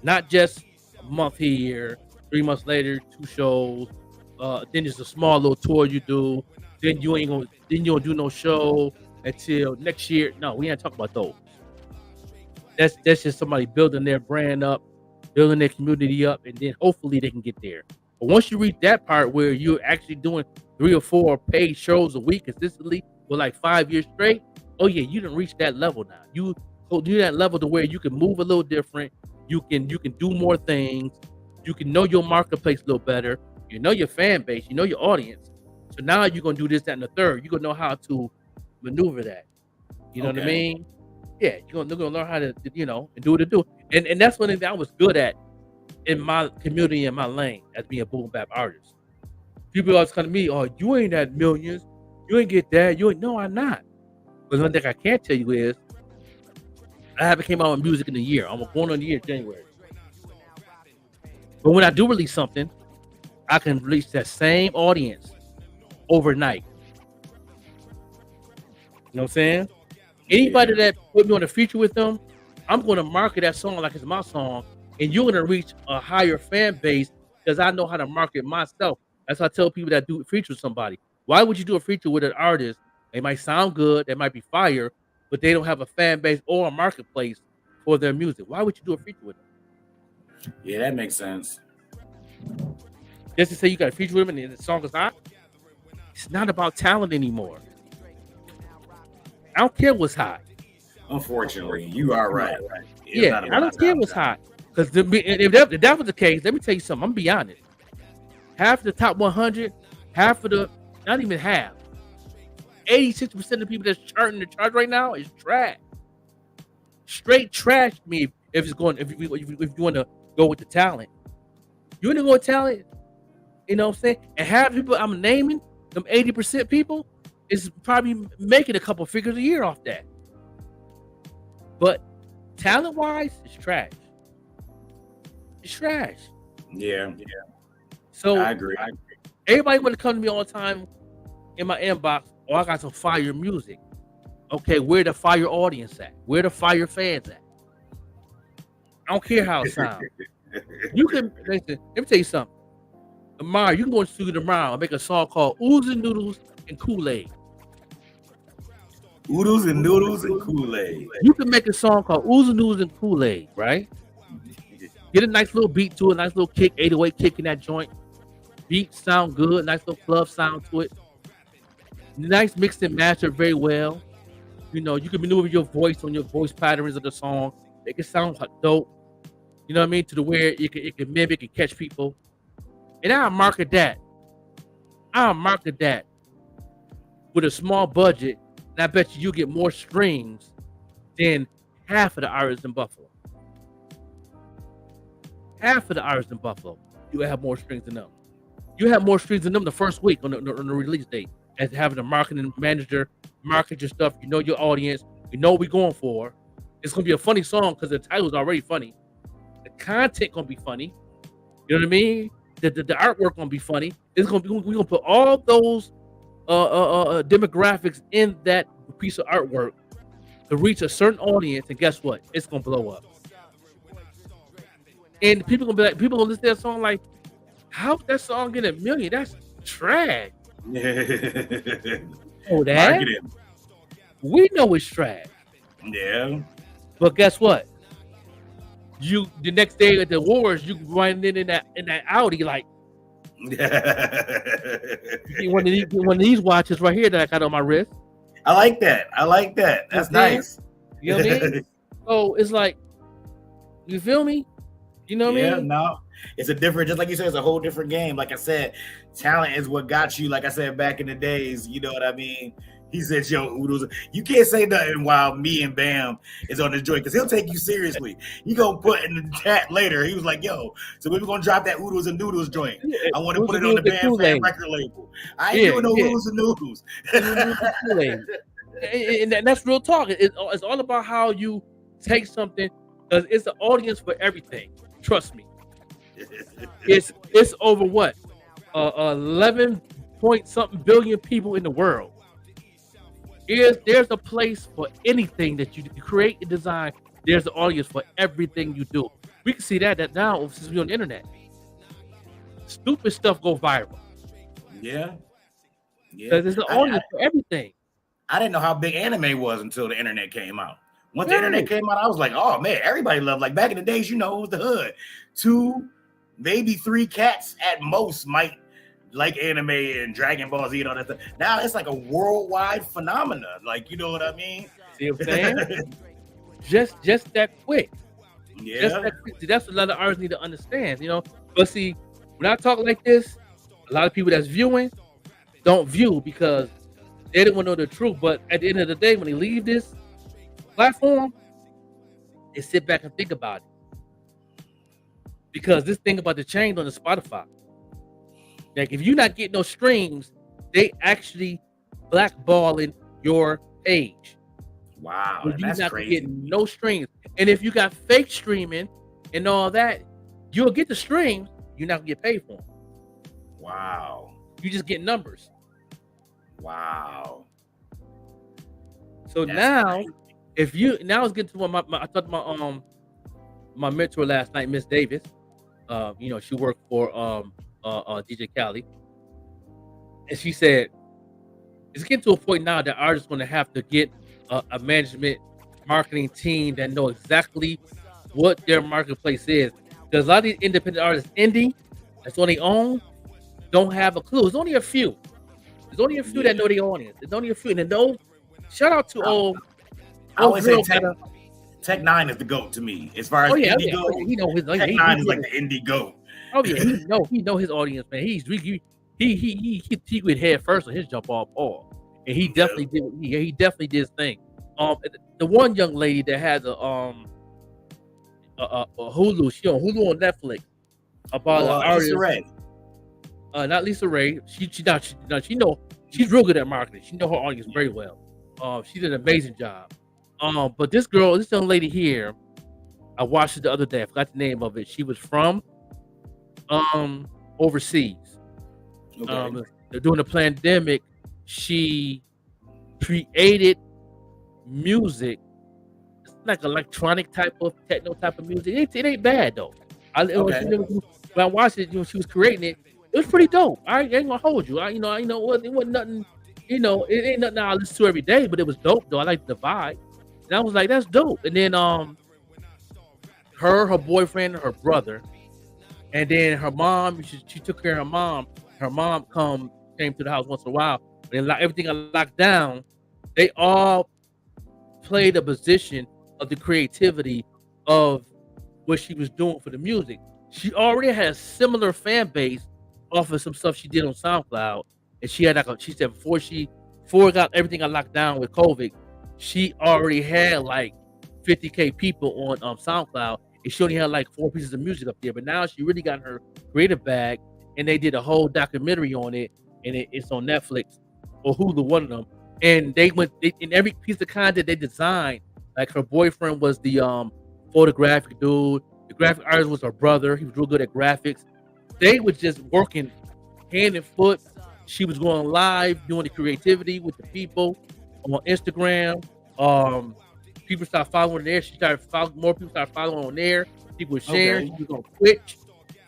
not just a month here, 3 months later, 2 shows. Then there's a small little tour you do. Then you don't do no show until next year. No, we ain't talking about those. That's just somebody building their brand up, building their community up, and then hopefully they can get there. But once you reach that part where you're actually doing 3 or 4 paid shows a week consistently for like 5 years straight, oh yeah, you didn't reach that level now. You go do that level to where you can move a little different. You can do more things. You can know your marketplace a little better. You know your fan base. You know your audience. So now you're gonna do this, that, and the third. You're gonna know how to maneuver that. You know what I mean? Yeah, you're gonna learn how to, you know, and do what to do. And that's one thing I was good at in my community, in my lane, as being a boom bap artist. People always come to me, "Oh, you ain't at millions. You ain't get that. You ain't." No, I'm not. But one thing I can't tell you is I haven't came out with music in a year. I'm going on the year, January. But when I do release something, I can reach that same audience overnight. You know what I'm saying? Anybody that put me on a feature with them, I'm going to market that song like it's my song, and you're going to reach a higher fan base because I know how to market myself. That's why I tell people that do a feature with somebody. Why would you do a feature with an artist? They might sound good, they might be fire, but they don't have a fan base or a marketplace for their music. Why would you do a feature with them? Yeah, that makes sense. Just to say you got a feature with them and the song is hot, it's not about talent anymore. I don't care what's hot. Unfortunately, you are right. Yeah, I don't care what's hot. Because if that was the case, let me tell you something. I'm gonna be honest. Half of the top 100, half of the, not even half, 86% of the people that's charting the chart right now is trash. Straight trash to me if you want to go with the talent. You want to go with talent, you know what I'm saying? And half the people I'm naming, them 80% people, is probably making a couple figures a year off that. But talent-wise, it's trash. It's trash. Yeah. So I agree. Everybody want to come to me all the time in my inbox. Oh, I got some fire music. Okay, where the fire audience at? Where the fire fans at? I don't care how it sounds. You can listen. Let me tell you something. Tomorrow, you can go to the studio tomorrow and make a song called Oodles and Noodles and Kool-Aid. Oodles and Noodles and Kool-Aid. You can make a song called Oodles and Noodles and Kool-Aid, right? Get a nice little beat to it, nice little kick, 808 kick in that joint. Beat sound good, nice little club sound to it. Nice mixed and mastered very well. You know, you can maneuver your voice on your voice patterns of the song. Make it sound dope. You know what I mean? To the where it can mimic and catch people. And I'll market that. With a small budget. And I bet you get more streams than half of the artists in Buffalo. Half of the artists in Buffalo, you have more streams than them. You have more streams than them the first week on the release date. As having a marketing manager, market your stuff, you know your audience, you know what we're going for. It's gonna be a funny song because the title's already funny. The content gonna be funny. You know what I mean? The artwork gonna be funny. We're gonna put all those demographics in that piece of artwork to reach a certain audience, and guess what? It's gonna blow up. And people gonna listen to that song like, how that song get $1 million? That's trash. Oh, that? Marketing. We know it's trash. Yeah. But guess what? The next day at the awards, you riding in that Audi like one of these watches right here that I got on my wrist. I like that. That's nice. You know what I mean? So it's like, you feel me? You know what I mean? No. It's a different, just like you said, it's a whole different game. Like I said, talent is what got you. Like I said, back in the days, you know what I mean? He said, yo, Oodles, you can't say nothing while me and Bam is on the joint because he'll take you seriously. You gonna put in the chat later. He was like, yo, so we're gonna drop that Oodles and Noodles joint. I want to put it on the Bam Fan record label. I ain't doing no Oodles and Noodles. And that's real talk. It's all about how you take something, because it's the audience for everything. Trust me. It's over what 11 point something billion people in the world. There's a place for anything that you create and design. There's an audience for everything you do. We can see that now since we're on the internet. Stupid stuff go viral. Yeah. Because there's an audience for everything. I didn't know how big anime was until the internet came out. Once the internet came out, I was like, oh man, everybody loved. Like back in the days, you know, it was the hood. 2, maybe 3 cats at most might like anime and Dragon Ball Z and all that stuff. Now it's like a worldwide phenomenon. Like, you know what I mean? See what I'm saying? just that quick. Yeah. That's what a lot of artists need to understand, you know. But see, when I talk like this, a lot of people that's viewing don't view because they don't want to know the truth. But at the end of the day, when they leave this platform, they sit back and think about it. Because this thing about the change on the Spotify. Like if you're not getting no streams, they actually blackballing your page. Wow, You're that's not crazy. getting no streams. And if you got fake streaming and all that, you'll get the streams. You're not gonna get paid for them. Wow. You just get numbers. Wow. So That's now, crazy. if you now let's get to what I talked to my mentor last night, Miss Davis. You know, she worked for DJ Khaled, and she said it's getting to a point now that artists going to have to get a management marketing team that know exactly what their marketplace is. Because a lot of these independent artists, indie, that's on their own, don't have a clue. There's only a few. There's only a few that know the audience. There's only a few, and then those. Shout out to I always say Tech Nine is the GOAT to me. As far as indie goes, he know his Tech Nine is like the indie GOAT. Oh yeah, he know his audience, man. He went head first on his jump off ball, and he definitely did. He definitely did his thing. The one young lady that has a Hulu, she on Hulu on Netflix about an artist. Lisa Ray. Not Lisa Ray. She know she's real good at marketing. She know her audience very well. She did an amazing job. But this young lady here, I watched it the other day. I forgot the name of it. She was from overseas. Okay. During the pandemic, she created music. It's like electronic type of techno type of music. It ain't bad though. When I watched it, she was creating it. It was pretty dope. I ain't gonna hold you. It wasn't nothing. You know, it ain't nothing I listen to every day, but it was dope though. I liked the vibe, and I was like, that's dope. And then her boyfriend, her brother, and then her mom. She took care of her mom. Her mom came to the house once in a while. And everything got locked down. They all played a position of the creativity of what she was doing for the music. She already had a similar fan base off of some stuff she did on SoundCloud. And she had she said before everything got locked down with COVID, she already had like 50K people on SoundCloud, and she only had like 4 pieces of music up there. But now she really got her creative bag, and they did a whole documentary on it, and it's on Netflix or Hulu, one of them. And in every piece of content they designed, like her boyfriend was the photographic dude, the graphic artist was her brother. He was real good at graphics. They were just working hand and foot. She was going live, doing the creativity with the people on Instagram. People started following there. She started following, more people started following on there. People were sharing. She was on Twitch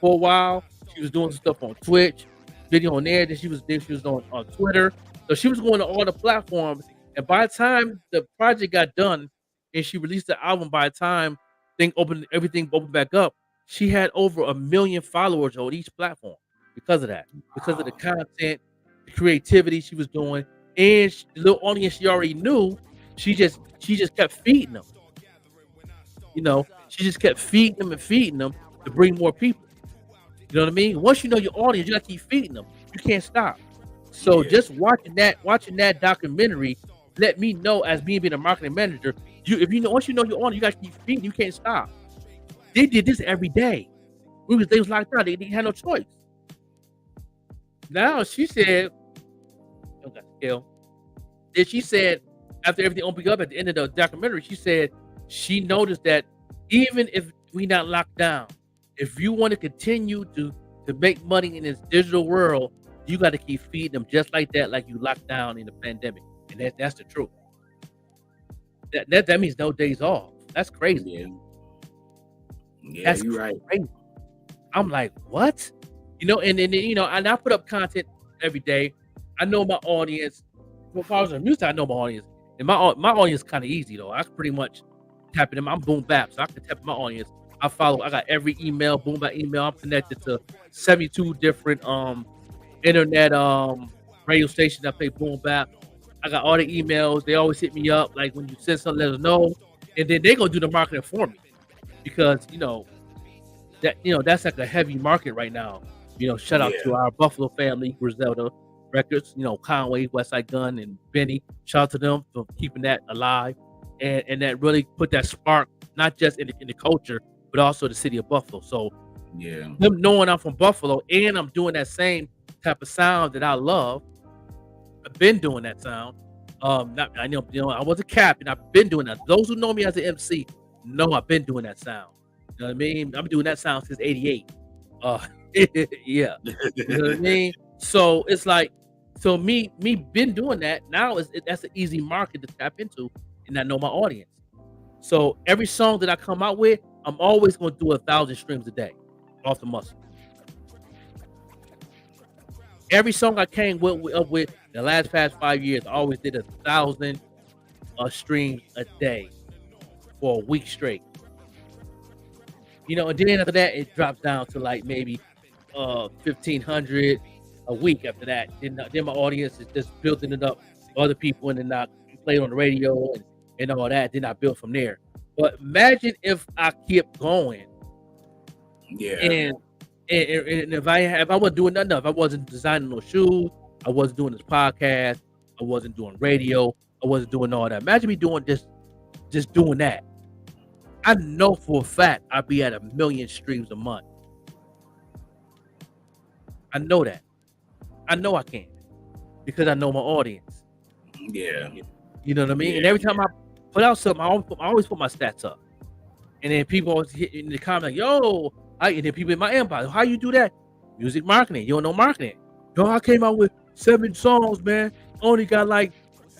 for a while. She was doing some stuff on Twitch, video on there. Then she was on Twitter. So she was going to all the platforms. And by the time the project got done and she released the album, by the time everything opened back up, she had over 1 million followers on each platform because of that, because of the content, the creativity she was doing, and the little audience she already knew. She just kept feeding them. You know, she just kept feeding them to bring more people. You know what I mean? Once you know your audience, you gotta keep feeding them. You can't stop. So just watching that documentary let me know, as me being a marketing manager, once you know your audience, you gotta keep feeding. You can't stop. They did this every day. They was locked down. They had no choice. Now she said, then she said, after everything opened up at the end of the documentary, she said she noticed that even if we not locked down, if you want to continue to make money in this digital world, you got to keep feeding them just like that, like you locked down in the pandemic. And that's the truth. That means no days off. That's crazy. Yeah, that's you're right. Crazy. I'm like, what? You know, and then and I put up content every day. I know my audience. As far as music, I know my audience. And my audience is kind of easy though. I can pretty much tap it in. I'm Boom Bap, so I can tap my audience. I got every email, Boom Bap email. I'm connected to 72 different internet radio stations that play Boom Bap. I got all the emails. They always hit me up. Like when you send something, let us know. And then they gonna do the marketing for me. because that's like a heavy market right now. Shout out to our Buffalo family, Griselda Records, Conway, Westside Gun, and Benny. Shout out to them for keeping that alive, and that really put that spark not just in the culture, but also the city of Buffalo. So them knowing I'm from Buffalo and I'm doing that same type of sound that I love. I've been doing that sound. I was a captain. I've been doing that. Those who know me as an MC know I've been doing that sound. You know what I mean? I've been doing that sound since '88. Yeah. You know what I mean? So it's like, me been doing that. Now that's an easy market to tap into, and I know my audience. So every song that I come out with, I'm always going to do 1,000 streams a day off the muscle. Every song I came up with the last past 5 years, I always did 1,000 streams a day for a week straight. And then after that, it drops down to like maybe 1,500 a week after that. Then my audience is just building it up for other people, and then I play it on the radio and all that. Then I build from there. But imagine if I kept going. Yeah. And if I wasn't doing nothing, if I wasn't designing no shoes, I wasn't doing this podcast, I wasn't doing radio, I wasn't doing all that. Imagine me doing just doing that. I know for a fact I'd be at 1 million streams a month. I know that. I know I can, because I know my audience. Yeah. You know what I mean? Yeah, and every time I put out something, I always put my stats up. And then people always hit in the comments like, yo, and then people in my inbox, how you do that? Music marketing. You don't know marketing. Yo, I came out with 7 songs, man. Only got like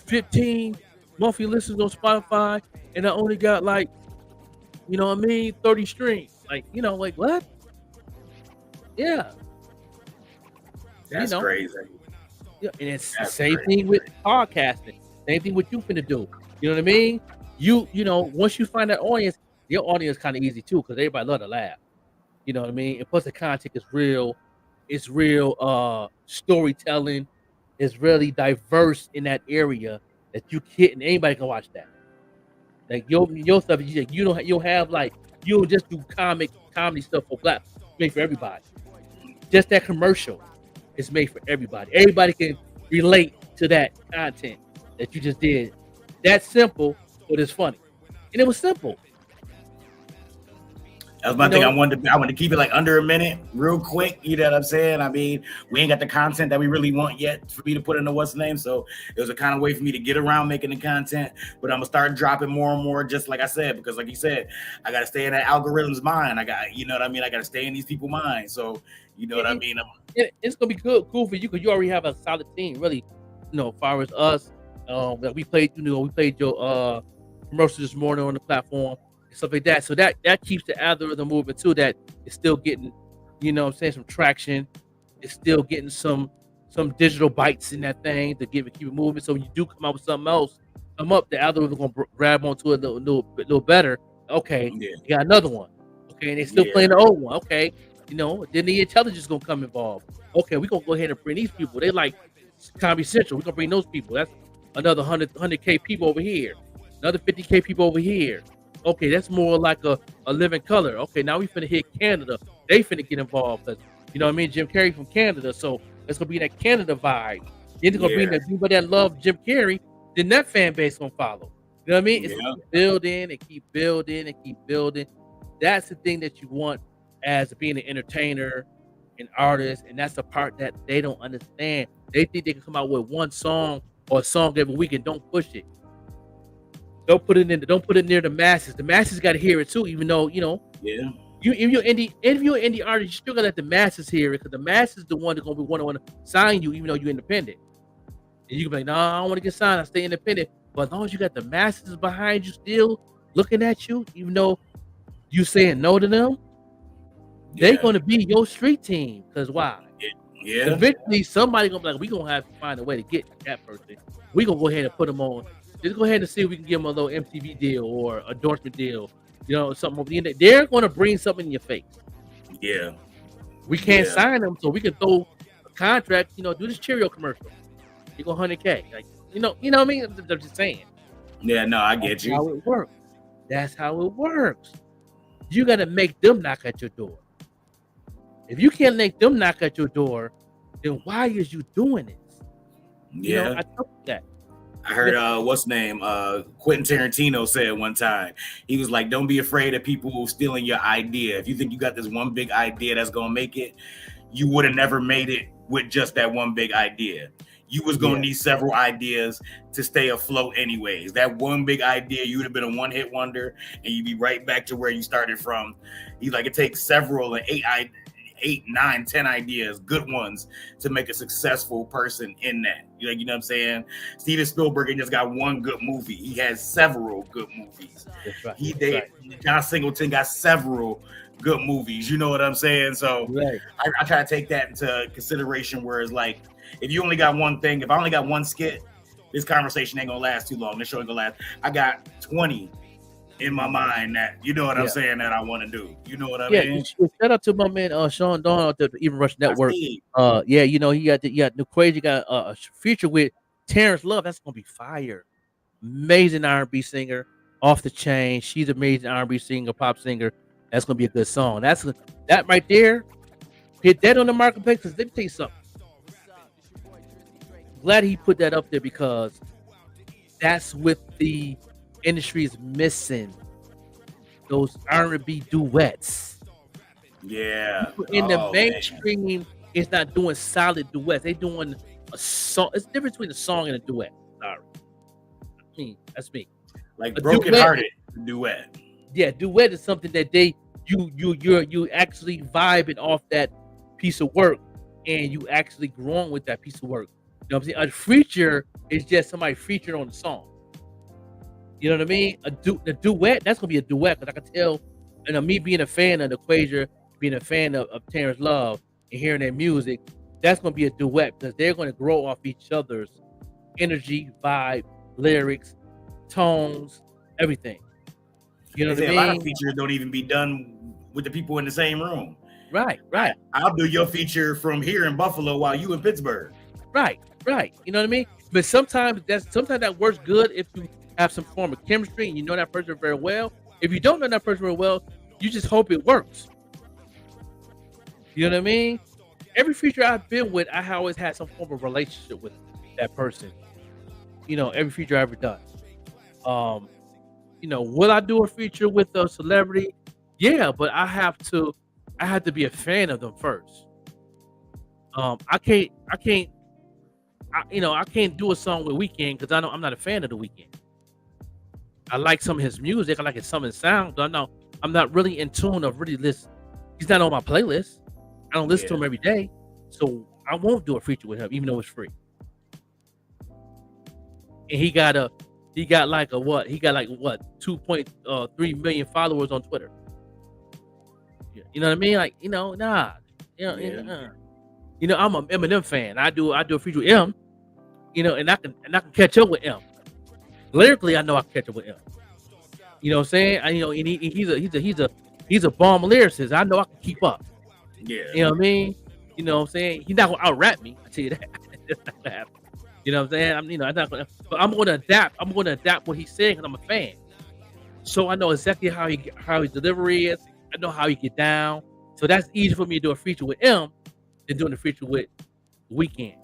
15 monthly listens on Spotify, and I only got like, 30 streams. Like, like what? Yeah. That's crazy. Yeah, and it's the same thing with podcasting. Same thing with you finna do. You know what I mean? Once you find that audience, your audience kind of easy too, because everybody love to laugh. You know what I mean? And plus the content is real. It's real storytelling. It's really diverse in that area that you can't, anybody can watch that. Like your stuff, you'll have like, you don't just do comedy stuff for black, made for everybody. Just that commercial is made for everybody. Everybody can relate to that content that you just did. That's simple, but it's funny. And it was simple. That was my thing. I wanted to keep it like under a minute, real quick. You know what I'm saying? I mean, we ain't got the content that we really want yet for me to put into what's the name. So it was a kind of way for me to get around making the content. But I'm gonna start dropping more and more, just like I said, because like you said, I gotta stay in that algorithm's mind. I got I gotta stay in these people's minds. So you know what I mean? It's gonna be cool for you, because you already have a solid team, really. As far as us, that we played, we played your commercial this morning on the platform. Stuff like that. So that keeps the algorithm moving too. That it's still getting, some traction. It's still getting some digital bites in that thing to keep it moving. So when you do come out with something else, the algorithm gonna grab onto it a little better. Okay, you got another one. Okay, and they still playing the old one. Okay, then the intelligence is gonna come involved. Okay, we're gonna go ahead and bring these people. They like Comedy Central. We're gonna bring those people. That's another 100K people over here. Another 50K people over here. Okay, that's more like a living color. Okay, now we finna hit Canada. They finna get involved, because Jim Carrey from Canada. So it's gonna be that Canada vibe. Then it's gonna be that people that love Jim Carrey. Then that fan base gonna follow. You know what I mean? It's gonna building and keep building and keep building. That's the thing that you want as being an entertainer, an artist, and that's the part that they don't understand. They think they can come out with one song or a song every week and don't push it. Don't put it near the masses. The masses got to hear it too, even though, if you're indie artist, you still got to let the masses hear it, because the masses the one that's going to want to sign you, even though you're independent. And you can be like, no, I don't want to get signed. I stay independent. But as long as you got the masses behind you still looking at you, even though you saying no to them, they're going to be your street team. Because why? Yeah. Eventually, somebody going to be like, we're going to have to find a way to get that person. We're going to go ahead and put them on. Just go ahead and see if we can give them a little MTV deal or endorsement deal, something over the internet. They're going to bring something in your face. Yeah. We can't sign them, so we can throw a contract, do this Cheerio commercial. You go 100K. Like, you know what I mean? I'm just saying. Yeah, no, I get you. That's how it works. You got to make them knock at your door. If you can't make them knock at your door, then why is you doing it? Yeah, I told you that. I heard what's name Quentin Tarantino said one time. He was like, "Don't be afraid of people stealing your idea. If you think you got this one big idea that's gonna make it, you would have never made it with just that one big idea. You was gonna need several ideas to stay afloat anyways. That one big idea, you would have been a one-hit wonder, and you'd be right back to where you started from." He's like, it takes several, like 8, 9, 10 ideas, good ones, to make a successful person in that. You know what I'm saying? Steven Spielberg ain't just got one good movie. He has several good movies. That's right. John Singleton got several good movies. You know what I'm saying? So I try to take that into consideration, where it's like, if you only got one thing, if I only got one skit, this conversation ain't gonna last too long. This show ain't gonna last. I got 20 in my mind that, you know what I'm saying, that I want to do. You know what I mean? Shout out to my man Sean Dawn out there, the Even Rush Network. He got Nuquasia got a feature with Terrence Love. That's gonna be fire. Amazing R&B singer, off the chain. She's amazing R&B singer, pop singer. That's gonna be a good song. That right there. Hit that on the marketplace, because let me tell you something. Glad he put that up there, because that's what the industry is missing. Those R&B duets. Yeah. In the mainstream, it's not doing solid duets. They doing a song. It's the difference between a song and a duet. Sorry. That's me. Like Broken Hearted duet. Yeah, duet is something that you actually vibing off that piece of work, and you actually growing with that piece of work. You know what I'm saying? A feature is just somebody featured on the song. You know what I mean? A duet, that's gonna be a duet, because I can tell, me being a fan of Nuquasia, being a fan of Terrence Love, and hearing their music, that's gonna be a duet, because they're gonna grow off each other's energy, vibe, lyrics, tones, everything. You know what I mean? A lot of features don't even be done with the people in the same room. Right. I'll do your feature from here in Buffalo while you in Pittsburgh. Right. You know what I mean? But sometimes that works good if you have some form of chemistry and you know that person very well. If you don't know that person very well, you just hope it works. You know what I mean? Every feature I've been with, I always had some form of relationship with that person. You know, every feature I've ever done. Will I do a feature with a celebrity? Yeah, but I have to be a fan of them first. I can't do a song with Weeknd, because I'm not a fan of the Weeknd. I like some of his music. I like some of his sound, but I'm not really in tune of really listen. He's not on my playlist. I don't listen to him every day, so I won't do a feature with him, even though it's free. And he got 2.3 million followers on Twitter. You know what I mean? Like, nah. I'm an Eminem fan. I do a feature with M. And I can catch up with M. Lyrically, I know I can catch up with M. You know what I'm saying? And he's a bomb lyricist. I know I can keep up. Yeah. You know what I mean? You know what I'm saying? He's not gonna out-rap me. I tell you that. That's not gonna happen. You know what I'm saying? I'm gonna adapt. I'm gonna adapt what he's saying, because I'm a fan. So I know exactly how his delivery is. I know how he get down. So that's easy for me to do a feature with M than doing a feature with Weeknd.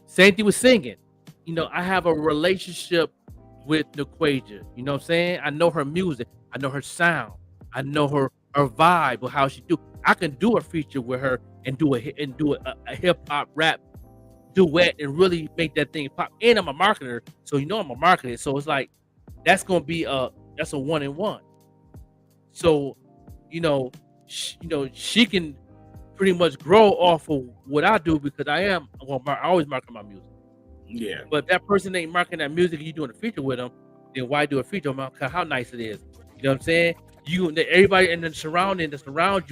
Same thing with singing. I have a relationship with Nuquasia. You know what I'm saying? I know her music. I know her sound. I know her vibe, or how she do. I can do a feature with her and do a hip hop rap duet and really make that thing pop. And I'm a marketer, so I'm a marketer. So it's like that's gonna be that's a 1-in-1. So she can pretty much grow off of what I do, because I always market my music. Yeah. But if that person ain't marketing that music and you doing a feature with them, then why do a feature with them? Because how nice it is. You know what I'm saying? Everybody in the surround you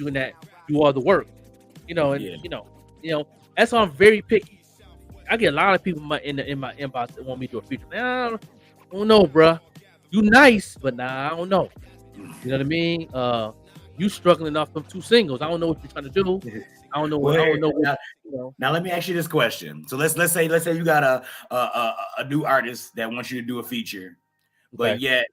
and that do all the work. That's why I'm very picky. I get a lot of people in my inbox that want me to do a feature. I don't know, bruh. You nice, but I don't know. You know what I mean? You struggling off them 2 singles. I don't know what you're trying to do. I don't know. Now let me ask you this question. So let's say you got a new artist that wants you to do a feature, but yet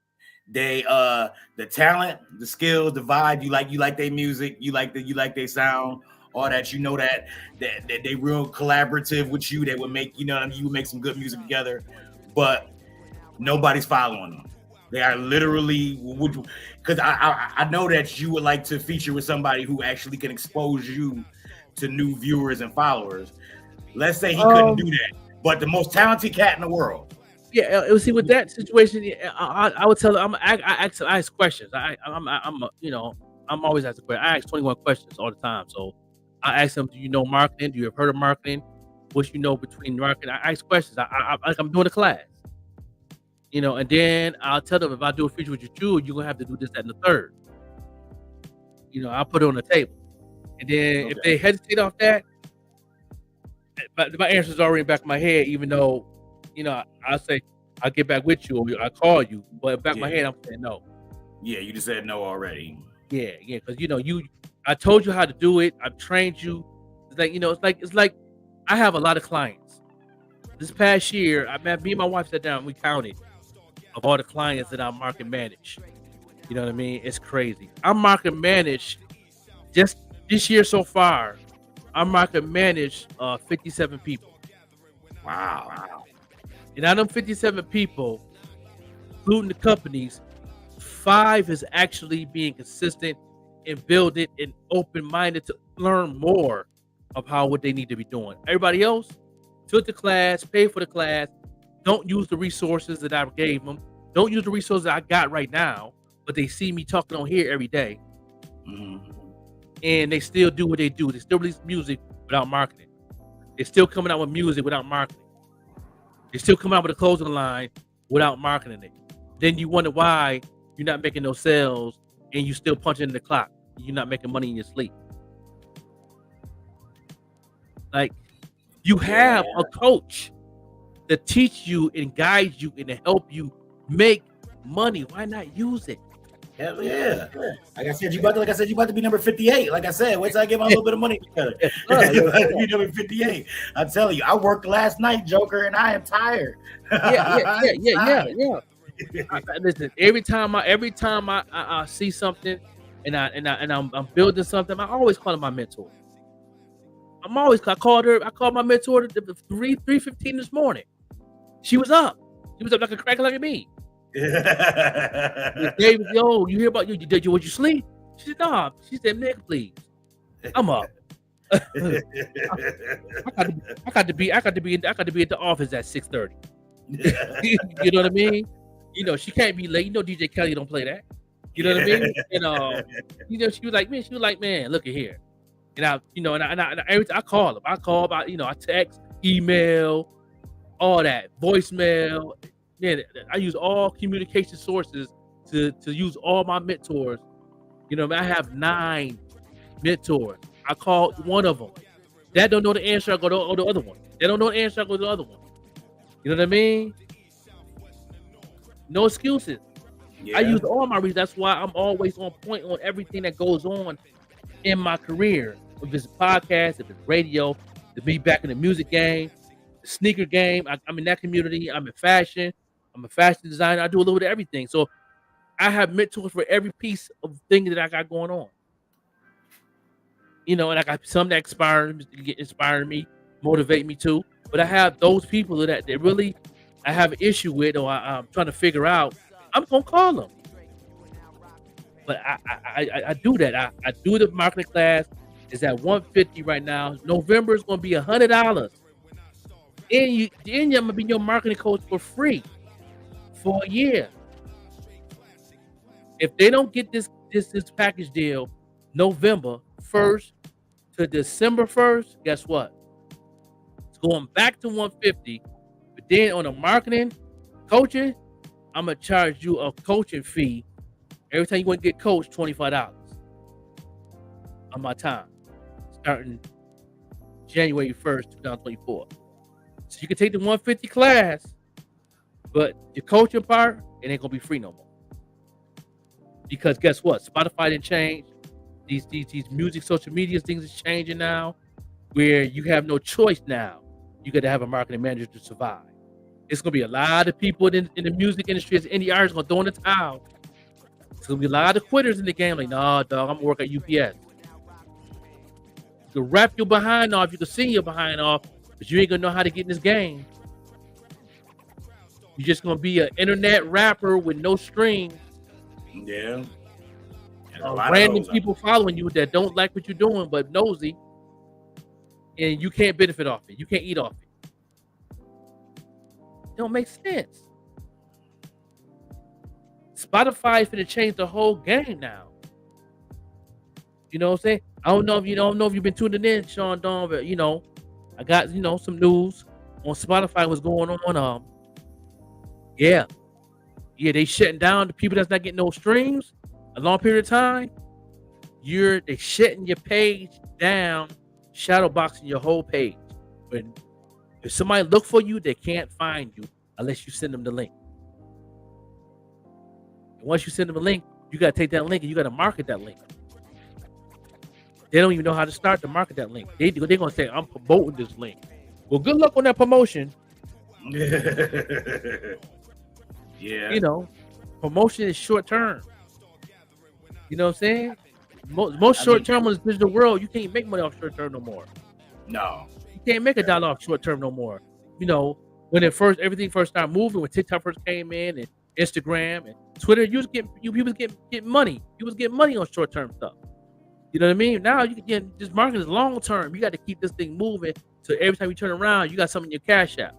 They the talent, the skills, the vibe. You like their music. You like their sound. All that. You know that they real collaborative with you. They would make you would make some good music together, but nobody's following them. They are literally because I know that you would like to feature with somebody who actually can expose you to new viewers and followers. Let's say he couldn't do that, but the most talented cat in the world. Yeah, see with that situation, I would tell them I ask questions. I'm always asking questions. I ask 21 questions all the time. So I ask them, do you know marketing? Do you have heard of marketing? What you know between marketing? I ask questions. Like I'm doing a class. And then I'll tell them if I do a feature with you, you're gonna have to do this, that, and the third. I'll put it on the table. And then if they hesitate off that, my answer is already in the back of my head, even though, I'll say, I'll get back with you or I'll call you. But in the back of my head, I'm saying no. Yeah, you just said no already. Yeah, because I told you how to do it. I've trained you. It's like I have a lot of clients. This past year, me and my wife sat down and we counted of all the clients that I market manage. You know what I mean? It's crazy. I market manage just this year so far. I market manage 57 people. Wow. And out of them 57 people, including the companies, 5 is actually being consistent and build it and open-minded to learn more of what they need to be doing. Everybody else took the class, paid for the class, don't use the resources that I gave them, don't use the resources I got right now, but they see me talking on here every day. Mm-hmm. And they still do what they do. They still release music without marketing. They're still coming out with music without marketing. They still come out with a clothing line without marketing it. Then you wonder why you're not making no sales and you still punching in the clock. You're not making money in your sleep. Like, you have a coach that teach you and guide you and to help you make money. Why not use it? Hell yeah. Like I said, you about to be number 58. Like I said, wait till I get my little bit of money together. You about to be number 58. I'm telling you, I worked last night, Joker, and I am tired. Yeah. Listen, every time I see something and I'm building something, I always call her my mentor. I called my mentor at 3:15 this morning. She was up. She was up like a cracker like me. David, yo, you hear about you? Did you sleep? She said, no. She said, Nick, please. I'm up. I got to be at the office at 6:30. You know what I mean? She can't be late. DJ Kelly don't play that. You know what I mean? And she was like, man, look at here. And I call him. I text, email, all that, voicemail. Man, I use all communication sources to use all my mentors. I have 9 mentors. I call one of them. That don't know the answer, I go to the other one. They don't know the answer, I go to the other one. You know what I mean? No excuses. Yeah. I use all my reasons. That's why I'm always on point on everything that goes on in my career. If it's podcast, if it's radio, to be back in the music game, the sneaker game. I'm in that community. I'm in fashion. I'm a fashion designer. I do a little bit of everything. So I have mentors for every piece of thing that I got going on. And I got some that inspire me, motivate me too. But I have those people that really I have an issue with or I'm trying to figure out. I'm gonna call them. But I do that. I do the marketing class. It's at $150 right now. November is gonna be $100. And I'm gonna be your marketing coach for free for a year. If they don't get this package deal November 1st to December 1st, guess what? It's going back to $150. But then on the marketing coaching, I'm gonna charge you a coaching fee every time you want to get coached, $25 on my time, starting January 1st, 2024. So you can take the $150 class, but the coaching part, it ain't gonna be free no more. Because guess what? Spotify didn't change. These music social media things is changing now, where you have no choice now. You got to have a marketing manager to survive. It's gonna be a lot of people in the music industry as indie artists gonna throw in the towel There's gonna be a lot of quitters in the game. Like, nah, dog, I'm gonna work at UPS. You can rap your behind off, you can sing your behind off, but you ain't gonna know how to get in this game. You're just gonna be an internet rapper with no strings. Yeah. Random people following you that don't like what you're doing but nosy, and you can't benefit off it. You can't eat off it. It don't make sense. Spotify is gonna change the whole game now. You know what I'm saying? I don't know if you've been tuning in, Sean Dawn, but I got some news on Spotify. What's going on? Yeah, they shutting down the people that's not getting no streams a long period of time. They shutting your page down, shadow boxing your whole page. When if somebody look for you, they can't find you unless you send them the link. And once you send them a link, you gotta take that link and you gotta market that link. They don't even know how to start to market that link. They're gonna say, I'm promoting this link. Well, good luck on that promotion. Yeah. Promotion is short term. You know what I'm saying? Most short term in this digital world, you can't make money off short term no more. No. You can't make $1 off short term no more. When everything first started moving, when TikTok first came in and Instagram and Twitter, you was getting money. You was getting money on short term stuff. You know what I mean? Now you can get this market is long term. You got to keep this thing moving. So every time you turn around, you got something in your cash app.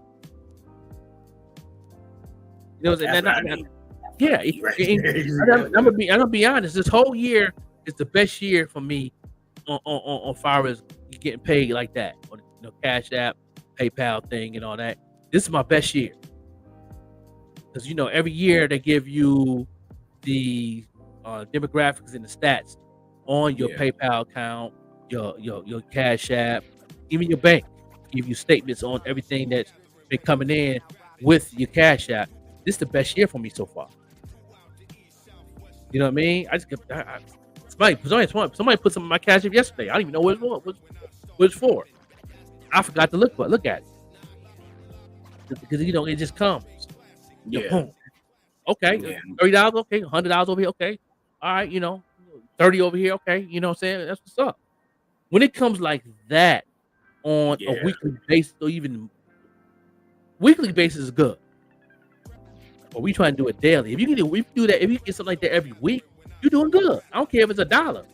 You know what I'm saying? I'm gonna be honest. This whole year is the best year for me on far as getting paid like that on Cash App, PayPal thing, and all that. This is my best year because every year they give you the demographics and the stats on your PayPal account, your Cash App, even your bank. Give you statements on everything that's been coming in with your Cash App. This is the best year for me so far. You know what I mean? Somebody put some in my Cash App yesterday. I don't even know what it's for. I forgot to look at it because it just comes. Boom. Okay, $30. Okay, $100 over here. Okay, all right. 30 over here. Okay, you know what I'm saying? That's what's up. When it comes like that on a weekly basis, or even weekly basis is good. But we try to do it daily. If you do that, if you get something like that every week, you're doing good. I don't care if it's $1.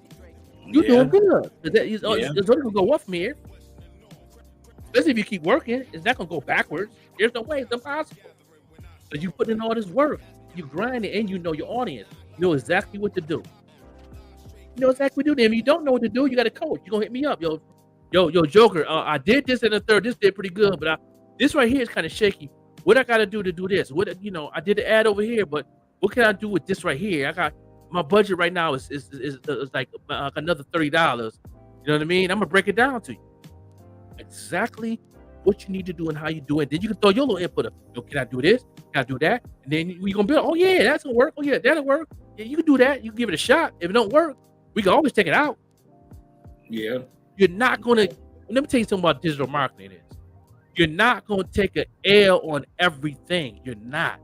You're doing good. It's only gonna go up from here. Especially if you keep working, it's not gonna go backwards. There's no way, it's impossible. But you put in all this work, you grind it, and you know your audience. You know exactly what to do. You know exactly what to do. If you don't know what to do, you got a coach. You're gonna hit me up. Yo, Joker, I did this and the third. This did pretty good, but this right here is kind of shaky. What I got to do this? I did the ad over here, but what can I do with this right here? I got my budget right now is like another $30. You know what I mean? I'm gonna break it down to you exactly what you need to do and how you do it. Then you can throw your little input. Can I do this? Can I do that? And then we gonna build. Oh yeah, that's gonna work. Oh yeah, that'll work. Yeah, you can do that. You can give it a shot. If it don't work, we can always take it out. Yeah. You're not gonna. Let me tell you something about digital marketing. You're not going to take an L on everything. You're not.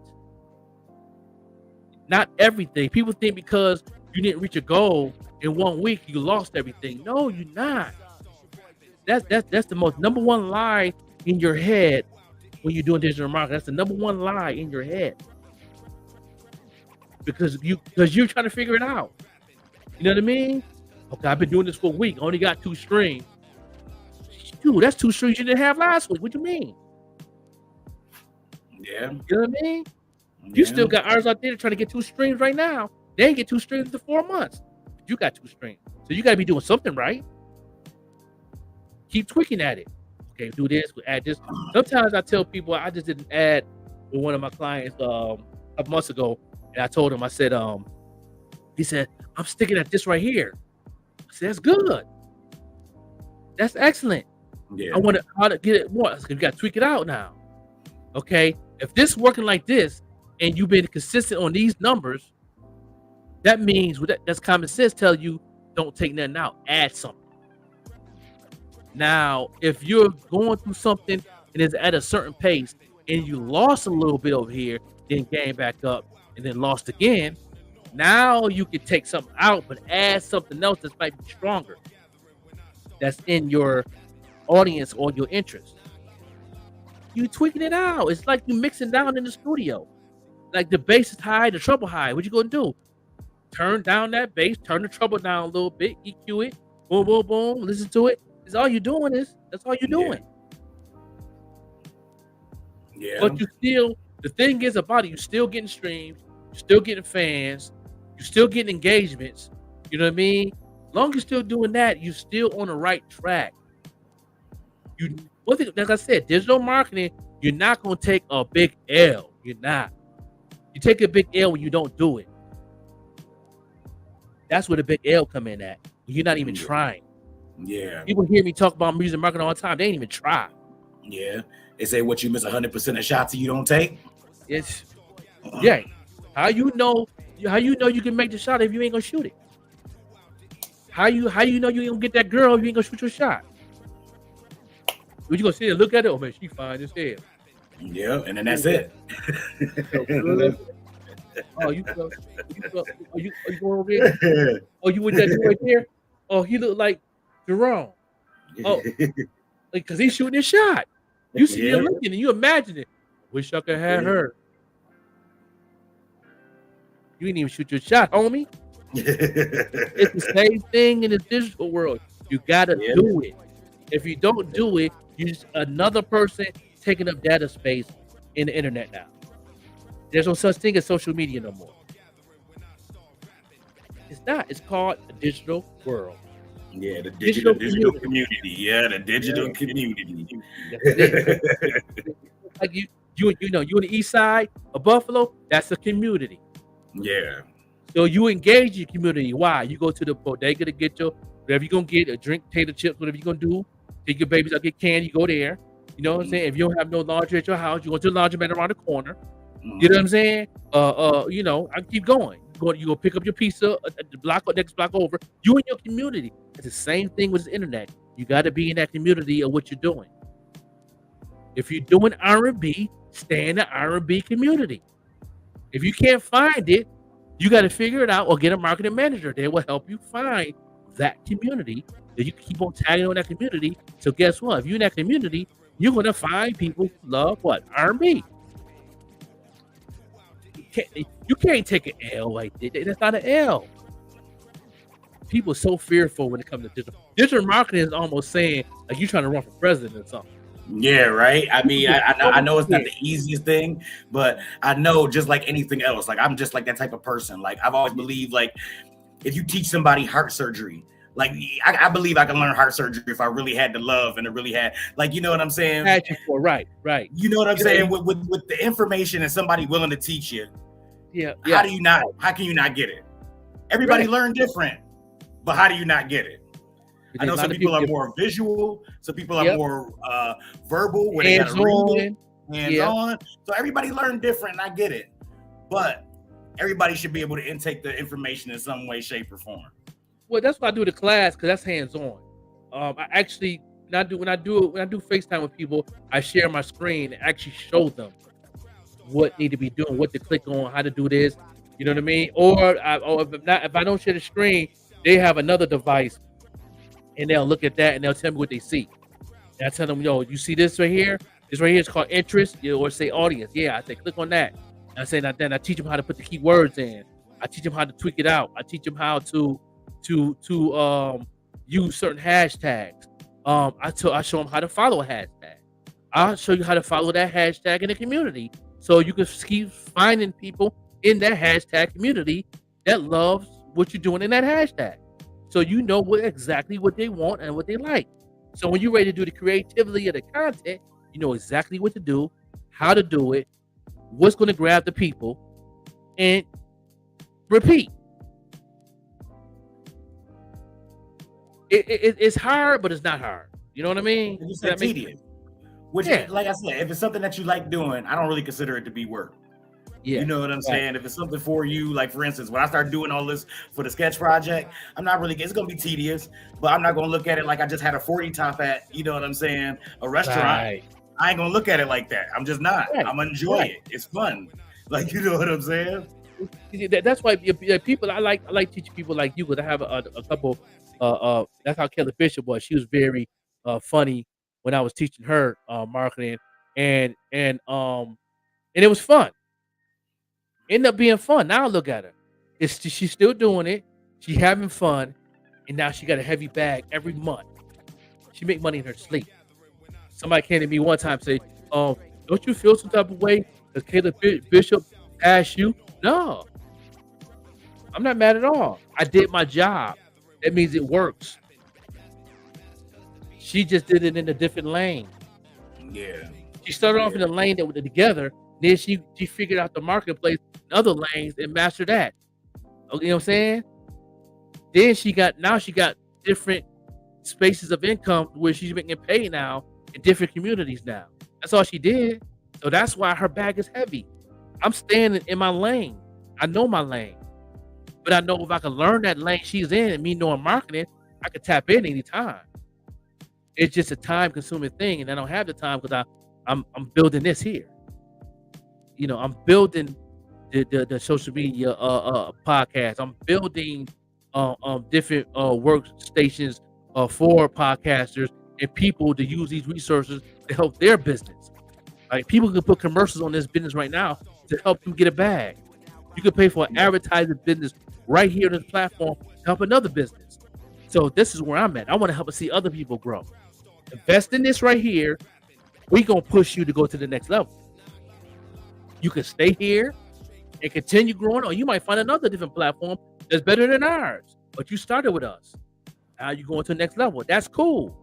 Not everything. People think because you didn't reach a goal in 1 week, you lost everything. No, you're not. That's the most number one lie in your head when you're doing digital marketing. That's the number one lie in your head. Because you're trying to figure it out. You know what I mean? Okay, I've been doing this for a week. I only got 2 streams. Dude, that's 2 streams you didn't have last week. What do you mean? Yeah. You know what I mean? You still got ours out there trying to get 2 streams right now. They ain't get 2 streams for 4 months. You got 2 streams. So you got to be doing something right. Keep tweaking at it. Okay, do this, add this. Sometimes I tell people I just did an ad with one of my clients a couple months ago. And I told him, I said, he said, I'm sticking at this right here. I said, that's good. That's excellent. Yeah. I want to get it more. You got to tweak it out now. Okay. If this is working like this and you've been consistent on these numbers, that means that's common sense. Tell you don't take nothing out. Add something. Now, if you're going through something and it's at a certain pace and you lost a little bit over here, then gain back up and then lost again, Now you can take something out, but add something else that might be stronger. That's in your audience or your interest. You tweaking it out. It's like you mixing down in the studio. Like the bass is high, the treble high. What you gonna do? Turn down that bass, turn the treble down a little bit, EQ it, boom, boom, boom. Listen to it. That's all you're doing. That's all you're doing. Yeah. But you still, the thing is about it, you're still getting streams, you're still getting fans, you're still getting engagements. You know what I mean? As long as you're still doing that, you're still on the right track. One thing, like I said, digital marketing, you're not gonna take a big L. You're not. You take a big L when you don't do it. That's where the big L come in at. You're not even trying. Yeah. People hear me talk about music marketing all the time. They ain't even try. Yeah. They say what you miss 100% of shots you don't take. It's yeah. How you know you can make the shot if you ain't gonna shoot it? How you know you ain't gonna get that girl if you ain't gonna shoot your shot? What you gonna sit and look at it? Oh man, she fine as hell. Yeah, and then that's it. Oh, you going over there? Oh, you with that dude right there? Oh, he look like Jerome. Oh, because he's shooting his shot. You see him looking and you imagine it. Wish I could have her. You didn't even shoot your shot, homie. It's the same thing in the digital world. You gotta do it. If you don't do it, you're just another person taking up data space in the internet now. There's no such thing as social media no more. It's not. It's called the digital world. Yeah, the digital community. Yeah, the digital community. Like you know, you on the east side of Buffalo, that's a community. Yeah. So you engage your community. Why? You go to the bodega to get your whatever you're gonna get, a drink, potato chips, whatever you're gonna do. Take your babies out, get candy, you go there. You know what I'm saying? If you don't have no laundry at your house, you go to the laundromat around the corner. You know what I'm saying? You know, I keep going. You go pick up your pizza at the block or next block over. You and your community. It's the same thing with the internet. You got to be in that community of what you're doing. If you're doing R&B, stay in the R&B community. If you can't find it, you got to figure it out or get a marketing manager. They will help you find that community. That you can keep on tagging on that community. So guess what? If you're in that community, you're going to find people who love what? R&B. You can't take an L like that. That's not an L. People are so fearful when it comes to digital. Digital marketing is almost saying like you're trying to run for president or something. Yeah, right. I mean, I know it's not the easiest thing, but I know just like anything else, like I'm just like that type of person. Like I've always believed, like if you teach somebody heart surgery, like I believe I can learn heart surgery if I really had the love and I really had, like, you know what I'm saying? Right. You know what I'm saying? With the information and somebody willing to teach you. Yeah. How can you not get it? Everybody learn different, but how do you not get it? I know some people are more visual, some people are more verbal, where they gotta read it, hands on. So everybody learn different, and I get it. But everybody should be able to intake the information in some way, shape, or form. Well, that's what I do the class because that's hands on. I actually when I do FaceTime with people, I share my screen and actually show them what need to be doing, what to click on, how to do this. You know what I mean? Or if I don't share the screen, they have another device and they'll look at that and they'll tell me what they see. And I tell them, yo, you see this right here? This right here is called interest, or say audience. Yeah, I say click on that. And I say that. Then I teach them how to put the keywords in. I teach them how to tweak it out. I teach them how to use certain hashtags. I show them how to follow a hashtag. I'll show you how to follow that hashtag in the community, so you can keep finding people in that hashtag community that loves what you're doing in that hashtag. So you know exactly what they want and what they like. So when you're ready to do the creativity of the content, you know exactly what to do, how to do it, what's going to grab the people, and repeat. It's hard, but it's not hard. You know what I mean? You said tedious. Which, like I said, if it's something that you like doing, I don't really consider it to be work. Yeah. You know what I'm saying? If it's something for you, like for instance, when I start doing all this for the sketch project, I'm not really, it's going to be tedious, but I'm not going to look at it like I just had a 40 top at, you know what I'm saying, a restaurant. Right. I ain't going to look at it like that. I'm just not. I'm going to enjoy it. It's fun. Like, you know what I'm saying? That's why people I like teaching people like you, because I have a couple. That's how Kelly Bishop was. She was very funny when I was teaching her marketing, and it was fun. Ended up being fun. Now look at her. She's still doing it. She's having fun, and now she got a heavy bag every month. She make money in her sleep. Somebody came to me one time and say, don't you feel some type of way because Caleb Bishop asked you? No. I'm not mad at all. I did my job. That means it works. She just did it in a different lane. Yeah. She started off in a lane that was together. Then she figured out the marketplace in other lanes and mastered that. You know what I'm saying? Then she got different spaces of income where she's making paid now in different communities now. That's all she did. So that's why her bag is heavy. I'm standing in my lane. I know my lane. But I know if I can learn that lane she's in and me knowing marketing, I can tap in anytime. It's just a time-consuming thing, and I don't have the time because I'm building this here. You know, I'm building the social media podcast. I'm building different workstations for podcasters and people to use these resources to help their business. Like, people can put commercials on this business right now to help them get a bag. You can pay for an advertising business right here on this platform to help another business. So this is where I'm at. I want to help see other people grow. Invest in this right here. We're going to push you to go to the next level. You can stay here and continue growing, or you might find another different platform that's better than ours. But you started with us. Now you're going to the next level. That's cool.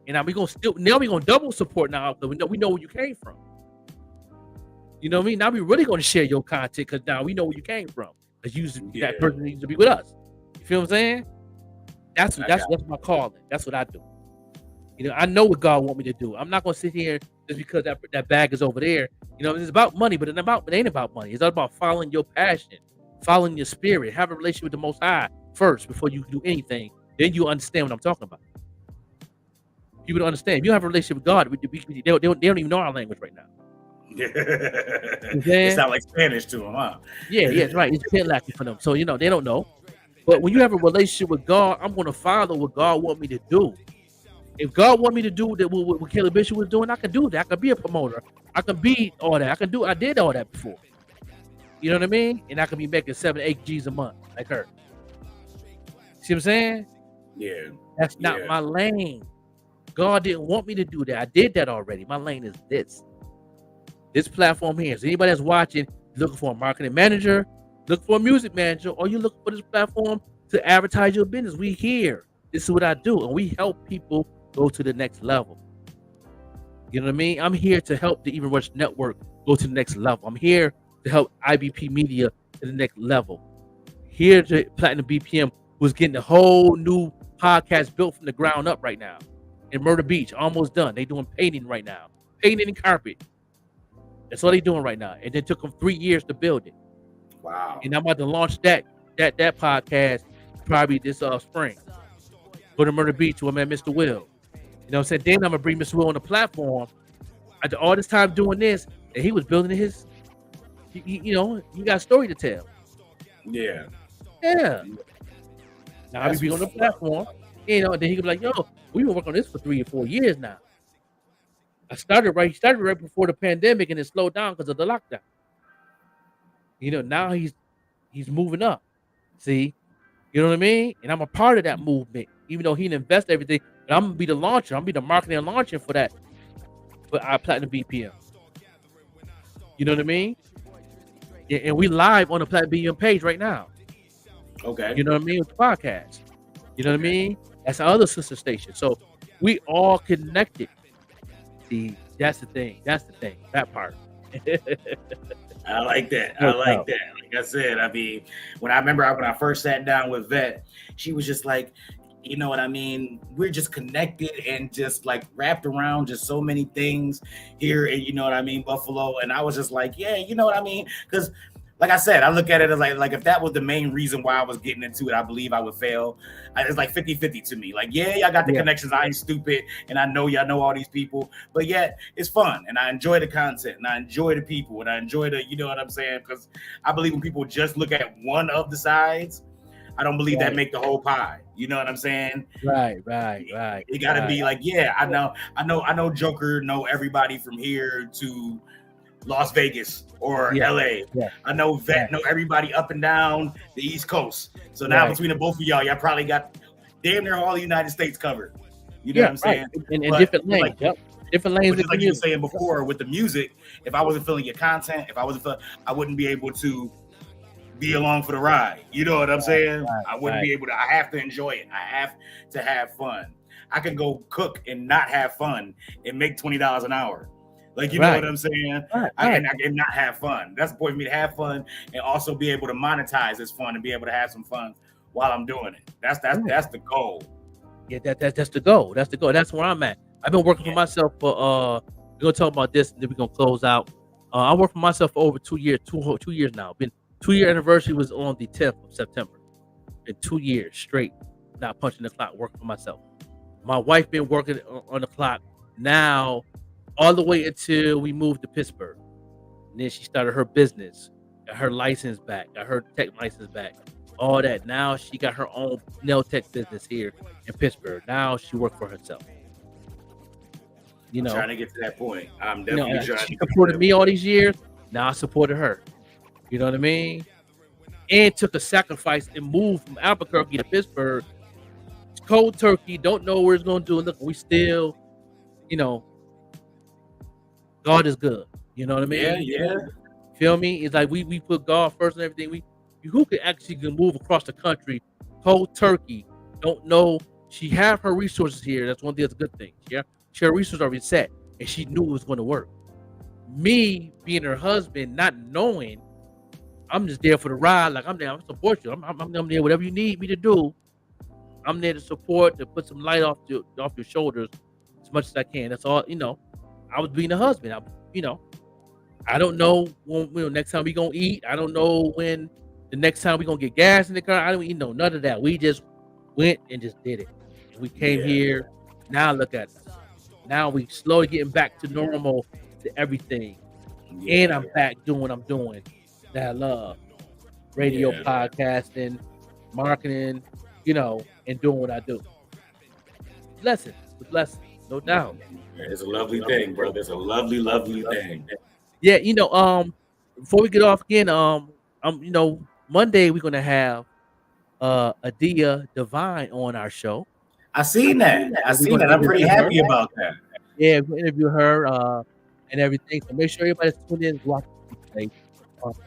And now we're gonna double support now because we know where you came from. You know what I mean? Now we're really gonna share your content because now we know where you came from. Because that person needs to be with us. You feel what I'm saying? That's my calling. That's what I do. You know, I know what God wants me to do. I'm not gonna sit here just because that bag is over there. You know, it's about money, but it ain't about money. It's all about following your passion, following your spirit, have a relationship with the Most High first before you do anything. Then you understand what I'm talking about. People don't understand. If you have a relationship with God, they don't even know our language right now. It sounds like Spanish to them, huh? Yeah, it's right. It's Penlaki for them. So, you know, they don't know. But when you have a relationship with God, I'm going to follow what God wants me to do. If God wants me to do what Caleb Bishop was doing, I can do that. I can be a promoter. I can be all that. I did all that before. You know what I mean? And I can be making 7-8 G's a month like her. See what I'm saying? Yeah. That's not my lane. God didn't want me to do that. I did that already. My lane is this platform here. So anybody that's watching, looking for a marketing manager, look for a music manager, or you look for this platform to advertise your business. We here. This is what I do, and we help people go to the next level. You know what I mean? I'm here to help the Even Rush Network go to the next level. I'm here to help IBP Media to the next level. Here to Platinum BPM, who's getting a whole new podcast built from the ground up right now. In Myrtle Beach, almost done. They doing painting right now. Painting and carpet. That's all they doing right now. And it took them 3 years to build it. Wow. And I'm about to launch that podcast probably this spring. Go to Myrtle Beach with my man, Mr. Will. You know what I'm saying? Then I'm going to bring Mr. Will on the platform. After all this time doing this, and he was building his, you know, he got a story to tell. Yeah. Yeah. Now I'll be on the platform. You know, and then he could be like, yo, we've been working on this for 3 or 4 years now. He started right before the pandemic, and it slowed down because of the lockdown. You know, now he's moving up. See? You know what I mean? And I'm a part of that movement, even though he didn't invest everything. But I'm gonna be the launcher. I'm gonna be the marketing and launching for that. For our Platinum BPM. You know what I mean? Yeah, and we live on the Platinum BPM page right now. Okay. You know what I mean? With the podcast. You know what I mean? That's our other sister station. So we all connected. See, that's the thing. That part. I like that. Like I said, I mean, when I first sat down with Vet, she was just like, you know what I mean? We're just connected and just like wrapped around just so many things here. And you know what I mean? Buffalo. And I was just like, yeah, you know what I mean? Because like I said, I look at it as like if that was the main reason why I was getting into it, I believe I would fail. It's like 50-50 to me. Like, yeah, y'all got the connections. I ain't stupid, and I know y'all know all these people, but yet it's fun, and I enjoy the content, and I enjoy the people, and I enjoy the, you know what I'm saying? Because I believe when people just look at one of the sides, I don't believe that make the whole pie. You know what I'm saying? Right. It got to be like, yeah, I know Joker know everybody from here to Las Vegas or LA. Yeah. I know Vet know everybody up and down the East Coast. So now between the both of y'all probably got damn near all the United States covered. You know what I'm saying? In different lanes. Like, different lanes. Just like you were saying before with the music, if I wasn't feeling your content, I wouldn't be able to be along for the ride. You know what I'm saying? I wouldn't be able to. I have to enjoy it. I have to have fun. I can go cook and not have fun and make $20 an hour. Like, you know what I'm saying? I can not have fun. That's the point for me to have fun and also be able to monetize this fun and be able to have some fun while I'm doing it. That's the goal. Yeah, that's the goal. That's the goal. That's where I'm at. I've been working for myself for we're gonna talk about this and then we're gonna close out. I worked for myself for over 2 years, 2 years now. Been 2-year anniversary was on the 10th of September. Been 2 years straight, not punching the clock, working for myself. My wife been working on the clock now all the way until we moved to Pittsburgh. And then she started her business, got her license back, got her tech license back, all that. Now she got her own nail tech business here in Pittsburgh. Now she works for herself. You know, I'm trying to get to that point. I'm definitely trying. She supported me all these years. Now I supported her. You know what I mean? And took a sacrifice and moved from Albuquerque to Pittsburgh. It's cold turkey. Don't know where it's going to do. Look, we still, you know, God is good. You know what I mean? Yeah. Feel me? It's like we put God first and everything. Who could actually move across the country cold turkey? Don't know. She have her resources here. That's one thing that's a good thing. Yeah, she had her resources already set, and she knew it was going to work. Me being her husband, not knowing, I'm just there for the ride. Like, I'm there. I'm support you. I'm there. Whatever you need me to do, I'm there to support, to put some light off your shoulders as much as I can. That's all. You know, I was being a husband. I don't know when next time we gonna eat. I don't know when the next time we gonna get gas in the car. I don't know none of that. We just went and just did it. And we came here. Now look at us. Now we slowly getting back to normal to everything. And I'm back doing what I'm doing that I love. Radio, podcasting, marketing, you know, and doing what I do. Blessing, no doubt. It's a lovely thing, brother. It's a lovely, lovely thing. Yeah, you know, before we get off again, you know, Monday we're gonna have Adia Divine on our show. I seen that. I'm pretty happy about that. Yeah, we'll interview her and everything. So make sure everybody's tuned in. Make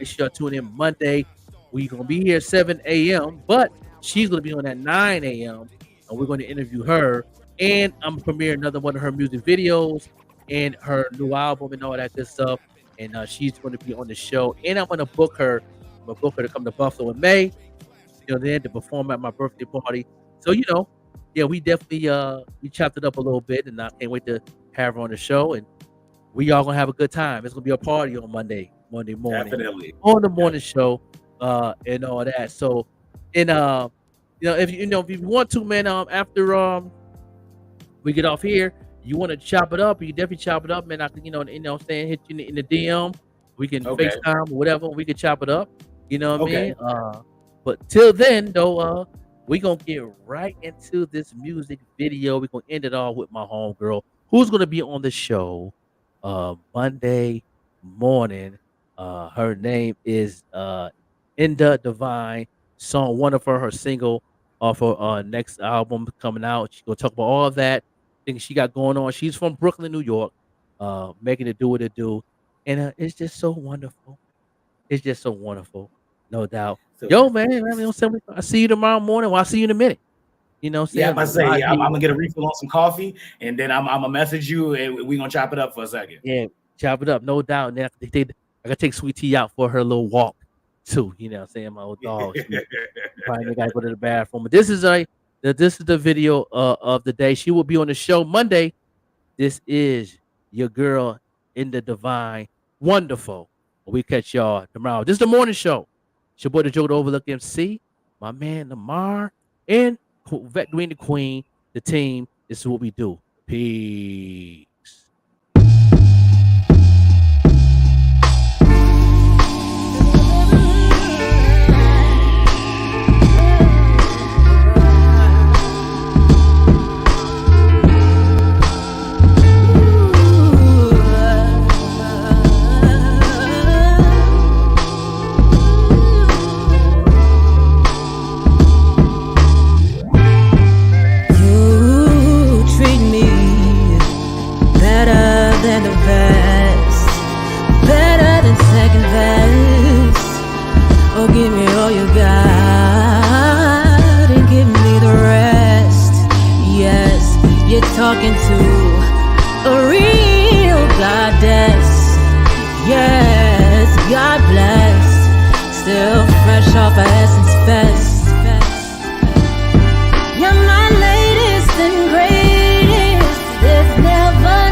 sure you tune in Monday. We're gonna be here 7 a.m., but she's gonna be on at 9 a.m. and we're gonna interview her. And I'm gonna premiere another one of her music videos and her new album and all that good stuff. And she's going to be on the show. And I'm going to book her. I'm going to book her to come to Buffalo in May. You know, then to perform at my birthday party. So, you know, yeah, we definitely we chopped it up a little bit, and I can't wait to have her on the show. And we all gonna have a good time. It's gonna be a party on Monday morning. Definitely on the morning show and all that. So, and you know, if you want to, man, after we get off here, you want to chop it up, you definitely chop it up, man. I can, you know what I'm saying, hit you in the DM. We can FaceTime or whatever. We can chop it up. You know what I mean? But till then, though, we gonna get right into this music video. We're gonna end it all with my homegirl, who's gonna be on the show Monday morning. Her name is Inda Divine. Song one of her single off her next album coming out. She's gonna talk about all of that things she got going on. She's from Brooklyn, New York, making it do what it do, and it's just so wonderful. It's just so wonderful, no doubt. So, yo, man, I see you tomorrow morning. Well, I'll see you in a minute. You know what I'm saying? I'm gonna get a refill on some coffee, and then I'm gonna message you, and we're gonna chop it up for a second. Yeah, chop it up, no doubt. And then I gotta take Sweet Tea out for her little walk too. You know what I'm saying? My old dog. Probably gotta go to the bathroom. But this is the video of the day. She will be on the show Monday. This is your girl Inda Divine. Wonderful, We catch y'all tomorrow. This is the morning show. It's your boy, the Joke the Overlook MC, my man Lamar, and Vet Green the Queen, the team. This is what we do. Peace. Than the best, better than second best. Oh, give me all you got and give me the rest. Yes, you're talking to a real goddess. Yes, God bless. Still fresh off of Essence Fest. You're my latest and greatest. There's never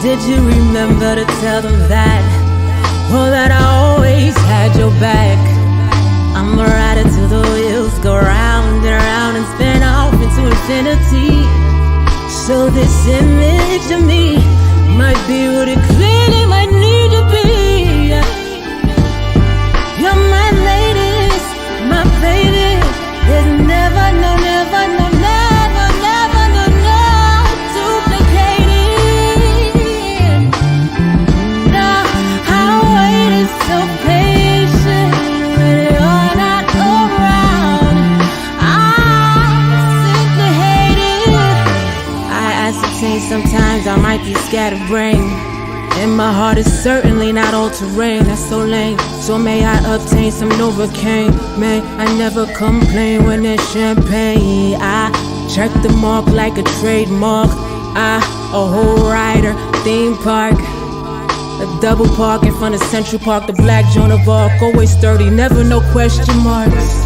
did you remember to tell them that? Well, that I always had your back. I'm a rider till the wheels go round and round and spin off into infinity. So this image of me might be what it clearly might need to be. You're my latest, my baby. There's never, no, never, no, never, never, no, no duplicating. Now I waited so patient when you're not around. I simply hate it. I ascertain sometimes I might be scatterbrained, and my heart is certainly not all terrain. That's so lame. So may I obtain some Novocaine. May I never complain when there's champagne. I check the mark like a trademark. A whole rider, theme park, a double park in front of Central Park. The black Joan of Arc, always sturdy, never no question marks.